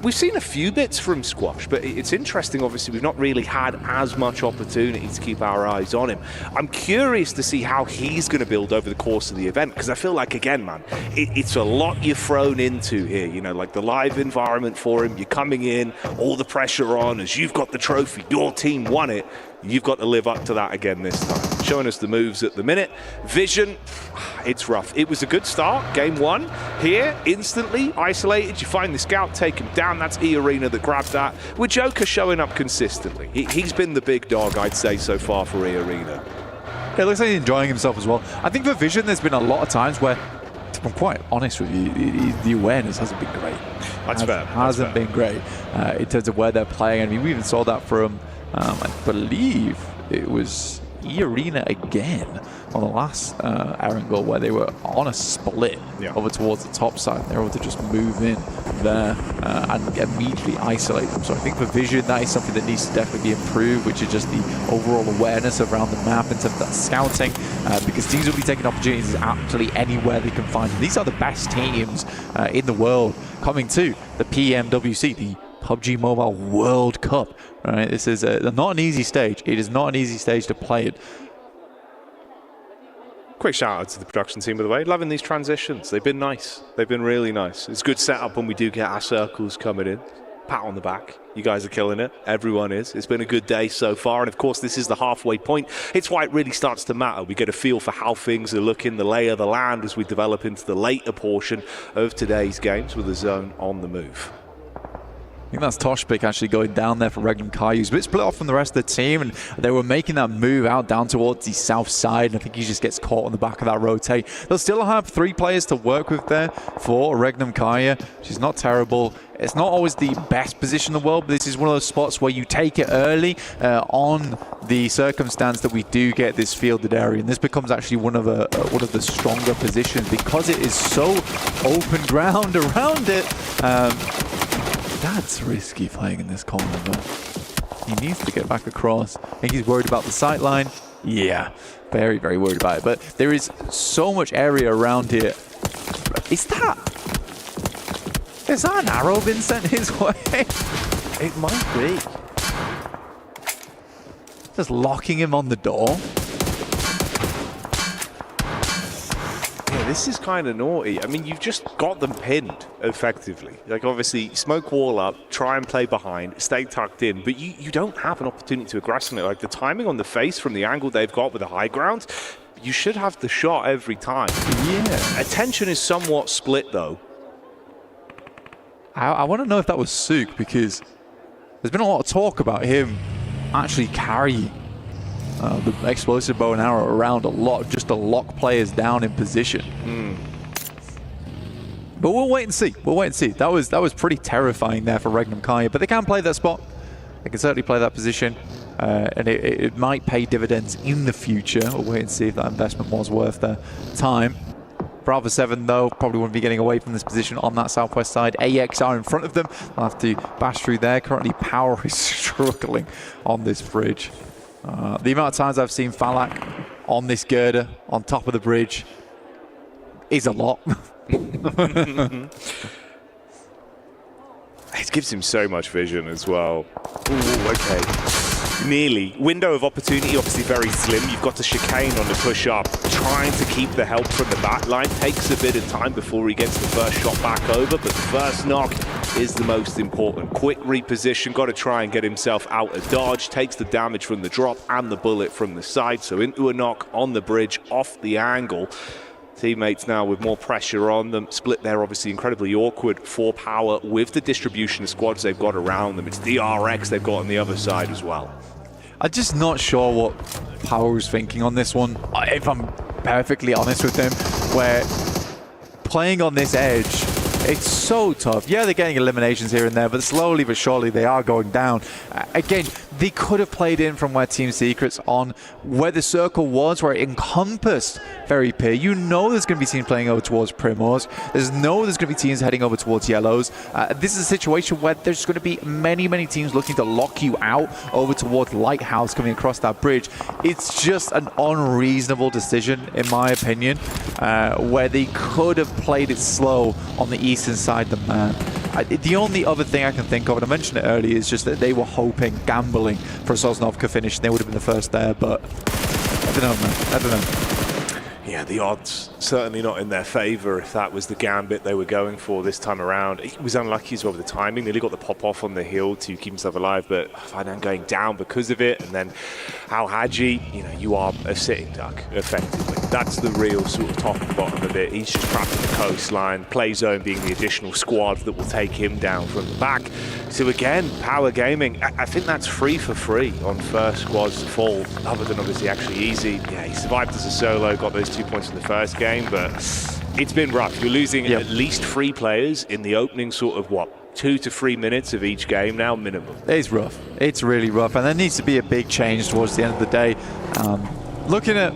We've seen a few bits from Squash, but it's interesting, obviously, we've not really had as much opportunity to keep our eyes on him. I'm curious to see how he's going to build over the course of the event, because I feel like, again, man, it's a lot you're thrown into here, you know, like the live environment for him, you're coming in, all the pressure on, as you've got the trophy, your team won it, you've got to live up to that again this time. Showing us the moves at the minute. Vision, it's rough. It was a good start, game 1. Here, instantly isolated, you find the scout, take him down. That's E-Arena that grabbed that. With Joker showing up consistently. He's been the big dog, I'd say, so far for E-Arena. Yeah, it looks like he's enjoying himself as well. I think for Vision, there's been a lot of times where, if I'm quite honest with you, the awareness hasn't been great. That's fair. Hasn't been great in terms of where they're playing. I mean, we even saw that from, I believe it was E-Arena again on the last Erangel, where they were on a split over towards the top side. They were able to just move in there and immediately isolate them. So I think for Vision, that is something that needs to definitely be improved, which is just the overall awareness around the map in terms of that scouting, because teams will be taking opportunities actually anywhere they can find them. These are the best teams in the world coming to the PMWC, the PUBG Mobile World Cup. Right, this is not an easy stage. It is not an easy stage to play it. Quick shout out to the production team, by the way. Loving these transitions. They've been nice. They've been really nice. It's good setup when we do get our circles coming in. Pat on the back. You guys are killing it. Everyone is. It's been a good day so far. And of course, this is the halfway point. It's why it really starts to matter. We get a feel for how things are looking, the lay of the land, as we develop into the later portion of today's games with the zone on the move. I think that's Toshpik actually going down there for Regnum Kai. He was a bit split off from the rest of the team, and they were making that move out down towards the south side, and I think he just gets caught on the back of that rotate. They'll still have 3 players to work with there for Regnum Kaya, which is not terrible. It's not always the best position in the world, but this is one of those spots where you take it early on the circumstance that we do get this fielded area, and this becomes actually one of the stronger positions because it is so open ground around it. That's risky playing in this corner, but he needs to get back across. I think he's worried about the sight line. Yeah, very, very worried about it. But there is so much area around here. Is that an arrow been sent his way? It might be. Just locking him on the door. Yeah, this is kind of naughty. I mean, you've just got them pinned, effectively. Like, obviously, smoke wall up, try and play behind, stay tucked in, but you don't have an opportunity to aggress on it. Like, the timing on the face from the angle they've got with the high ground, you should have the shot every time. Yeah. Attention is somewhat split, though. I want to know if that was Sook, because there's been a lot of talk about him actually carrying the explosive bow and arrow around a lot, just to lock players down in position. But we'll wait and see. We'll wait and see. That was pretty terrifying there for Regnum Kaya, but they can play that spot. They can certainly play that position, and it might pay dividends in the future. We'll wait and see if that investment was worth their time. For Alpha 7, though, probably wouldn't be getting away from this position on that southwest side. AX are in front of them. They'll have to bash through there. Currently, Power is struggling on this bridge. The amount of times I've seen Falak on this girder, on top of the bridge, is a lot. It gives him so much vision as well. Ooh, okay. Nearly. Window of opportunity, obviously very slim. You've got to chicane on the push up. Trying to keep the help from the back line. Takes a bit of time before he gets the first shot back over, but the first knock is the most important. Quick reposition, got to try and get himself out of dodge. Takes the damage from the drop and the bullet from the side, so into a knock on the bridge, off the angle. Teammates now with more pressure on them. Split there, obviously incredibly awkward for Power with the distribution of squads they've got around them. It's DRX they've got on the other side as well. I'm just not sure what Power was thinking on this one, if I'm perfectly honest with him, where playing on this edge, it's so tough. Yeah, they're getting eliminations here and there, but slowly but surely they are going down. Again, they could have played in from where Team Secret's on, where the circle was, where it encompassed Very Peer. You know there's going to be teams playing over towards Primors. There's going to be teams heading over towards Yellows. This is a situation where there's going to be many, many teams looking to lock you out over towards Lighthouse coming across that bridge. It's just an unreasonable decision, in my opinion, where they could have played it slow on the eastern side of the map. The only other thing I can think of, and I mentioned it earlier, is just that they were hoping, gambling for a Sosnovka finish. They would have been the first there, but I don't know, man. I don't know. Yeah, the odds certainly not in their favour if that was the gambit they were going for this time around. He was unlucky as well with the timing. Nearly got the pop off on the hill to keep himself alive, but Fainan going down because of it. And then Al Haji, you know, you are a sitting duck, effectively. That's the real sort of top and bottom of it. He's just trapped in the coastline. Play zone being the additional squad that will take him down from the back. So again, Power Gaming, I think that's free for free on first squads to fall, other than obviously actually easy. Yeah, he survived as a solo, got those 2 points in the first game, but it's been rough. You're losing at least 3 players in the opening sort of, 2 to 3 minutes of each game now, minimum. It's rough. It's really rough, and there needs to be a big change towards the end of the day. Looking at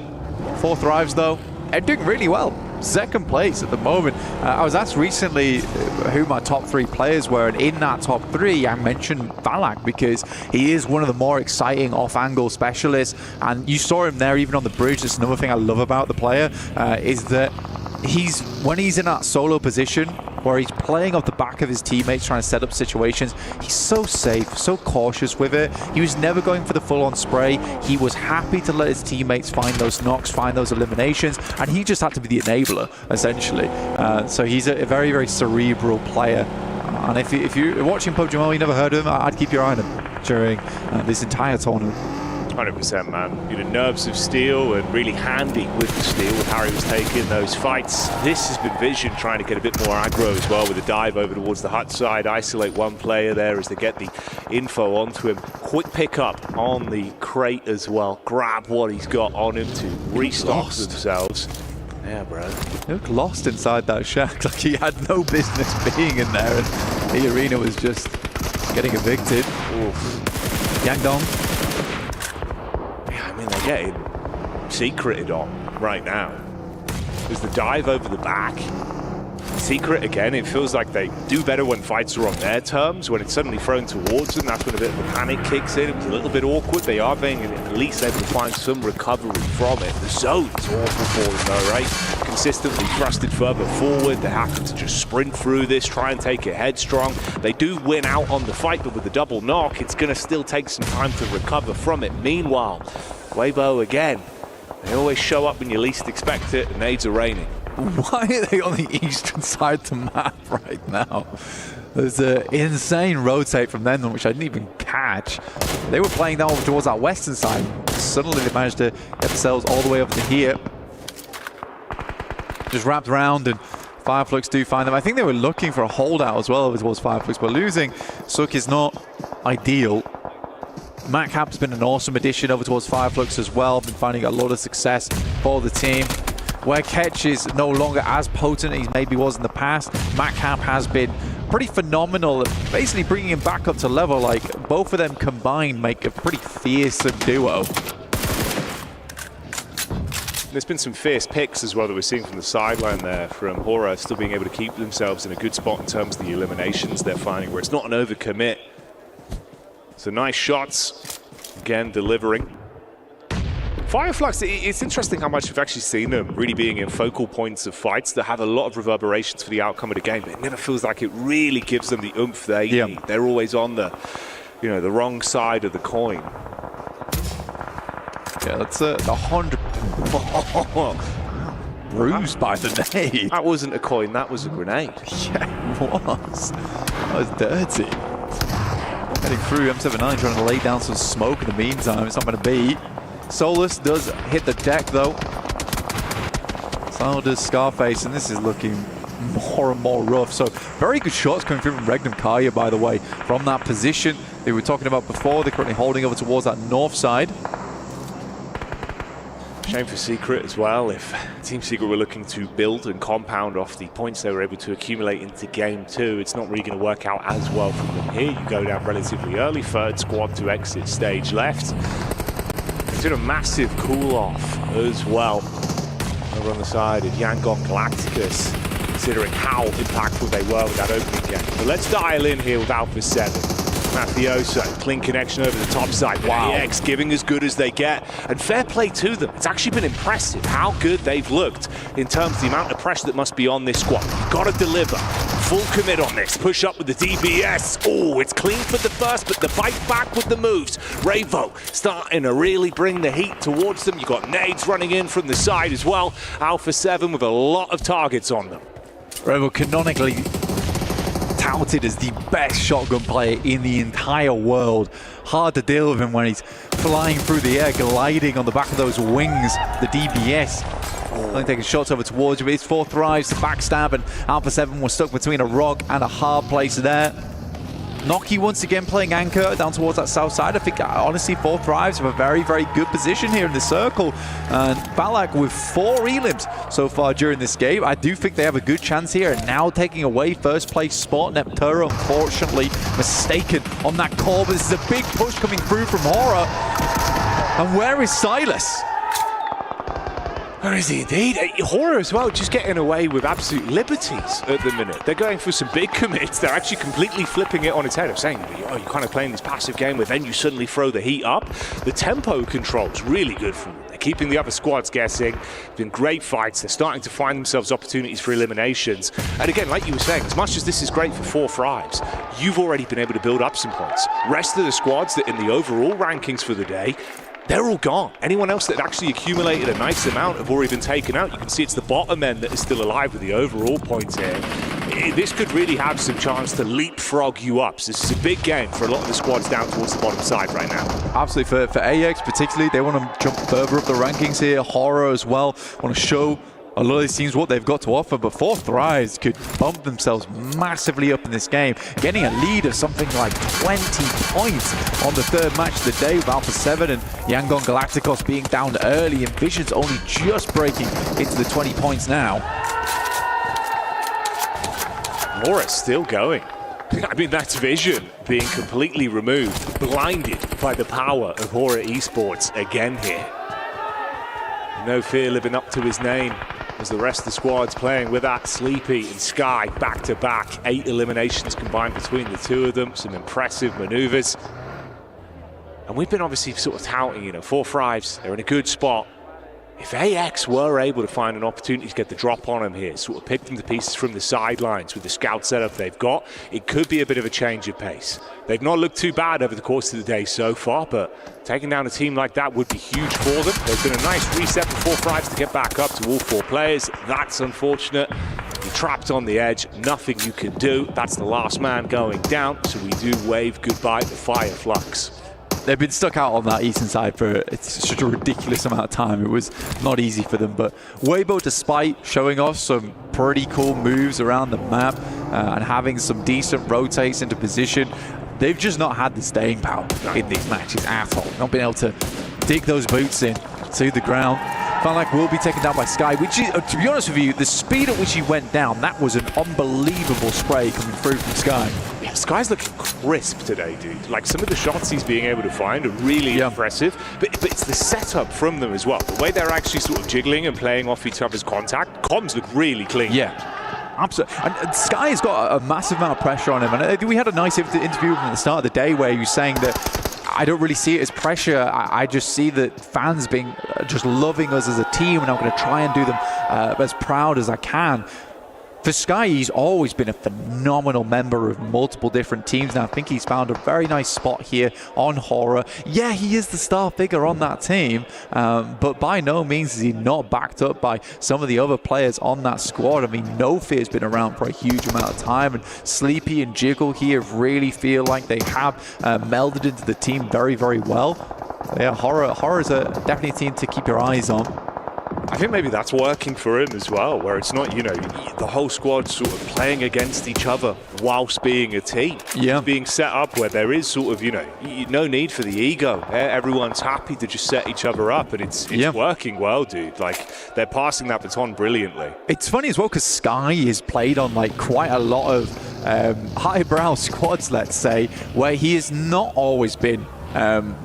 4 Thrives, though, they're doing really well. Second place at the moment. I was asked recently who my top 3 players were, and in that top 3 I mentioned Valak because he is one of the more exciting off-angle specialists, and you saw him there even on the bridge. That's another thing I love about the player, is that when he's in that solo position where he's playing off the back of his teammates trying to set up situations, he's so safe, so cautious with it. He was never going for the full-on spray. He was happy to let his teammates find those knocks, find those eliminations, and he just had to be the enabler, essentially. So he's a very, very cerebral player. And if you're watching PUBG Mobile, you never heard of him, I'd keep your eye on him during this entire tournament. 100%, man. You know, nerves of steel and really handy with the steel with how he was taking those fights. This has been Vision trying to get a bit more aggro as well with a dive over towards the hut side, isolate one player there as they get the info onto him. Quick pick up on the crate as well. Grab what he's got on him to restock themselves. Yeah, bro. He looked lost inside that shack, like he had no business being in there, and the arena was just getting evicted. Oof. Yangdong. I mean, they're getting secreted on right now. There's the dive over the back. Secret, again, it feels like they do better when fights are on their terms. When it's suddenly thrown towards them, that's when a bit of a panic kicks in. It was a little bit awkward. They are being at least able to find some recovery from it. The zone's awful for them though, right? Consistently thrusted further forward. They have to just sprint through this, try and take it headstrong. They do win out on the fight, but with the double knock, it's going to still take some time to recover from it. Meanwhile, Weibo again, they always show up when you least expect it, and nades are raining. Why are they on the eastern side of the map right now? There's an insane rotate from them, which I didn't even catch. They were playing down over towards that western side. Suddenly they managed to get themselves all the way over to here. Just wrapped around, and Fireflux do find them. I think they were looking for a holdout as well over towards Fireflux, but losing Suk is not ideal. Matt Cap's been an awesome addition over towards Fireflux as well. Been finding a lot of success for the team. Where Ketch is no longer as potent as he maybe was in the past, Matt Cap has been pretty phenomenal at basically bringing him back up to level. Like, both of them combined make a pretty fearsome duo. There's been some fierce picks as well that we're seeing from the sideline there from Har Har, still being able to keep themselves in a good spot in terms of the eliminations they're finding, where it's not an overcommit. So nice shots, again delivering. Fireflux, it's interesting how much we've actually seen them really being in focal points of fights that have a lot of reverberations for the outcome of the game, but it never feels like it really gives them the oomph they need. They're always on the, the wrong side of the coin. Yeah, that's the 100. Bruised by the nade. That wasn't a coin, that was a grenade. Yeah, it was. That was dirty. Heading through M79, trying to lay down some smoke in the meantime. It's not going to be. Solus does hit the deck though. So does Scarface, and this is looking more and more rough. So very good shots coming through from Regnum Kaya, by the way, from that position they were talking about before. They're currently holding over towards that north side. Shame for Secret as well. If Team Secret were looking to build and compound off the points they were able to accumulate into Game 2, it's not really going to work out as well for them here. You go down relatively early, third squad to exit stage left. It's been a massive cool-off as well over on the side of Yangon Galacticus, considering how impactful they were with that opening game. But let's dial in here with Alpha 7. Mafioso, clean connection over the top side. Wow. AX giving as good as they get. And fair play to them. It's actually been impressive how good they've looked in terms of the amount of pressure that must be on this squad. You've got to deliver. Full commit on this. Push up with the DBS. Oh, it's clean for the first, but the bite back with the moves. Ravo starting to really bring the heat towards them. You've got nades running in from the side as well. Alpha 7 with a lot of targets on them. Ravo canonically touted as the best shotgun player in the entire world. Hard to deal with him when he's flying through the air, gliding on the back of those wings, the DBS. Only taking shots over towards you. It's 4 thrives, the backstab, and Alpha 7 was stuck between a rock and a hard place there. Noki once again playing anchor down towards that south side. I think honestly 4 thrives have a very, very good position here in the circle. And Balak with 4 elims so far during this game. I do think they have a good chance here, and now taking away first place spot. Nepturo unfortunately mistaken on that call, but this is a big push coming through from Har Har. And where is Silas? Where is he indeed? Har Har as well, just getting away with absolute liberties at the minute. They're going for some big commits. They're actually completely flipping it on its head of saying, oh, you're kind of playing this passive game where then you suddenly throw the heat up. The tempo control's really good for them. They're keeping the other squads guessing. It's been great fights. They're starting to find themselves opportunities for eliminations. And again, like you were saying, as much as this is great for 4 thrives, you've already been able to build up some points. Rest of the squads that in the overall rankings for the day, they're all gone. Anyone else that actually accumulated a nice amount have already been taken out. You can see it's the bottom end that is still alive with the overall points here. This could really have some chance to leapfrog you up. So this is a big game for a lot of the squads down towards the bottom side right now. Absolutely. For AX particularly, they want to jump further up the rankings here. Har Har as well want to show a lot of these teams what they've got to offer, but 4 thrives could bump themselves massively up in this game, getting a lead of something like 20 points on the 3rd match of the day with Alpha 7 and Yangon Galacticos being down early, and Vision's only just breaking into the 20 points now. Laura's still going. I mean, that's Vision being completely removed, blinded by the power of Har Har Esports again here. No fear living up to his name. as the rest of the squad's playing with that Sleepy and Sky back-to-back. 8 eliminations combined between the two of them. Some impressive maneuvers. And we've been obviously sort of touting, you know, 4-5s, they're in a good spot. If AX were able to find an opportunity to get the drop on them here, sort of pick them to pieces from the sidelines with the scout setup they've got, it could be a bit of a change of pace. They've not looked too bad over the course of the day so far, but taking down a team like that would be huge for them. There's been a nice reset for 4-5s to get back up to all 4 players. That's unfortunate. You're trapped on the edge, nothing you can do. That's the last man going down, so we do wave goodbye to Fire Flux. They've been stuck out on that eastern side for such a ridiculous amount of time. It was not easy for them, but Weibo, despite showing off some pretty cool moves around the map and having some decent rotates into position, they've just not had the staying power in these matches at all. Not been able to dig those boots in to the ground. Felt like we'll be taken down by Sky, which is, to be honest with you, the speed at which he went down, that was an unbelievable spray coming through from Sky. Yeah, Sky's looking crisp today, dude. Like, some of the shots he's being able to find are really impressive, but it's the setup from them as well. The way they're actually sort of jiggling and playing off each other's contact, comms look really clean. Yeah. Absolutely. And Sky's got a massive amount of pressure on him. And we had a nice interview with him at the start of the day where he was saying that I don't really see it as pressure. I just see that fans being just loving us as a team, and I'm going to try and do them as proud as I can. For Sky, he's always been a phenomenal member of multiple different teams. Now, I think he's found a very nice spot here on Horror. Yeah, he is the star figure on that team, but by no means is he not backed up by some of the other players on that squad. I mean, No Fear's been around for a huge amount of time, and Sleepy and Jiggle here really feel like they have melded into the team very, very well. So yeah, Horror's definitely a team to keep your eyes on. I think maybe that's working for him as well, where it's not, you know, the whole squad sort of playing against each other whilst being a team. Yeah. It's being set up where there is sort of, you know, no need for the ego. Everyone's happy to just set each other up, and it's working well, dude. Like, they're passing that baton brilliantly. It's funny as well because Sky is played on like quite a lot of highbrow squads, let's say, where he has not always been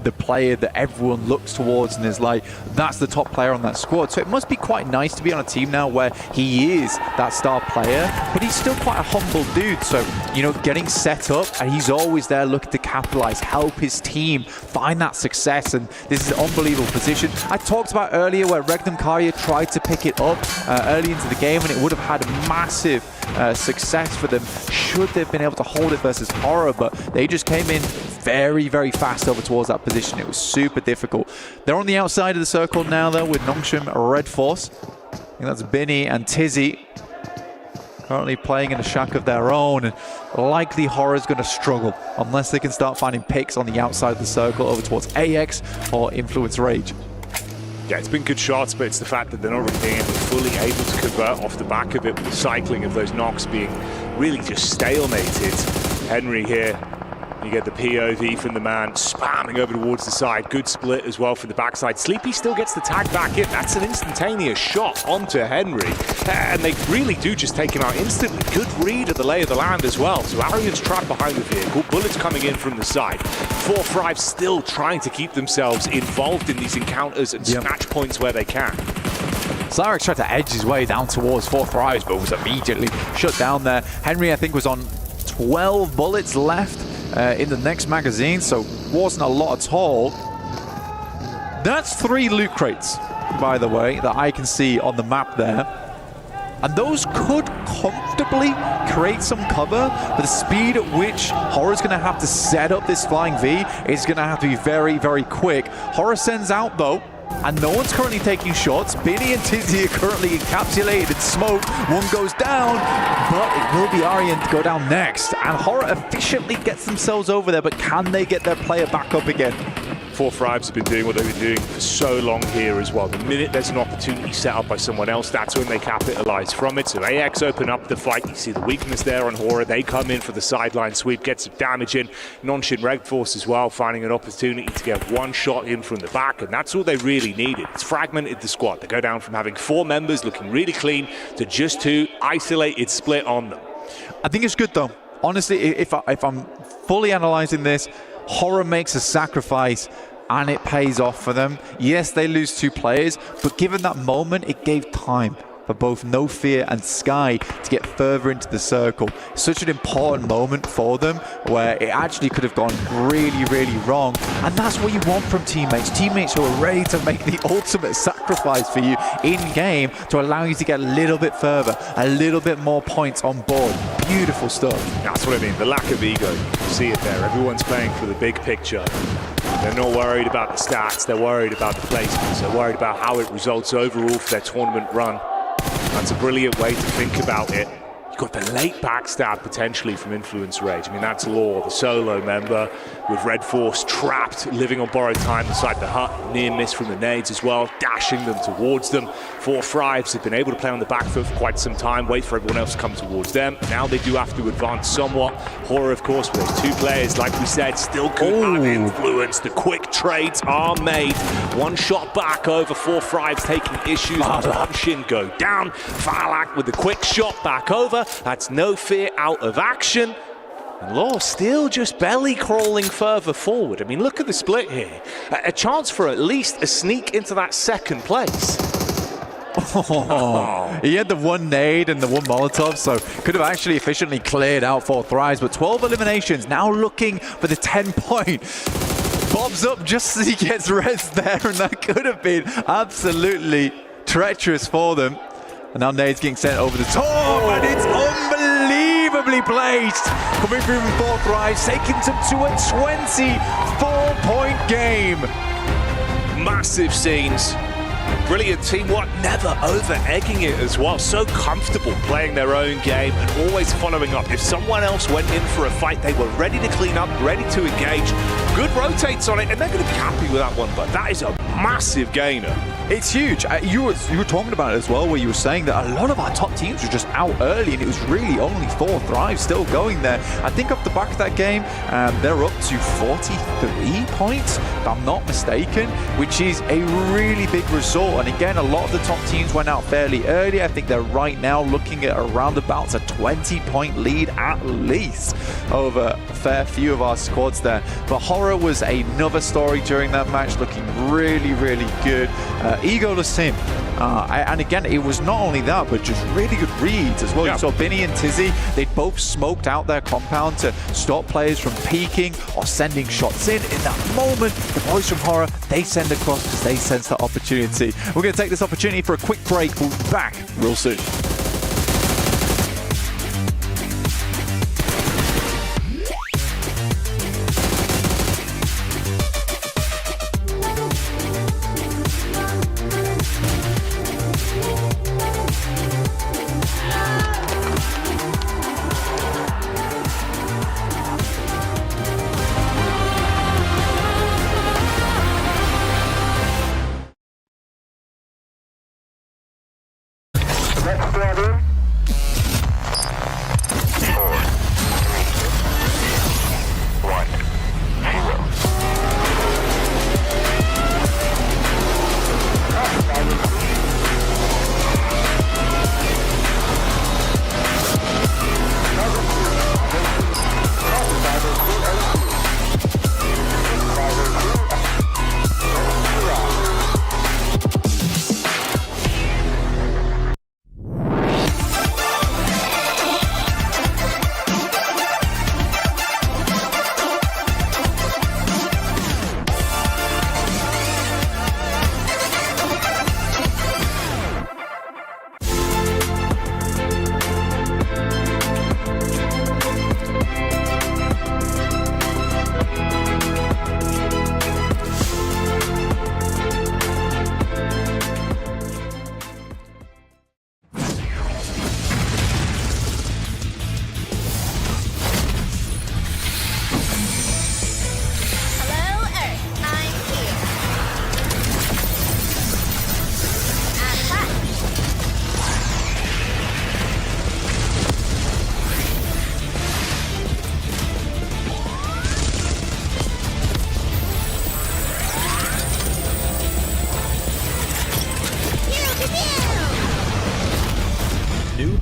the player that everyone looks towards and is like, that's the top player on that squad. So it must be quite nice to be on a team now where he is that star player, but he's still quite a humble dude. So, you know, getting set up, and he's always there looking to capitalize, help his team find that success. And this is an unbelievable position. I talked about earlier where Regnum Karya tried to pick it up early into the game, and it would have had a massive success for them should they've been able to hold it versus Horror, but they just came in very, very fast over towards that position. It was super difficult. They're on the outside of the circle now, though, with Nongshim, Red Force. I think that's Binny and Tizzy currently playing in a shack of their own, and likely Horror's going to struggle unless they can start finding picks on the outside of the circle over towards AX or Influence Rage. Yeah, it's been good shots, but it's the fact that they're not really being fully able to convert off the back of it, with the cycling of those knocks being really just stalemated. Henry here, you get the POV from the man, spamming over towards the side. Good split as well for the backside. Sleepy still gets the tag back in. That's an instantaneous shot onto Henry. And they really do just take him out instantly. Good read of the lay of the land as well. So Arian's trapped behind the vehicle. Bullets coming in from the side. 4-5 still trying to keep themselves involved in these encounters and snatch points where they can. Cyrex tried to edge his way down towards 4-5, but was immediately shut down there. Henry, I think, was on 12 bullets left in the next magazine, so wasn't a lot at all. That's 3 loot crates, by the way, that I can see on the map there. And those could comfortably create some cover, but the speed at which Horror's going to have to set up this flying V is going to have to be very, very quick. Horror sends out, though, and no one's currently taking shots. Binny and Tizzy are currently encapsulated in smoke. One goes down, but it will be Arian to go down next. And Horror efficiently gets themselves over there, but can they get their player back up again? 4-5s have been doing what they've been doing for so long here as well. The minute there's an opportunity set up by someone else, that's when they capitalize from it. So AX open up the fight. You see the weakness there on Horror. They come in for the sideline sweep, get some damage in. Nonshin Red Force as well, finding an opportunity to get one shot in from the back, and that's all they really needed. It's fragmented the squad. They go down from having 4 members looking really clean to just 2 isolated split on them. I think it's good, though. Honestly, if I'm fully analyzing this, Horror makes a sacrifice and it pays off for them. Yes, they lose 2 players, but given that moment, it gave time for both No Fear and Sky to get further into the circle. Such an important moment for them where it actually could have gone really, really wrong. And that's what you want from teammates. Teammates who are ready to make the ultimate sacrifice for you in-game to allow you to get a little bit further, a little bit more points on board. Beautiful stuff. That's what I mean, the lack of ego. You see it there. Everyone's playing for the big picture. They're not worried about the stats, they're worried about the placements, they're worried about how it results overall for their tournament run. That's a brilliant way to think about it. You've got the late backstab potentially from Influence Rage. I mean, that's Law, the solo member with Red Force trapped, living on borrowed time inside the hut. Near miss from the nades as well, dashing them towards them. 4 Thrives have been able to play on the back foot for quite some time, wait for everyone else to come towards them. Now they do have to advance somewhat. Horror, of course, with those 2 players, like we said, still could have influence. The quick trades are made. 1 shot back over 4 Thrives taking issues. Shin go down. Farlak with the quick shot back over. That's No Fear out of action. And Law still just belly crawling further forward. I mean, look at the split here. A chance for at least a sneak into that 2nd place. He had the 1 nade and the 1 Molotov, so could have actually efficiently cleared out 4 Thrives, but 12 eliminations, now looking for the 10-point. Bobs up just as he gets res there, and that could have been absolutely treacherous for them. And now nade's getting sent over the top, and it's unbelievably placed. Coming through from 4 Thrives, taking them to a 24-point game. Massive scenes. Brilliant teamwork, never over-egging it as well. So comfortable playing their own game and always following up. If someone else went in for a fight, they were ready to clean up, ready to engage. Good rotates on it, and they're going to be happy with that one, but that is a massive gainer. It's huge. You were talking about it as well, where you were saying that a lot of our top teams were just out early, and it was really only 4 Thrives still going there. I think off the back of that game, they're up to 43 points, if I'm not mistaken, which is a really big result. And again, a lot of the top teams went out fairly early. I think they're right now looking at around about a 20-point lead at least over a fair few of our squads there. But Horror was another story during that match, looking really, really good. Egoless team. And again, it was not only that, but just really good reads as well. Yeah. You saw Binny and Tizzy, they both smoked out their compound to stop players from peeking or sending shots in. In that moment, the boys from Horror, they send across because they sense that opportunity. We're going to take this opportunity for a quick break. We'll be back real soon.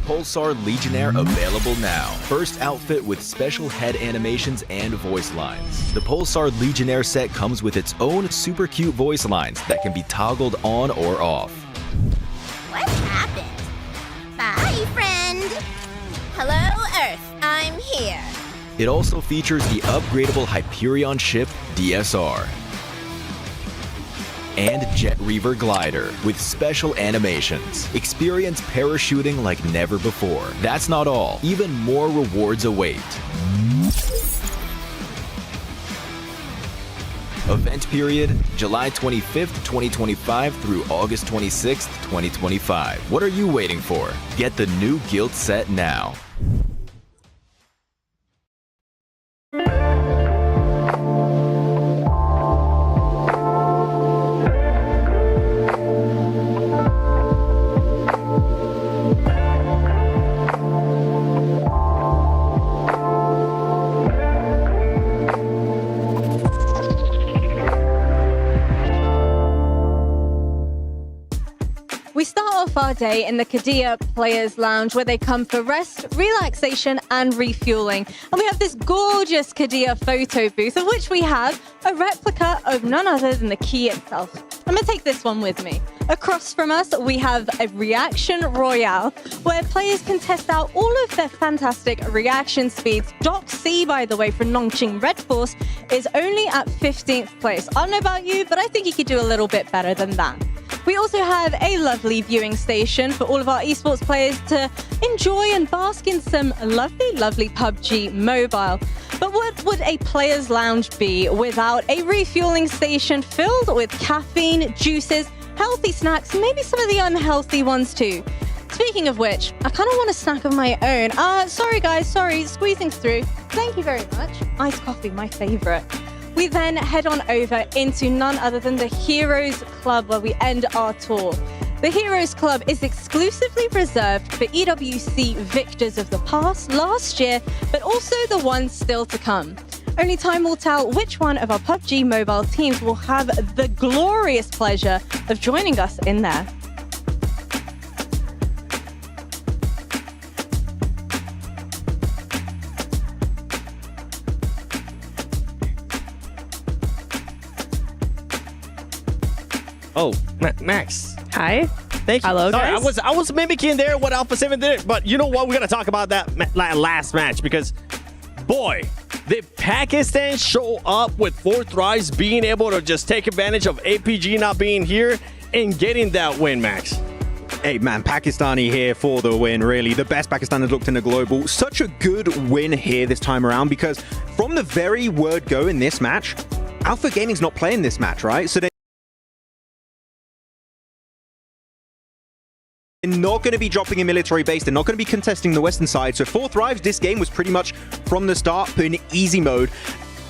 Pulsar Legionnaire available now. First outfit with special head animations and voice lines. The Pulsar Legionnaire set comes with its own super cute voice lines that can be toggled on or off. What happened? here. It also features the upgradable Hyperion ship DSR and Jet Reaver glider with special animations. Experience parachuting like never before. That's not all. Even more rewards await. Event period, July 25th, 2025 through August 26th, 2025. What are you waiting for? Get the new guild set now. We start off our day in the Qiddiya Players Lounge, where they come for rest, relaxation and refueling. And we have this gorgeous Qiddiya photo booth, of which we have a replica of none other than the key itself. I'm going to take this one with me. Across from us, we have a reaction royale, where players can test out all of their fantastic reaction speeds. Doc C, by the way, from Nongqing Red Force, is only at 15th place. I don't know about you, but I think he could do a little bit better than that. We also have a lovely viewing station for all of our esports players to enjoy and bask in some lovely, lovely PUBG Mobile. But what would a player's lounge be without a refueling station filled with caffeine, juices, healthy snacks, and maybe some of the unhealthy ones too? Speaking of which, I kind of want a snack of my own. Sorry guys, sorry, squeezing through. Thank you very much. Iced coffee, my favorite. We then head on over into none other than the Heroes Club, where we end our tour. The Heroes Club is exclusively reserved for EWC victors of the past, last year, but also the ones still to come. Only time will tell which one of our PUBG Mobile teams will have the glorious pleasure of joining us in there. Oh, Max. Hi. Thank you. Hello, Sorry, guys. I was mimicking there what Alpha 7 did, but you know what? We're going to talk about that last match because, boy, did Pakistan show up with 4 thrives, being able to just take advantage of APG not being here and getting that win, Max. Hey man, Pakistani here for the win, really. The best Pakistan has looked in the global. Such a good win here this time around because from the very word go in this match, Alpha Gaming's not playing this match, right? So they're not going to be dropping a military base. They're not going to be contesting the western side. So 4 thrives, this game was pretty much from the start put in easy mode.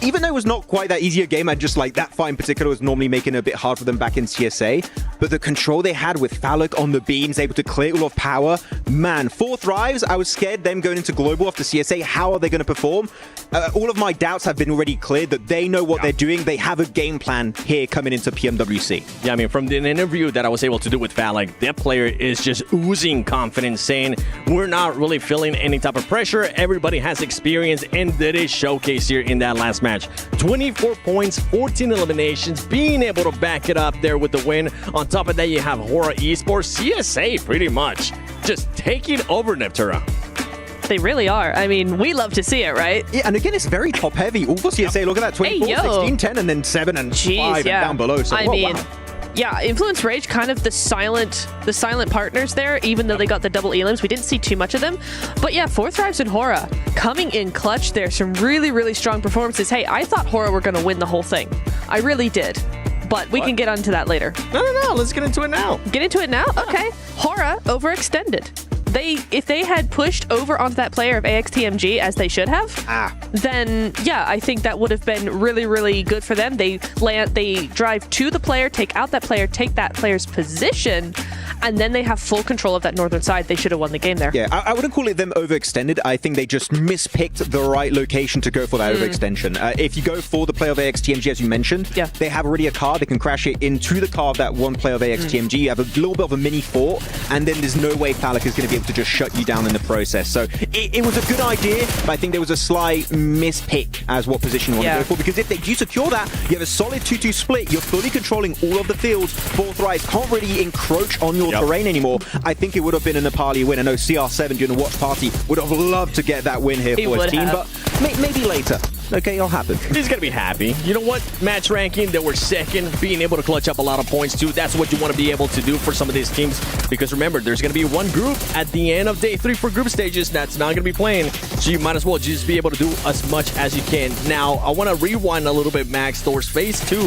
Even though it was not quite that easy a game, I just like that fight in particular was normally making it a bit hard for them back in CSA. But the control they had with Falak on the beams, able to clear all of power, man, 4 thrives, I was scared them going into global after CSA. How are they going to perform? All of my doubts have been already cleared that they know what they're doing. They have a game plan here coming into PMWC. Yeah, I mean, from the interview that I was able to do with Falak, that player is just oozing confidence, saying we're not really feeling any type of pressure. Everybody has experience, and that is showcased here in that last match. 24 points, 14 eliminations, being able to back it up there with the win. On top of that, you have Har Har Esports, CSA pretty much just taking over Neptuna. They really are. I mean, we love to see it, right? Yeah, and again, it's very top heavy. All for CSA, look at that, 24, Hey, 16, 10, and then 7 and 5 and down below. So, I mean, yeah, Influence Rage, kind of the silent partners there, even though they got the double elims. We didn't see too much of them. But yeah, 4 thrives and Har Har coming in clutch there. Some really, really strong performances. Hey, I thought Har Har were going to win the whole thing. I really did. But we can get onto that later. No, let's get into it now. Get into it now? Okay. Har Har overextended. If they had pushed over onto that player of AXTMG as they should have, then yeah, I think that would have been really, really good for them. They drive to the player, take out that player, take that player's position, and then they have full control of that northern side. They should have won the game there. Yeah, I wouldn't call it them overextended. I think they just mispicked the right location to go for that overextension. If you go for the player of AXTMG, as you mentioned, they have already a car. They can crash it into the car of that one player of AXTMG. You have a little bit of a mini fort, and then there's no way Falak is going to be able to just shut you down in the process. So it was a good idea, but I think there was a slight mispick as what position you want to go for, because if you secure that, you have a solid 2-2 split. You're fully controlling all of the fields. 4 thrives can't really encroach on your real terrain anymore, I think it would have been a Nepali win. I know CR7 during the watch party would have loved to get that win here for his team, but maybe later. Okay, it'll happen. He's going to be happy. You know what? Match ranking, they were second. Being able to clutch up a lot of points, too. That's what you want to be able to do for some of these teams. Because remember, there's going to be one group at the end of day 3 for group stages that's not going to be playing. So you might as well just be able to do as much as you can. Now, I want to rewind a little bit, Max, towards phase 2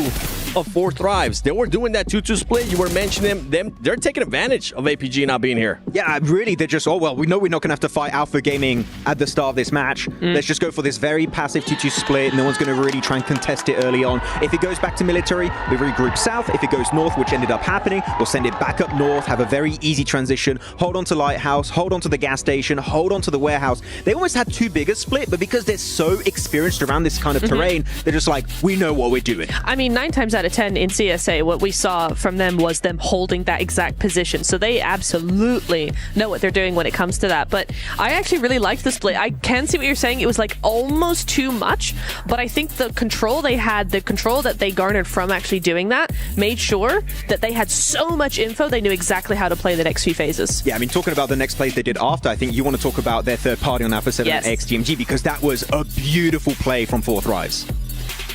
of 4 Thrives. They were doing that 2-2 split. You were mentioning them. They're taking advantage of APG not being here. Yeah, really, they're just, oh, well, we know we're not going to have to fight Alpha Gaming at the start of this match. Let's just go for this very passive 2-2 split. No one's going to really try and contest it early on. If it goes back to military, we regroup south. If it goes north, which ended up happening, we'll send it back up north, have a very easy transition, hold on to Lighthouse, hold on to the gas station, hold on to the warehouse. They almost had too big a split, but because they're so experienced around this kind of terrain, they're just like, we know what we're doing. I mean, 9 times out of 10 in CSA, what we saw from them was them holding that exact position. So they absolutely know what they're doing when it comes to that. But I actually really liked the split. I can see what you're saying. It was like almost too much, but I think the control they had, the control that they garnered from actually doing that, made sure that they had so much info, they knew exactly how to play the next few phases. Yeah, I mean, talking about the next plays they did after, I think you want to talk about their third party on Alpha 7 and XTMG, because that was a beautiful play from 4 Thrives.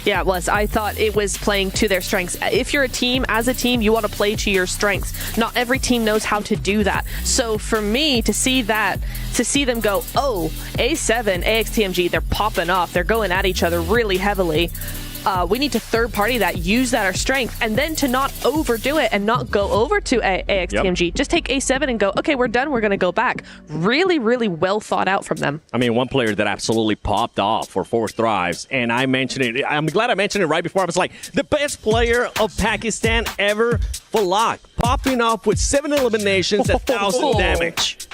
Yeah, it was. I thought it was playing to their strengths. If you're a team, as a team, you want to play to your strengths. Not every team knows how to do that. So for me to see that, to see them go, oh, A7, AXTMG, they're popping off. They're going at each other really heavily. We need to third party that, use that our strength, and then to not overdo it and not go over to AXTMG. Just take A7 and go, okay, we're done. We're going to go back. Really, really well thought out from them. I mean, one player that absolutely popped off for 4 Thrives, and I mentioned it. I'm glad I mentioned it right before. I was like, the best player of Pakistan ever, Falak, popping off with 7 eliminations, 1,000 damage.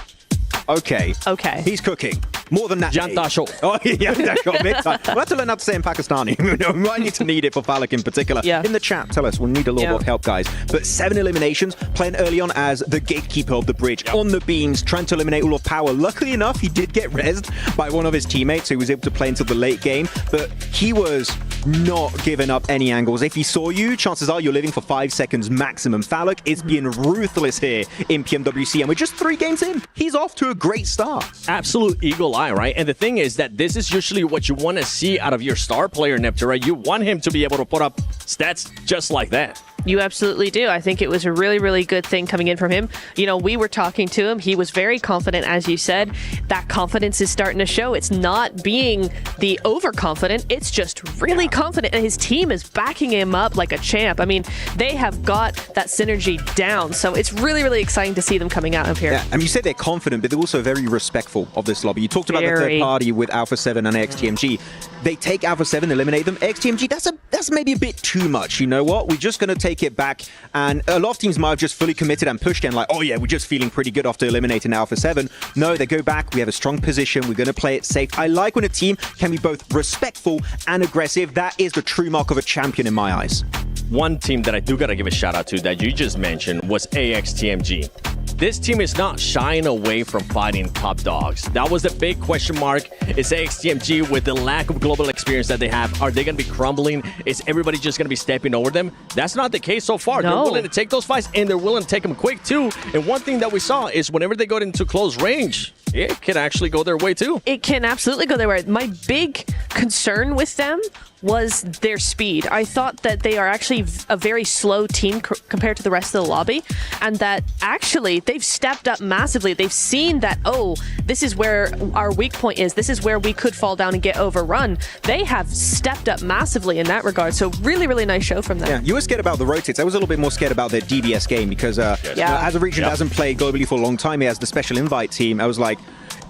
Okay. Okay. He's cooking. More than that. Jantasho. Oh, yeah, big time. We'll have to learn how to say in Pakistani. We might need to need it for Falak in particular. Yeah. In the chat, tell us. We'll need a little bit of help, guys. But 7 eliminations, playing early on as the gatekeeper of the bridge, on the beams, trying to eliminate all of power. Luckily enough, he did get rezzed by one of his teammates, who was able to play until the late game. But he was not giving up any angles. If he saw you, chances are you're living for 5 seconds maximum. Falak is being ruthless here in PMWC, and we're just 3 games in. He's off to a great start. Absolute eagle eye, right? And the thing is that this is usually what you want to see out of your star player, Neptune, right? You want him to be able to put up stats just like that. You absolutely do. I think it was a really, really good thing coming in from him. You know, we were talking to him. He was very confident, as you said. That confidence is starting to show. It's not being the overconfident. It's just really confident. And his team is backing him up like a champ. I mean, they have got that synergy down. So it's really, really exciting to see them coming out of here. Yeah, I mean, you said they're confident, but they're also very respectful of this lobby. You talked about the third party with Alpha 7 and XTMG. They take Alpha 7, eliminate them. XTMG, that's maybe a bit too much. You know what? We're just going to take it back. And a lot of teams might have just fully committed and pushed in like, oh yeah, we're just feeling pretty good after eliminating Alpha 7. No, they go back. We have a strong position. We're going to play it safe. I like when a team can be both respectful and aggressive. That is the true mark of a champion in my eyes. One team that I do got to give a shout out to that you just mentioned was AXTMG. This team is not shying away from fighting top dogs. That was the big question mark. Is AXTMG, with the lack of global experience that they have, are they going to be crumbling? Is everybody just going to be stepping over them? That's not the case so far. No. They're willing to take those fights, and they're willing to take them quick too. And one thing that we saw is whenever they go into close range, it can actually go their way too. It can absolutely go their way. My big concern with them was their speed. I thought that they are actually a very slow team compared to the rest of the lobby, and that actually they've stepped up massively. They've seen that, oh, this is where our weak point is. This is where we could fall down and get overrun. They have stepped up massively in that regard. So really, really nice show from them. Yeah, you were scared about the rotates. I was a little bit more scared about their DBS game because you know, as a region that hasn't played globally for a long time, he has the special invite team. I was like,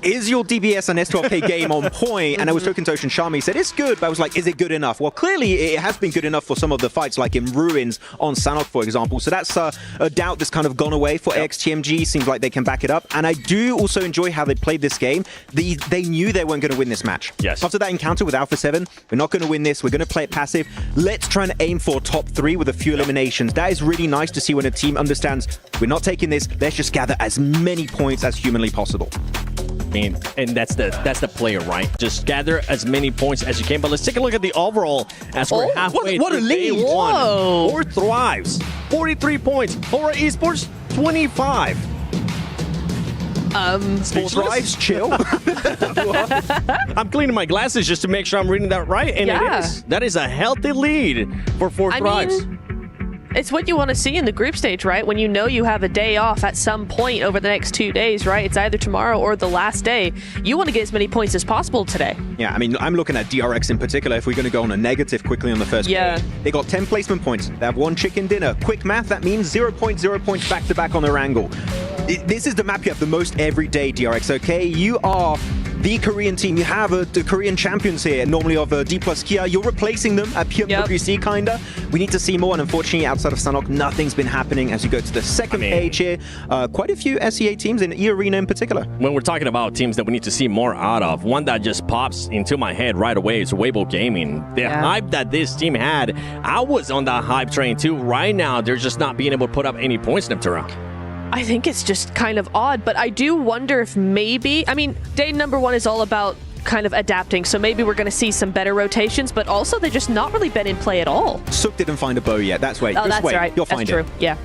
is your DBS and S12K game on point? And I was talking to Ocean Sharma. He said, it's good, but I was like, is it good enough? Well, clearly it has been good enough for some of the fights, like in Ruins on Sanok, for example. So that's a doubt that's kind of gone away for XTMG. Seems like they can back it up. And I do also enjoy how they played this game. They knew they weren't going to win this match. Yes. After that encounter with Alpha 7, we're not going to win this. We're going to play it passive. Let's try and aim for top 3 with a few eliminations. That is really nice to see when a team understands we're not taking this. Let's just gather as many points as humanly possible. And that's the player, right? Just gather as many points as you can. But let's take a look at the overall as we're halfway what a through day lead. 1. 4 Thrives, 43 points. For esports, 25. Four drives, chill. I'm cleaning my glasses just to make sure I'm reading that right, and Yeah. it is. That is a healthy lead for 4 drives. It's what you want to see in the group stage, right? When you know you have a day off at some point over the next 2 days, right? It's either tomorrow or the last day. You want to get as many points as possible today. Yeah, I mean, I'm looking at DRX in particular. If we're going to go on a negative quickly on the first page, they got 10 placement points. They have 1 chicken dinner. Quick math, that means 0 points back-to-back on their angle. This is the map you have the most every day, DRX, okay? You are the Korean team. You have the Korean champions here, normally of D plus Kia. You're replacing them at PMWC, kinda. We need to see more, and unfortunately, outside of Sanok, nothing's been happening. As you go to the second page here, quite a few SEA teams in E-Arena in particular. When we're talking about teams that we need to see more out of, one that just pops into my head right away is Weibo Gaming. The hype that this team had, I was on that hype train too. Right now, they're just not being able to put up any points in Neptune. I think it's just kind of odd, but I do wonder if maybe, I mean, day number 1 is all about kind of adapting, so maybe we're going to see some better rotations, but also they've just not really been in play at all. Suk didn't find a bow yet. That's right. Oh, that's right. You'll find that's true. it. Yeah.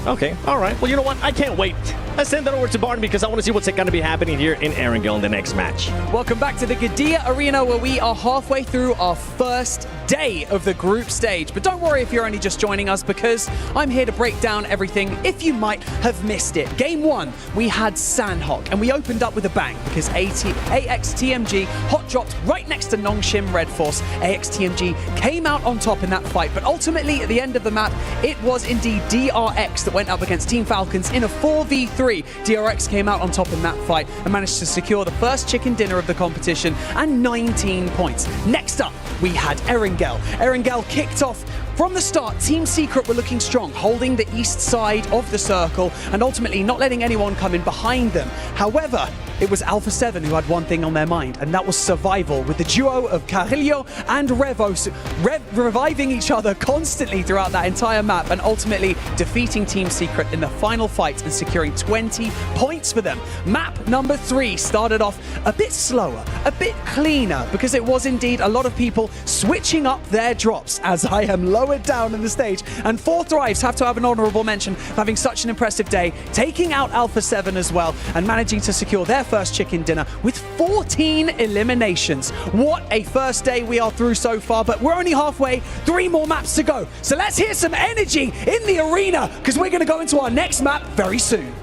Okay, all right. Well, you know what? I can't wait. Let's send that over to Barton because I want to see what's going to be happening here in Erangel in the next match. Welcome back to the Qiddiya Arena, where we are halfway through our first day of the group stage. But don't worry if you're only just joining us, because I'm here to break down everything if you might have missed it. Game 1, we had Sandhawk, and we opened up with a bang because AXTMG hot dropped right next to Nongshim Red Force. AXTMG came out on top in that fight, but ultimately at the end of the map, it was indeed DRX that went up against Team Falcons in a 4v3. DRX came out on top in that fight and managed to secure the first chicken dinner of the competition and 19 points. Next up, we had Erangel. Erangel kicked off from the start. Team Secret were looking strong, holding the east side of the circle and ultimately not letting anyone come in behind them. However, it was Alpha 7 who had one thing on their mind, and that was survival, with the duo of Carrillo and Revo reviving each other constantly throughout that entire map and ultimately defeating Team Secret in the final fight and securing 20 points for them. Map number 3 started off a bit slower, a bit cleaner, because it was indeed a lot of people switching up their drops, as I am lowered down in the stage. And 4 Thrives have to have an honorable mention for having such an impressive day, taking out Alpha 7 as well and managing to secure their first chicken dinner with 14 eliminations. What a first day we are through so far, but we're only halfway, 3 more maps to go. So let's hear some energy in the arena, because we're going to go into our next map very soon.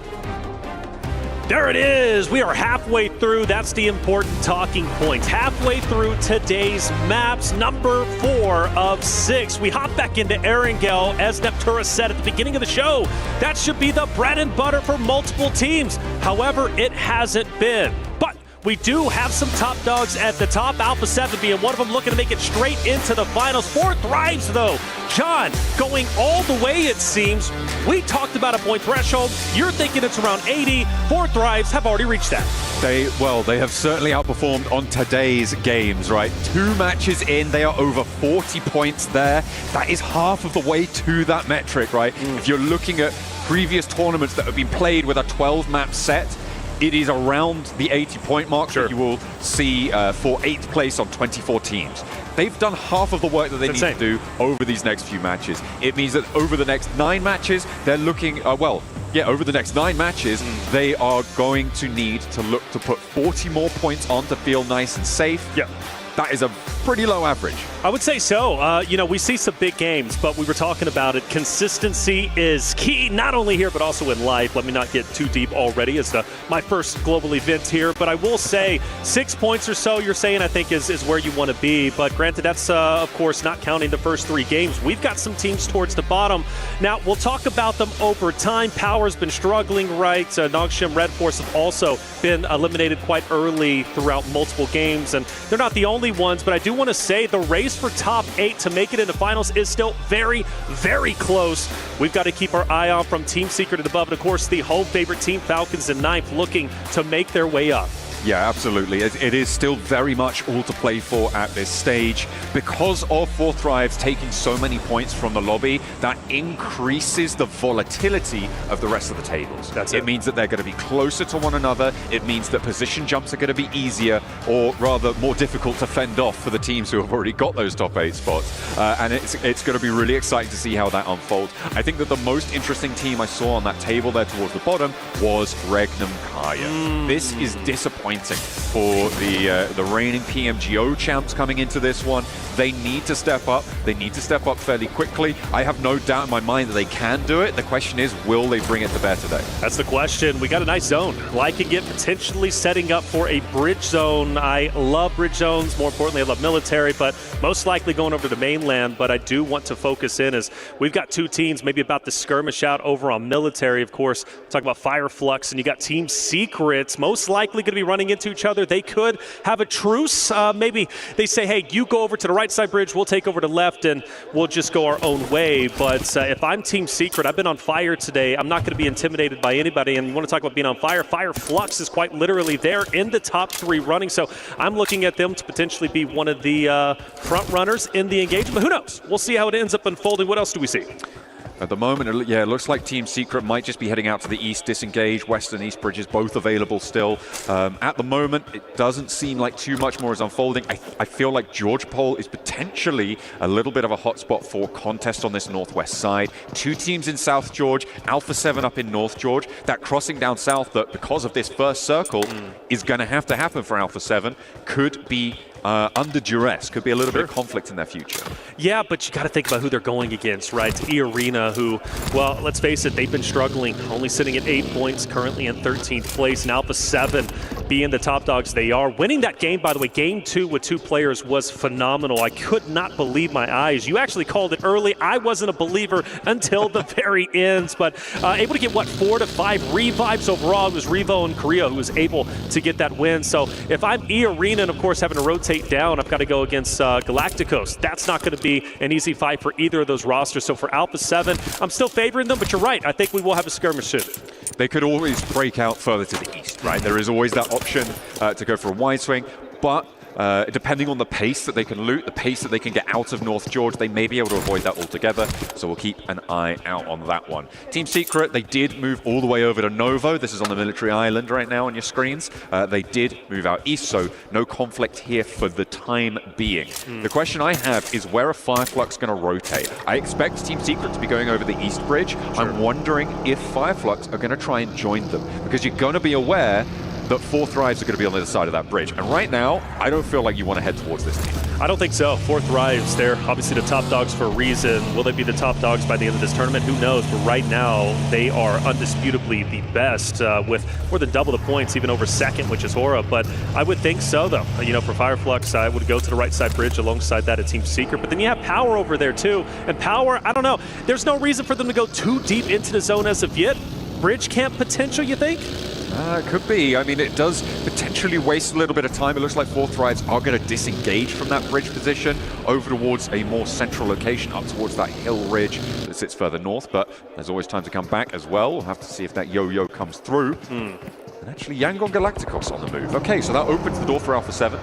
There it is. We are halfway through. That's the important talking point. Halfway through today's maps, number 4 of 6. We hop back into Erangel, as Neptura said at the beginning of the show. That should be the bread and butter for multiple teams. However, it hasn't been. But we do have some top dogs at the top, Alpha 7 being one of them, looking to make it straight into the finals. 4 Thrives, though. John, going all the way, it seems. We talked about a point threshold. You're thinking it's around 80. 4 Thrives have already reached that. They have certainly outperformed on today's games, right? 2 matches in, they are over 40 points there. That is half of the way to that metric, right? If you're looking at previous tournaments that have been played with a 12-map set, it is around the 80-point mark that you will see for 8th place on 24 teams. They've done half of the work that they need to do over these next few matches. It means that over the next 9 matches, they're looking, over the next 9 matches, they are going to need to look to put 40 more points on to feel nice and safe. Yeah. That is a pretty low average. I would say so. We see some big games, but we were talking about it. Consistency is key, not only here, but also in life. Let me not get too deep already. It's my first global event here, but I will say 6 points or so, you're saying, I think is where you want to be. But granted, that's, of course, not counting the first 3 games. We've got some teams towards the bottom. Now, we'll talk about them over time. Power's been struggling, right? Nongshim Red Force have also been eliminated quite early throughout multiple games, and they're not the only ones, but I do want to say the race for top 8 to make it into finals is still very, very close. We've got to keep our eye on from Team Secret and above, and of course the home favorite Team Falcons in 9th looking to make their way up. Yeah, absolutely. It is still very much all to play for at this stage. Because of Four Thrives taking so many points from the lobby, that increases the volatility of the rest of the tables. It means that they're going to be closer to one another. It means that position jumps are going to be easier, or rather more difficult to fend off for the teams who have already got those top 8 spots. And it's going to be really exciting to see how that unfolds. I think that the most interesting team I saw on that table there towards the bottom was Regnum Kaya. This is disappointing for the reigning PMGO champs coming into this one. They need to step up. They need to step up fairly quickly. I have no doubt in my mind that they can do it. The question is, will they bring it to bear today? That's the question. We got a nice zone. Liking it, potentially setting up for a bridge zone. I love bridge zones. More importantly, I love military, but most likely going over to the mainland. But I do want to focus in as we've got 2 teams maybe about to skirmish out over on military. Of course, talk about Fireflux, and you got Team Secrets most likely going to be running into each other. They could have a truce. Maybe they say, hey, you go over to the right side bridge, we'll take over to left, and we'll just go our own way. But if I'm Team Secret, I've been on fire today. I'm not going to be intimidated by anybody. And you want to talk about being on fire? Fireflux is quite literally there in the top 3 running. So I'm looking at them to potentially be one of the front runners in the engagement. But who knows? We'll see how it ends up unfolding. What else do we see? At the moment, it looks like Team Secret might just be heading out to the east, disengage. West and east bridges both available still. At the moment, it doesn't seem like too much more is unfolding. I feel like George Pole is potentially a little bit of a hotspot for contest on this northwest side. 2 teams in South George, Alpha 7 up in North George. That crossing down south that, because of this first circle, is going to have to happen for Alpha 7, could be under duress, could be a little bit of conflict in their future. Yeah, but you got to think about who they're going against, right? E-Arena, who, well, let's face it, they've been struggling, only sitting at 8 points, currently in 13th place, and Alpha 7 being the top dogs they are. Winning that game, by the way, game 2 with 2 players was phenomenal. I could not believe my eyes. You actually called it early. I wasn't a believer until the very end, but able to get, 4 to 5 revives overall. It was Revo and Korea who was able to get that win. So if I'm E-Arena and, of course, having to rotate down, I've got to go against Galacticos. That's not going to be an easy fight for either of those rosters. So for Alpha 7, I'm still favoring them, but you're right. I think we will have a skirmish soon. They could always break out further to the east, right? There is always that option to go for a wide swing, but depending on the pace that they can loot, the pace that they can get out of North George, they may be able to avoid that altogether. So we'll keep an eye out on that one. Team Secret, they did move all the way over to Novo. This is on the military island right now on your screens. They did move out east, so no conflict here for the time being. The question I have is, where are Fireflux going to rotate? I expect Team Secret to be going over the east bridge. I'm wondering if Fireflux are going to try and join them, because you're going to be aware that 4 Thrives are going to be on the other side of that bridge. And right now, I don't feel like you want to head towards this team. I don't think so. 4 Thrives, they're obviously the top dogs for a reason. Will they be the top dogs by the end of this tournament? Who knows? But right now, they are undisputably the best with more than double the points, even over second, which is Hora. But I would think so, though. You know, for Fireflux, I would go to the right side bridge alongside that at Team Secret. But then you have Power over there, too. And Power, I don't know. There's no reason for them to go too deep into the zone as of yet. Bridge camp potential, you think? It could be. I mean, it does potentially waste a little bit of time. It looks like 4 Thrives are going to disengage from that bridge position over towards a more central location, up towards that hill ridge that sits further north. But there's always time to come back as well. We'll have to see if that yo-yo comes through. And actually, Yangon Galacticos on the move. Okay, so that opens the door for Alpha 7,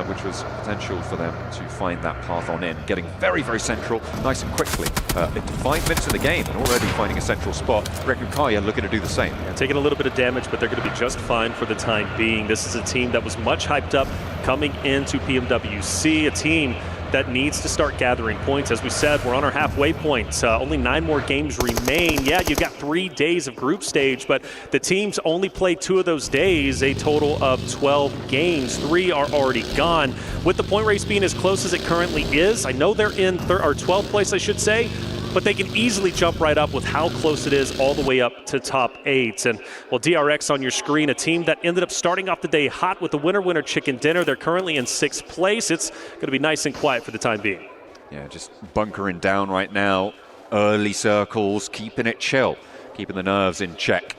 which was potential for them to find that path on in. Getting very, very central, nice and quickly. In 5 minutes of the game, and already finding a central spot. Regnum Kaya looking to do the same. Yeah, taking a little bit of damage, but they're going to be just fine for the time being. This is a team that was much hyped up coming into PMWC, a team that needs to start gathering points. As we said, we're on our halfway point. Only 9 more games remain. Yeah, you've got 3 days of group stage, but the teams only play 2 of those days, a total of 12 games. 3 are already gone. With the point race being as close as it currently is, I know they're in 12th place, I should say, but they can easily jump right up with how close it is all the way up to top 8. And, well, DRX on your screen, a team that ended up starting off the day hot with the winner chicken dinner. They're currently in 6th place. It's going to be nice and quiet for the time being. Yeah, just bunkering down right now. Early circles, keeping it chill, keeping the nerves in check.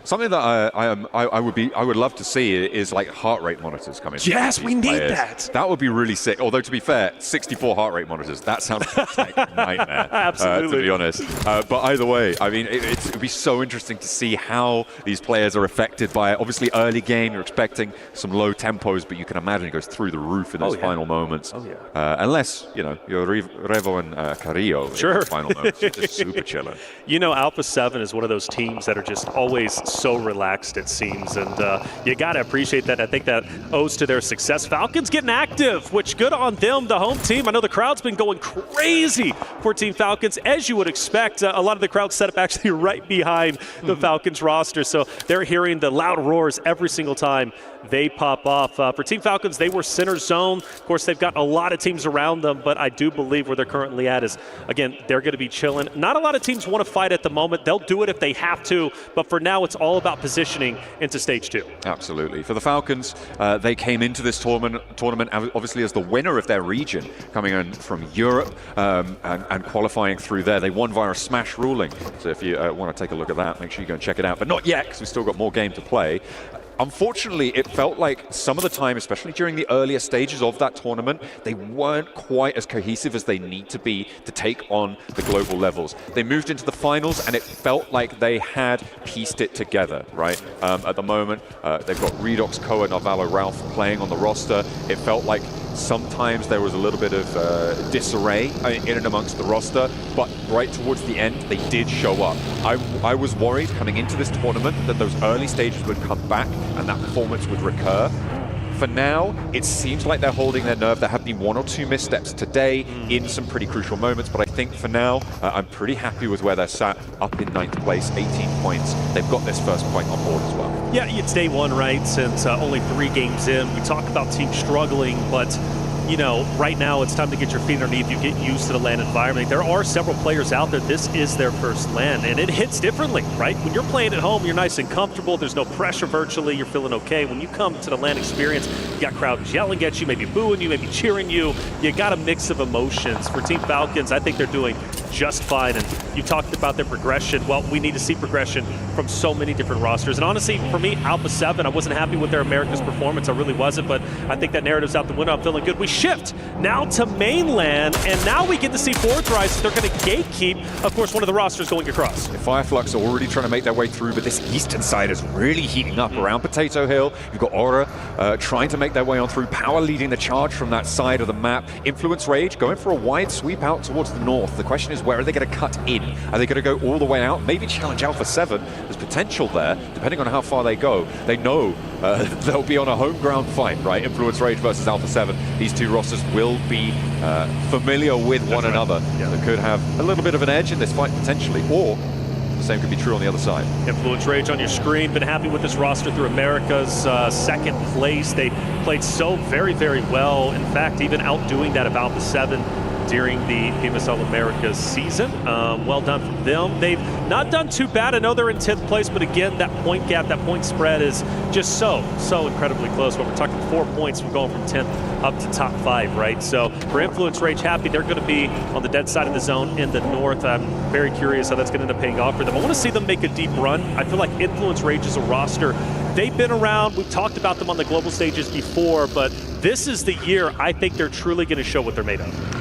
Something that I would love to see is like heart rate monitors coming. Yes, we need that. That would be really sick. Although to be fair, 64 heart rate monitors, that sounds like a nightmare. Absolutely. To be honest. But either way, I mean, it'd be so interesting to see how these players are affected by it. Obviously, early game, you're expecting some low tempos, but you can imagine it goes through the roof in those final moments. Oh yeah. Unless you're Revo and Carrillo sure. in the final moments, you're just super chilling. You know, Alpha 7 is one of those teams that are just always so relaxed, it seems, and you got to appreciate that. I think that owes to their success. Falcons getting active, which good on them, the home team. I know the crowd's been going crazy for Team Falcons, as you would expect. A lot of the crowd set up actually right behind the Falcons roster, so they're hearing the loud roars every single time they pop off. For Team Falcons, they were center zone. Of course, they've got a lot of teams around them, but I do believe where they're currently at is, again, they're going to be chilling. Not a lot of teams want to fight at the moment. They'll do it if they have to, but for now, it's all about positioning into stage 2. Absolutely. For the Falcons, they came into this tournament obviously as the winner of their region, coming in from Europe and qualifying through there. They won via a smash ruling. So if you want to take a look at that, make sure you go and check it out. But not yet, because we've still got more game to play. Unfortunately, it felt like some of the time, especially during the earlier stages of that tournament, they weren't quite as cohesive as they need to be to take on the global levels. They moved into the finals, and it felt like they had pieced it together, right? At the moment, they've got Redox, Koa, Narvalo, Ralph playing on the roster. It felt like sometimes there was a little bit of disarray in and amongst the roster, but right towards the end, they did show up. I was worried coming into this tournament that those early stages would come back and that performance would recur. For now, it seems like they're holding their nerve. There have been 1 or 2 missteps today in some pretty crucial moments, but I think for now, I'm pretty happy with where they're sat, up in 9th place, 18 points. They've got this first point on board as well. Yeah, it's day 1, right? Since only 3 games in. We talk about teams struggling, but you know, right now it's time to get your feet underneath you, get used to the LAN environment. There are several players out there, this is their first LAN, and it hits differently, right? When you're playing at home, you're nice and comfortable, there's no pressure virtually, you're feeling okay. When you come to the LAN experience, you got crowds yelling at you, maybe booing you, maybe cheering you. You got a mix of emotions. For Team Falcons, I think they're doing just fine, and you talked about their progression. Well, we need to see progression from so many different rosters, and honestly, for me, Alpha 7, I wasn't happy with their America's performance, I really wasn't, but I think that narrative's out the window. I'm feeling good. We shift now to mainland, and now we get to see Fourth Rise. They're going to gatekeep, of course, one of the rosters going across. Fireflux are already trying to make their way through, but this eastern side is really heating up around Potato Hill. You've got Aura trying to make their way on through, Power leading the charge from that side of the map. Influence Rage going for a wide sweep out towards the north. The question is, where are they going to cut in? Are they going to go all the way out? Maybe challenge Alpha 7. There's potential there, depending on how far they go. They know they'll be on a home ground fight, right? Influence Rage versus Alpha 7. These two rosters will be familiar with one another. Yeah. That could have a little bit of an edge in this fight potentially, or the same could be true on the other side. Influence Rage on your screen. Been happy with this roster through America's second place. They played so very, very well. In fact, even outdoing that of Alpha 7 during the PMSL Americas season. Well done for them. They've not done too bad. I know they're in 10th place, but again, that point gap, that point spread is just so incredibly close. But we're talking 4 points from going from 10th up to top 5, right? So for Influence Rage, happy they're going to be on the dead side of the zone in the north. I'm very curious how that's going to end up paying off for them. I want to see them make a deep run. I feel like Influence Rage is a roster. They've been around. We've talked about them on the global stages before, but this is the year I think they're truly going to show what they're made of.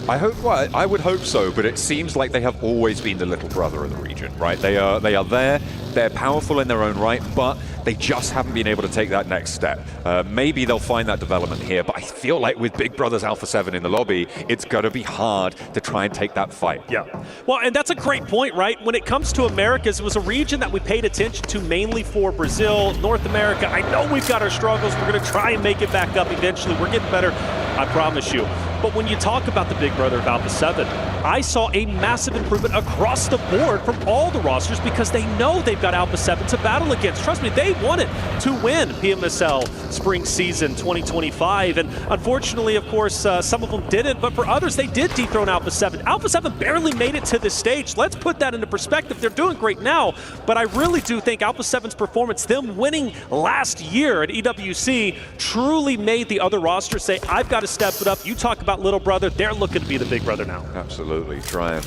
I would hope so, but it seems like they have always been the little brother of the region, right? They are there, they're powerful in their own right, but they just haven't been able to take that next step. Maybe they'll find that development here, but I feel like with Big Brothers Alpha 7 in the lobby, it's going to be hard to try and take that fight. Yeah. Well, and that's a great point, right? When it comes to Americas, it was a region that we paid attention to mainly for Brazil, North America. I know we've got our struggles. We're going to try and make it back up eventually. We're getting better, I promise you. But when you talk about the Big Brother of Alpha 7, I saw a massive improvement across the board from all the rosters because they know they've got Alpha 7 to battle against. Trust me, they wanted to win PMSL Spring Season 2025. And unfortunately, of course, some of them didn't, but for others, they did dethrone Alpha 7. Alpha 7 barely made it to this stage. Let's put that into perspective. They're doing great now, but I really do think Alpha 7's performance, them winning last year at EWC, truly made the other rosters say, I've got to step it up. You talk about little brother, they're looking to be the big brother now. Absolutely. Try and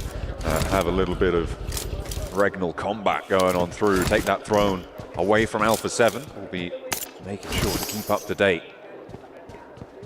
have a little bit of Regnal combat going on through. Take that throne away from Alpha 7. We'll be making sure to keep up to date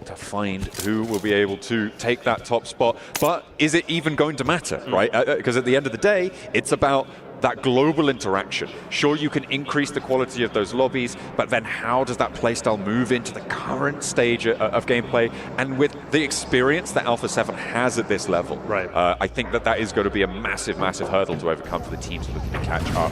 to find who will be able to take that top spot. But is it even going to matter, right? Because at the end of the day, it's about that global interaction. Sure, you can increase the quality of those lobbies, but then how does that playstyle move into the current stage of gameplay? And with the experience that Alpha 7 has at this level, right? I think that is going to be a massive, massive hurdle to overcome for the teams looking to catch up.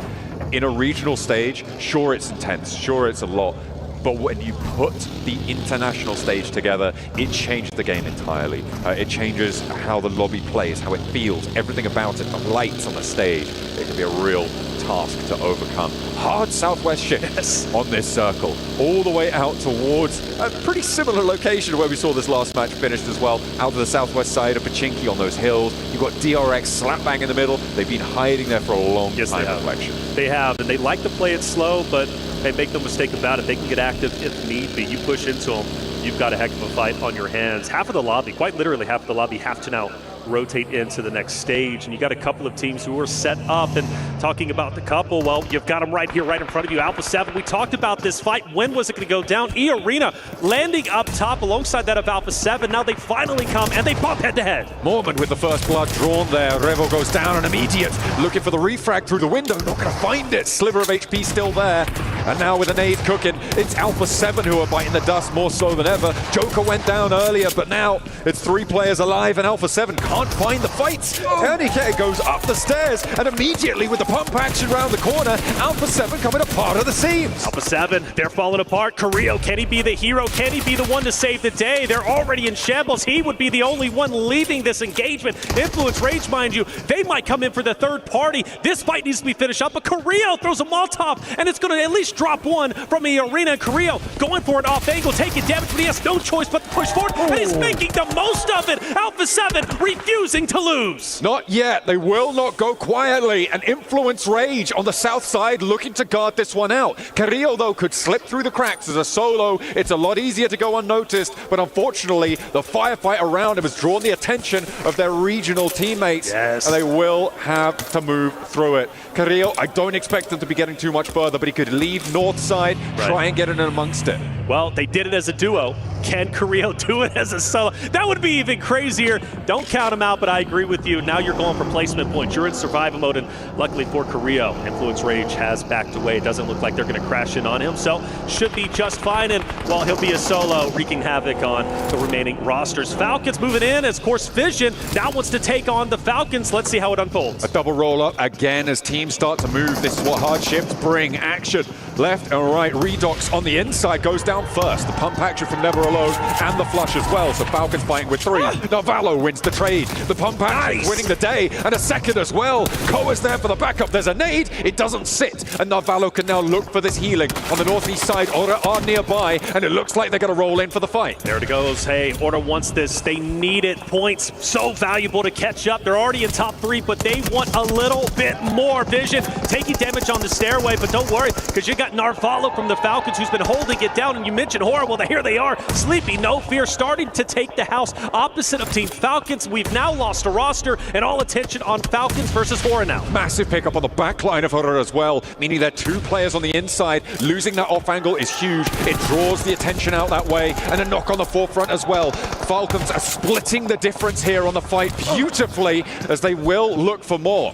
In a regional stage, sure, it's intense, sure, it's a lot, but when you put the international stage together, it changes the game entirely. It changes how the lobby plays, how it feels, everything about it, the lights on the stage. It can be a real task to overcome. Hard southwest shift on this circle, all the way out towards a pretty similar location to where we saw this last match finished as well, out to the southwest side of Pachinki on those hills. You've got DRX slap bang in the middle. They've been hiding there for a long time, Reflection. They have, and they like to play it slow, but hey, make no mistake about it, they can get active if need be. You push into them, you've got a heck of a fight on your hands. Half of the lobby, quite literally half of the lobby, have to now rotate into the next stage, and you got a couple of teams who are set up. And talking about the couple, well, you've got them right here, right in front of you. Alpha 7, we talked about this fight. When was it going to go down? E-Arena landing up top alongside that of Alpha 7. Now they finally come and they bump head to head. Mormon with the first blood drawn there. Revo goes down, an immediate looking for the refrag through the window, not going to find it. Sliver of HP still there, and now with a nade cooking, it's Alpha 7 who are biting the dust more so than ever. Joker went down earlier, but now it's 3 players alive, and Alpha 7 can't find the fights. Tourniquet goes up the stairs, and immediately with the pump action around the corner, Alpha 7 coming apart of the seams. Alpha 7, they're falling apart. Carrillo, can he be the hero? Can he be the one to save the day? They're already in shambles. He would be the only one leaving this engagement. Influence Rage, mind you, they might come in for the third party. This fight needs to be finished up, but Carrillo throws a Molotov, and it's going to at least drop one from the arena. Carrillo going for an off angle, taking damage, but he has no choice but to push forward, and he's making the most of it. Alpha 7 refusing to lose. Not yet. They will not go quietly. An Influence Rage on the south side looking to guard this one out. Carrillo, though, could slip through the cracks as a solo. It's a lot easier to go unnoticed, but unfortunately, the firefight around him has drawn the attention of their regional teammates, and they will have to move through it. Carrillo, I don't expect them to be getting too much further, but he could leave north side, try and get in amongst it. Well, they did it as a duo. Can Carrillo do it as a solo? That would be even crazier. Don't count him out, but I agree with you. Now you're going for placement points. You're in survival mode, and luckily for Carrillo, Influence Rage has backed away. It doesn't look like they're going to crash in on him, so should be just fine. And while he'll be a solo, wreaking havoc on the remaining rosters. Falcons moving in as Course Vision now wants to take on the Falcons. Let's see how it unfolds. A double roll-up again as teams start to move. This is what hard shifts bring. Action left and right. Redox on the inside goes down first. The pump action from Never Alone and the flush as well. So Falcons fighting with 3. Navalo wins the trade. The pump action winning the day, and a second as well. Koa's there for the backup. There's a nade. It doesn't sit, and Navalo can now look for this healing on the northeast side. Order are nearby, and it looks like they're going to roll in for the fight. There it goes. Hey, Order wants this. They need it. Points so valuable to catch up. They're already in top 3, but they want a little bit more. Vision taking damage on the stairway, but don't worry, because you got Narvalo from the Falcons who's been holding it down, and you mentioned Horror. Well, here they are. Sleepy, no fear, starting to take the house opposite of Team Falcons. We've now lost a roster, and all attention on Falcons versus Horror now. Massive pickup on the back line of Horror as well, meaning they're 2 players on the inside. Losing that off angle is huge. It draws the attention out that way, and a knock on the forefront as well. Falcons are splitting the difference here on the fight beautifully as they will look for more.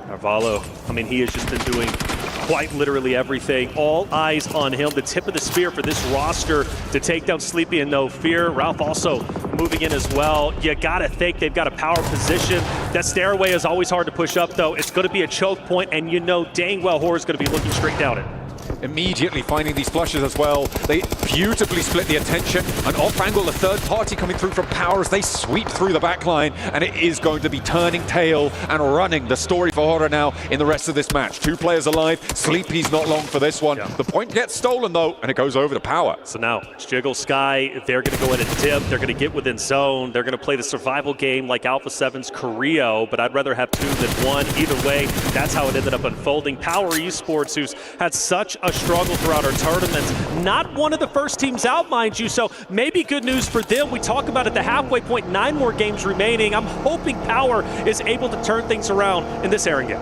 Narvalo, I mean, he has just been doing quite literally everything. All eyes on him, the tip of the spear for this roster to take down Sleepy and No Fear. Ralph also moving in as well. You gotta think they've got a power position. That stairway is always hard to push up, though. It's gonna be a choke point, and you know dang well Horror's gonna be looking straight down it. Immediately finding these flushes as well. They beautifully split the attention. An off angle, the third party coming through from Power as they sweep through the back line, and it is going to be turning tail and running the story for Horror now in the rest of this match. 2 players alive. Sleepy's not long for this one. The point gets stolen though, and it goes over to Power. So now it's Jiggle Sky. They're going to go in and dip. They're going to get within zone. They're going to play the survival game like Alpha 7's Carrillo, but I'd rather have 2 than 1. Either way, that's how it ended up unfolding. Power Esports, who's had such a struggle throughout our tournaments. Not one of the first teams out, mind you, so maybe good news for them. We talk about at the halfway point, 9 more games remaining. I'm hoping Power is able to turn things around in this airing game.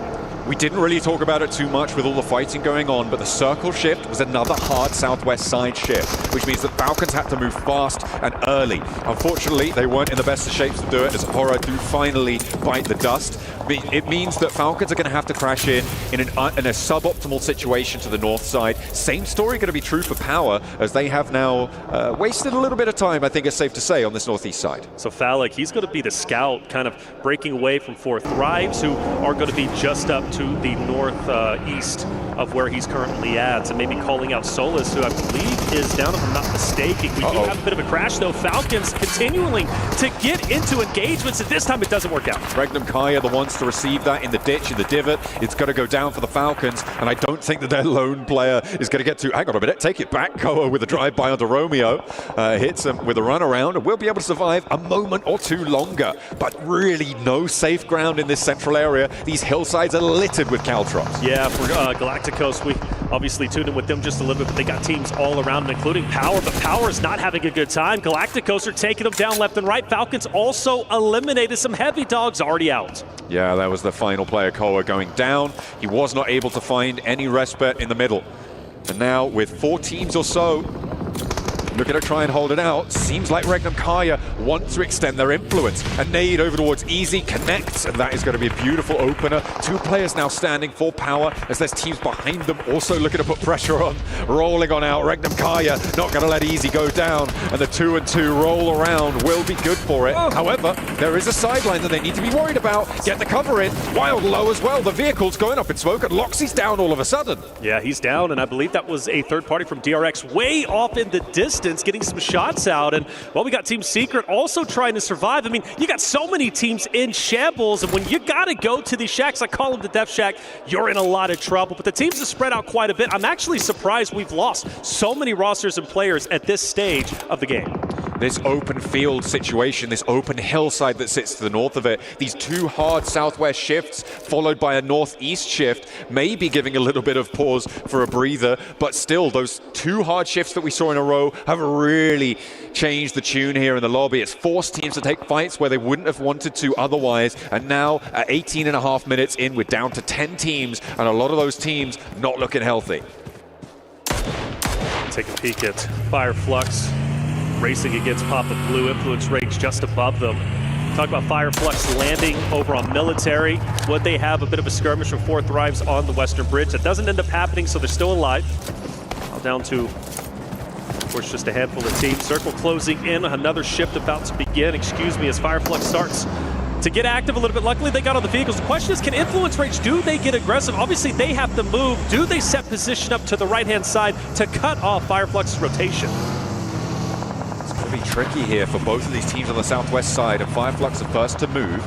We didn't really talk about it too much with all the fighting going on, but the circle shift was another hard southwest side shift, which means that Falcons had to move fast and early. Unfortunately, they weren't in the best of shapes to do it, as Horror do finally bite the dust. It means that Falcons are going to have to crash in a suboptimal situation to the north side. Same story going to be true for Power, as they have now wasted a little bit of time, I think it's safe to say, on this northeast side. So Falik, he's going to be the scout, kind of breaking away from 4 Thrives, who are going to be just up to the northeast of where he's currently at, and maybe calling out Solus, who I believe is down, if I'm not mistaken. We do have a bit of a crash, though. Falcons continuing to get into engagements, and this time it doesn't work out. Regnum Kaya, the ones to receive that in the ditch, in the divot. It's going to go down for the Falcons, and I don't think that their lone player is going to get to, hang on a minute, take it back. Koa with a drive-by onto Romeo, hits him with a runaround, and we'll be able to survive a moment or two longer. But really no safe ground in this central area. These hillsides are littered with Caltrops. Yeah, for Galacticos, we obviously tuned in with them just a little bit, but they got teams all around them, including Power, but Power is not having a good time. Galacticos are taking them down left and right. Falcons also eliminated some heavy dogs already out. Yeah, that was the final player, Koa, going down. He was not able to find any respite in the middle. And now, with 4 teams or so looking to try and hold it out, seems like Regnum Kaya want to extend their influence. A nade over towards Easy connects, and that is going to be a beautiful opener. 2 players now standing for Power, as there's teams behind them also looking to put pressure on. Rolling on out, Regnum Kaya not going to let Easy go down, and the 2-2 roll around will be good for it. However, there is a sideline that they need to be worried about. Get the cover in. Wild low as well. The vehicle's going up in smoke, and Loxy's down all of a sudden. Yeah, he's down, and I believe that was a third party from DRX way off in the distance, getting some shots out. And well, we got Team Secret also trying to survive. I mean, you got so many teams in shambles, and when you gotta go to these shacks, I call them the Death Shack, you're in a lot of trouble. But the teams have spread out quite a bit. I'm actually surprised we've lost so many rosters and players at this stage of the game. This open field situation, this open hillside that sits to the north of it, these 2 hard southwest shifts followed by a northeast shift, maybe giving a little bit of pause for a breather, but still those 2 hard shifts that we saw in a row have really changed the tune here in the lobby. It's forced teams to take fights where they wouldn't have wanted to otherwise, and now at 18.5 minutes in, we're down to 10 teams, and a lot of those teams not looking healthy. Take a peek at Fireflux racing against Papa Blue. Influence Rage just above them. Talk about Fireflux landing over on Military. Would they have a bit of a skirmish with 4 Thrives on the Western Bridge? That doesn't end up happening, so they're still alive. Now down to, of course, just a handful of teams. Circle closing in. Another shift about to begin. Excuse me, as Fireflux starts to get active a little bit. Luckily, they got on the vehicles. The question is, can Influence Rage, do they get aggressive? Obviously, they have to move. Do they set position up to the right-hand side to cut off Fireflux's rotation? Be tricky here for both of these teams on the southwest side, and Fireflux are first to move.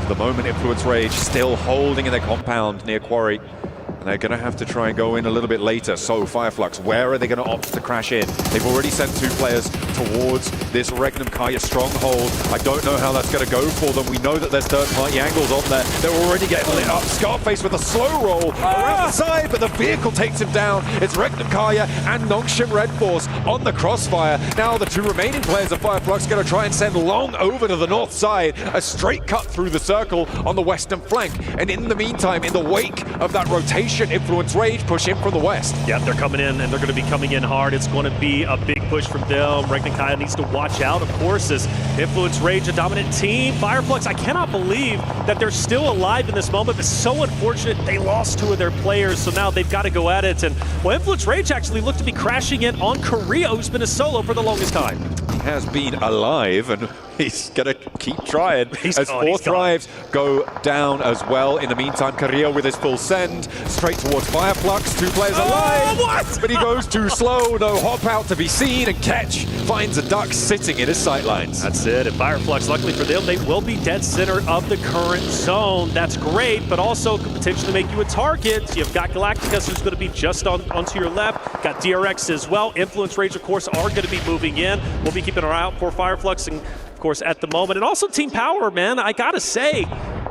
For the moment, Influence Rage still holding in their compound near Quarry, and they're going to have to try and go in a little bit later. So Fireflux, where are they going to opt to crash in? They've already sent 2 players towards this Regnum Kaya stronghold. I don't know how that's going to go for them. We know that there's third-party angles on there. They're already getting lit up. Scarface with a slow roll around the side, but the vehicle takes him down. It's Regnum Kaya and Nongshim Red Force on the crossfire. Now the 2 remaining players of Fireflux going to try and send Long over to the north side. A straight cut through the circle on the western flank. And in the meantime, in the wake of that rotation, Influence Rage push in from the west. Yeah, they're coming in, and they're going to be coming in hard. It's going to be a big push from them. Regnum Kaya needs to watch out, of course, as Influence Rage, a dominant team. Fireflux, I cannot believe that they're still alive in this moment. It's so unfortunate they lost 2 of their players, so now they've got to go at it. And well, Influence Rage actually looked to be crashing in on Korea, who's been a solo for the longest time. He has been alive, and he's going to keep trying as 4 Thrives go down as well. In the meantime, Korea with his full send straight towards Fireflux. 2 players alive, but he goes too slow. No hop out to be seen, and Catch finds a duck sitting in his sightlines. That's it. And Fireflux, luckily for them, they will be dead center of the current zone. That's great, but also could potentially make you a target. You've got Galacticus, who's going to be just onto your left. Got DRX as well. Influence Rage, of course, are going to be moving in. We'll be keeping our eye out for Fireflux, and of course, at the moment. And also Team Power, man, I gotta say,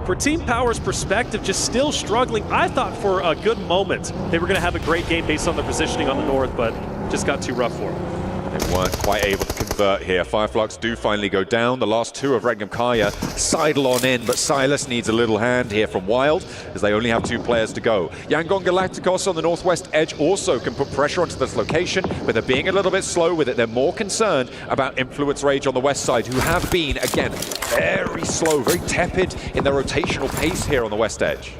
for Team Power's perspective, just still struggling. I thought for a good moment they were gonna have a great game based on the positioning on the north, but just got too rough for them. They weren't quite able to convert here. Fireflux do finally go down. The last two of Regnum Kaya sidle on in, but Silas needs a little hand here from Wild, as they only have 2 players to go. Yangon Galacticos on the northwest edge also can put pressure onto this location, but they're being a little bit slow with it. They're more concerned about Influence Rage on the west side, who have been, again, very slow, very tepid in their rotational pace here on the west edge.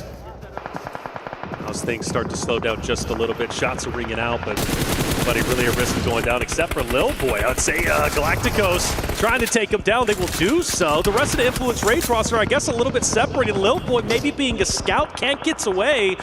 As things start to slow down just a little bit, shots are ringing out, but nobody really at risk of going down except for Lil Boy. I'd say Galacticos trying to take him down. They will do so. The rest of the Influence Rage roster, I guess, a little bit separated. Lil Boy maybe being a scout, can't get away.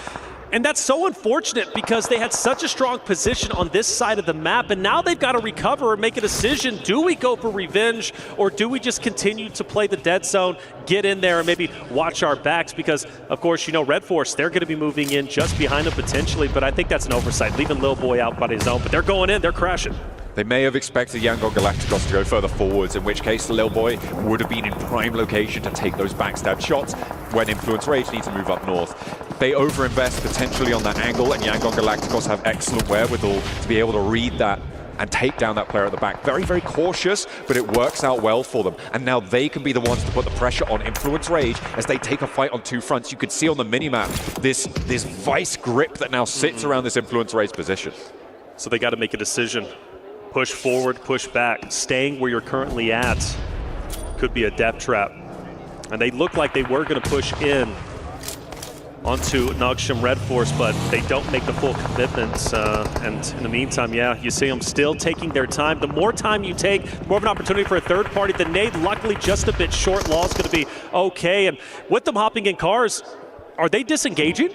And that's so unfortunate because they had such a strong position on this side of the map, and now they've got to recover and make a decision. Do we go for revenge, or do we just continue to play the dead zone, get in there, and maybe watch our backs? Because, of course, you know, Red Force, they're going to be moving in just behind them potentially, but I think that's an oversight, leaving Lil Boy out by his own. But they're going in, they're crashing. They may have expected Yangon Galacticos to go further forwards, in which case the Lil Boy would have been in prime location to take those backstab shots when Influence Rage needs to move up north. They overinvest potentially on that angle, and Yangon Galacticos have excellent wherewithal to be able to read that and take down that player at the back. Very, very cautious, but it works out well for them. And now they can be the ones to put the pressure on Influence Rage as they take a fight on 2 fronts. You can see on the minimap this vice grip that now sits around this Influence Rage position. So they got to make a decision. Push forward, push back. Staying where you're currently at could be a death trap. And they look like they were going to push in onto Nogshim Red Force, but they don't make the full commitments. And in the meantime, yeah, you see them still taking their time. The more time you take, the more of an opportunity for a third party. The nade, luckily, just a bit short. Law's going to be okay. And with them hopping in cars, are they disengaging?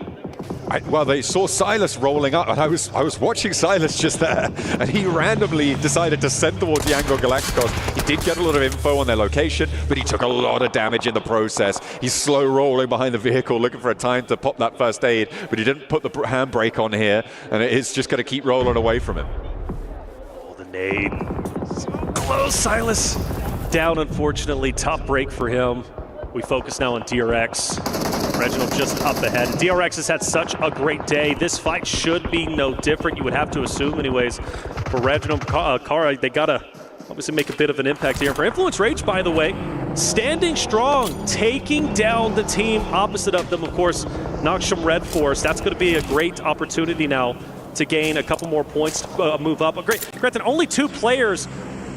Well, they saw Silas rolling up, and I was watching Silas just there, and he randomly decided to send towards Yangon Galacticos. He did get a lot of info on their location, but he took a lot of damage in the process. He's slow rolling behind the vehicle, looking for a time to pop that first aid, but he didn't put the handbrake on here, and it's just going to keep rolling away from him. Oh, the nade. So close, Silas. Down, unfortunately. Tough break for him. We focus now on DRX. Reginald just up ahead. DRX has had such a great day. This fight should be no different, you would have to assume anyways. For Reginald, Kara, they gotta obviously make a bit of an impact here. For Influence Rage, by the way, standing strong, taking down the team opposite of them, of course, Nogshim Red Force. That's gonna be a great opportunity now to gain a couple more points, move up. Granted, only 2 players,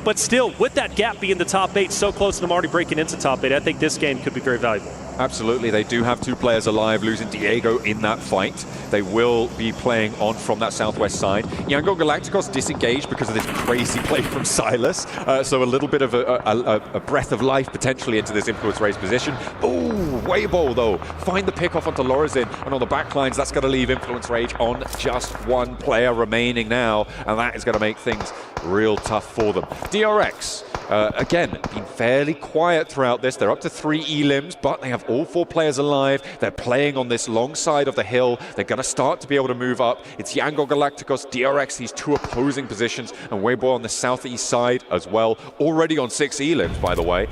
but still, with that gap being the top 8, so close to them already breaking into top 8, I think this game could be very valuable. Absolutely, they do have 2 players alive, losing Diego in that fight. They will be playing on from that southwest side. Yangon Galacticos disengaged because of this crazy play from Silas, so a little bit of a breath of life potentially into this Influence Race position. Ooh, Weibo though, find the pick off onto Lorazin, and on the back lines, that's going to leave Influence Rage on just 1 player remaining now, and that is going to make things real tough for them. DRX, again, been fairly quiet throughout this. They're up to 3 elims, but they have all 4 players alive. They're playing on this long side of the hill. They're going to start to be able to move up. It's Yangon Galacticos, DRX, these 2 opposing positions, and Weibo on the southeast side as well. Already on 6 elims, by the way.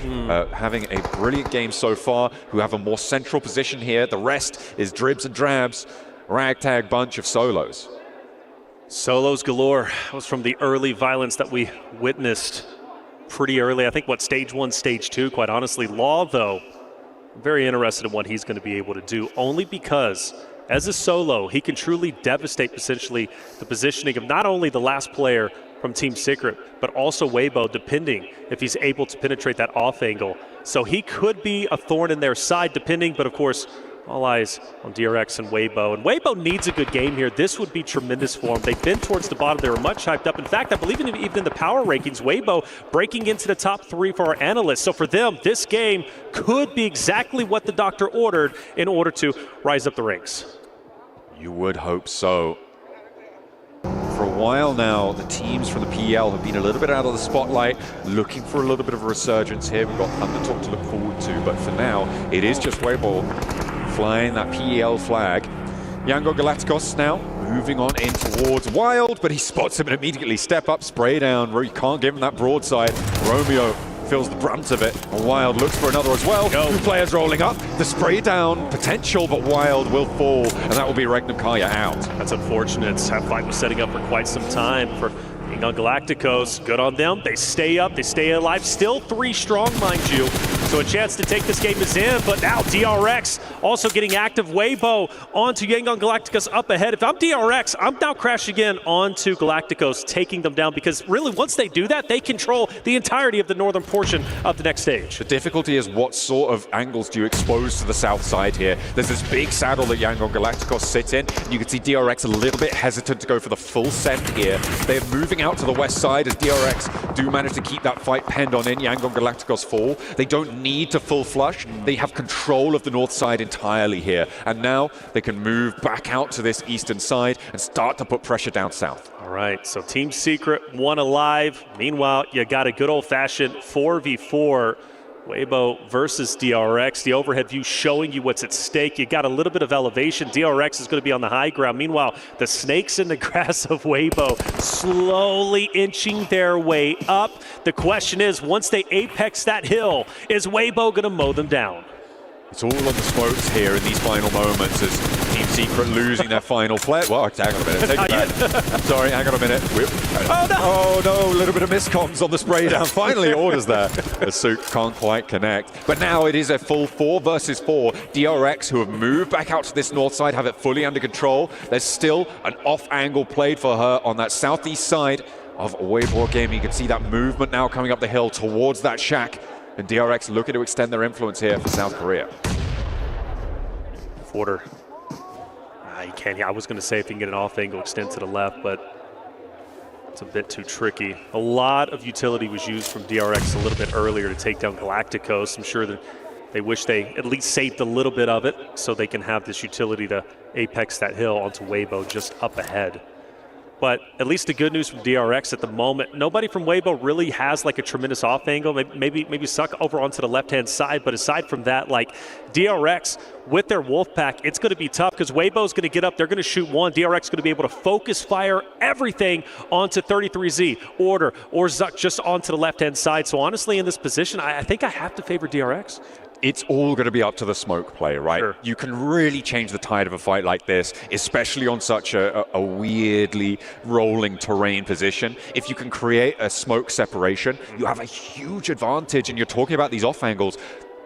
Having a brilliant game so far, who have a more central position here. The rest is dribs and drabs, ragtag bunch of solos. Solos galore. That was from the early violence that we witnessed pretty early. I think, stage 1, stage 2, quite honestly. Law, though, I'm very interested in what he's going to be able to do, only because as a solo, he can truly devastate essentially the positioning of not only the last player from Team Secret, but also Weibo, depending if he's able to penetrate that off angle. So he could be a thorn in their side, depending, but of course, all eyes on DRX and Weibo. And Weibo needs a good game here. This would be tremendous for him. They've been towards the bottom. They were much hyped up. In fact, I believe even in the power rankings, Weibo breaking into the top 3 for our analysts. So for them, this game could be exactly what the doctor ordered in order to rise up the ranks. You would hope so. For a while now, the teams from the PL have been a little bit out of the spotlight, looking for a little bit of a resurgence here. We've got Thundertalk to look forward to, but for now, it is just Weibo flying that PEL flag. Yangon Galacticos now moving on in towards Wild, but he spots him and immediately step up, spray down. You can't give him that broadside. Romeo feels the brunt of it, and Wild looks for another as well. 2 players rolling up. The spray down potential, but Wild will fall, and that will be Regnum Kaya out. That's unfortunate. That fight was setting up for quite some time for Being on Galacticos, good on them. They stay up, they stay alive. Still 3 strong, mind you. So a chance to take this game is in, but now DRX also getting active. Weibo onto Yangon Galacticos up ahead. If I'm DRX, I'm now crashing in onto Galacticos, taking them down, because really once they do that, they control the entirety of the northern portion of the next stage. The difficulty is what sort of angles do you expose to the south side here? There's this big saddle that Yangon Galacticos sit in. You can see DRX a little bit hesitant to go for the full send here. They're moving out to the west side as DRX do manage to keep that fight penned on in. Yangon Galacticos fall. They don't need to full flush. They have control of the north side entirely here. And now they can move back out to this eastern side and start to put pressure down south. All right, so Team Secret, 1 alive. Meanwhile, you got a good old-fashioned 4v4. Weibo versus DRX. The overhead view showing you what's at stake. You got a little bit of elevation. DRX is going to be on the high ground. Meanwhile, the snakes in the grass of Weibo slowly inching their way up. The question is, once they apex that hill, is Weibo going to mow them down? It's all on the smokes here in these final moments as Team Secret losing their final play. Well, hang on a minute. Take it back. Sorry, hang on a minute. Oh no, a little bit of miscomms on the spray down. Finally, orders there. The Sook can't quite connect. But now it is a full 4 versus 4. DRX, who have moved back out to this north side, have it fully under control. There's still an off angle played for her on that southeast side of Weibo Gaming. You can see that movement now coming up the hill towards that shack. And DRX looking to extend their influence here for South Korea. Porter. You can't. I was going to say if you can get an off angle extend to the left, but it's a bit too tricky. A lot of utility was used from DRX a little bit earlier to take down Galacticos. I'm sure that they wish they at least saved a little bit of it so they can have this utility to apex that hill onto Weibo just up ahead. But at least the good news from DRX at the moment, nobody from Weibo really has like a tremendous off angle. Maybe suck over onto the left-hand side. But aside from that, like DRX with their wolf pack, it's going to be tough because Weibo's going to get up. They're going to shoot one. DRX is going to be able to focus fire everything onto 33Z, Order, or Zuck just onto the left-hand side. So honestly, in this position, I think I have to favor DRX. It's all going to be up to the smoke play, right? Sure. You can really change the tide of a fight like this, especially on such a weirdly rolling terrain position. If you can create a smoke separation, you have a huge advantage, and you're talking about these off angles.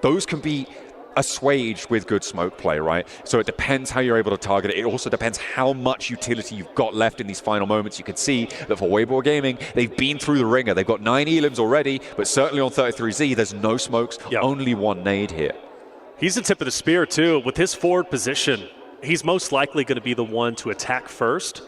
Those can be assuaged with good smoke play, right? So it depends how you're able to target it. It also depends how much utility you've got left in these final moments. You can see that for Weibo Gaming, they've been through the ringer. They've got 9 elims already, but certainly on 33Z, there's no smokes, only 1 nade here. He's the tip of the spear, too. With his forward position, he's most likely going to be the one to attack first.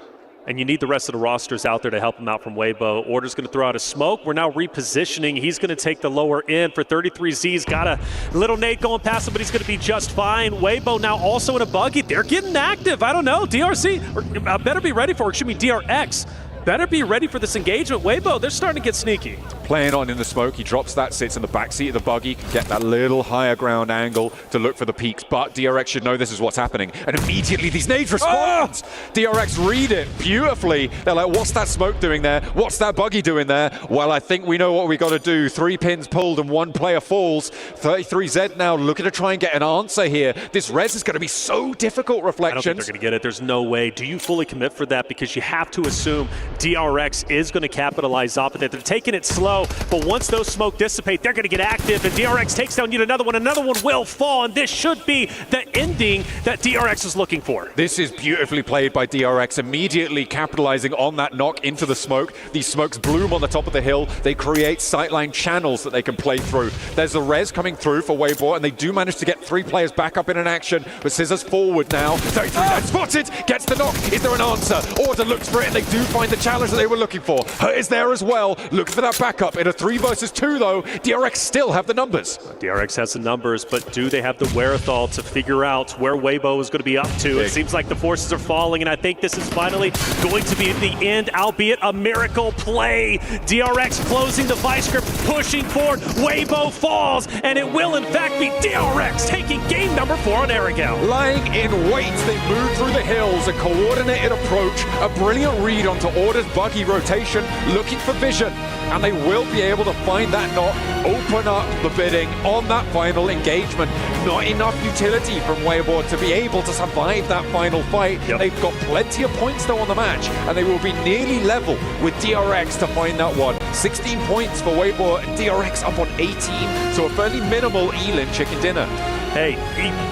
And you need the rest of the rosters out there to help him out from Weibo. Order's going to throw out a smoke. We're now repositioning. He's going to take the lower end for 33Z. He's got a little nade going past him, but he's going to be just fine. Weibo now also in a buggy. They're getting active. I don't know. DRC better be ready for it. Excuse me, DRX better be ready for this engagement. Weibo, they're starting to get sneaky. Playing on in the smoke, he drops that, sits in the back seat of the buggy, can get that little higher ground angle to look for the peaks, but DRX should know this is what's happening. And immediately these nades respond! DRX read it beautifully. They're like, what's that smoke doing there? What's that buggy doing there? Well, I think we know what we got to do. 3 pins pulled and 1 player falls. 33Z now looking to try and get an answer here. This res is going to be so difficult, Reflections. I don't think they're going to get it. There's no way. Do you fully commit for that? Because you have to assume DRX is going to capitalize off of it. They're taking it slow, but once those smoke dissipate, they're going to get active, and DRX takes down yet another one. Another one will fall, and this should be the ending that DRX is looking for. This is beautifully played by DRX, immediately capitalizing on that knock into the smoke. These smokes bloom on the top of the hill. They create sightline channels that they can play through. There's a res coming through for Weibo, and they do manage to get 3 players back up in an action, but Scissors forward now. 33 spotted, gets the knock. Is there an answer? Order looks for it, and they do find the challenge that they were looking for. Hurt is there as well. Looking for that backup. In a 3 versus 2, though, DRX still have the numbers. DRX has the numbers, but do they have the wherewithal to figure out where Weibo is going to be up to? It seems like the forces are falling, and I think this is finally going to be the end, albeit a miracle play. DRX closing the vice grip, pushing forward. Weibo falls, and it will in fact be DRX taking game number 4 on Aragao. Lying in wait, they move through the hills, a coordinated approach, a brilliant read onto Order as buggy rotation, looking for vision, and they will be able to find that knot, open up the bidding on that final engagement. Not enough utility from Wayward to be able to survive that final fight. They've got plenty of points though on the match, and they will be nearly level with DRX to find that one. 16 points for Wayward, and DRX up on 18, so a fairly minimal Elin chicken dinner. Hey,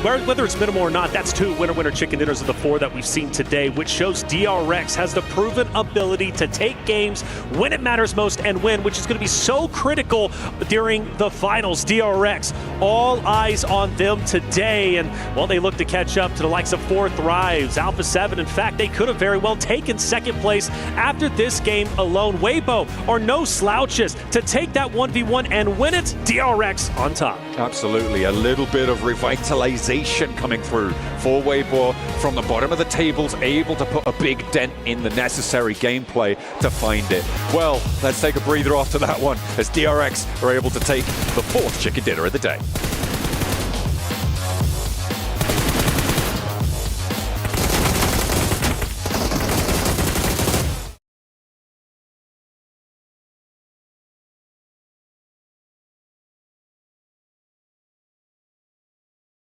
whether it's minimal or not, that's 2 winner chicken dinners of the 4 that we've seen today, which shows DRX has the proven ability to take games when it matters most and win, which is going to be so critical during the finals. DRX, all eyes on them today, and well, they look to catch up to the likes of 4 Thrives, Alpha 7. In fact, they could have very well taken second place after this game alone. Weibo are no slouches to take that 1v1 and win it. DRX on top. Absolutely, a little bit of revitalization coming through for Weibo from the bottom of the tables, able to put a big dent in the necessary gameplay to find it. Well, let's take a breather after that one as DRX are able to take the 4th chicken dinner of the day.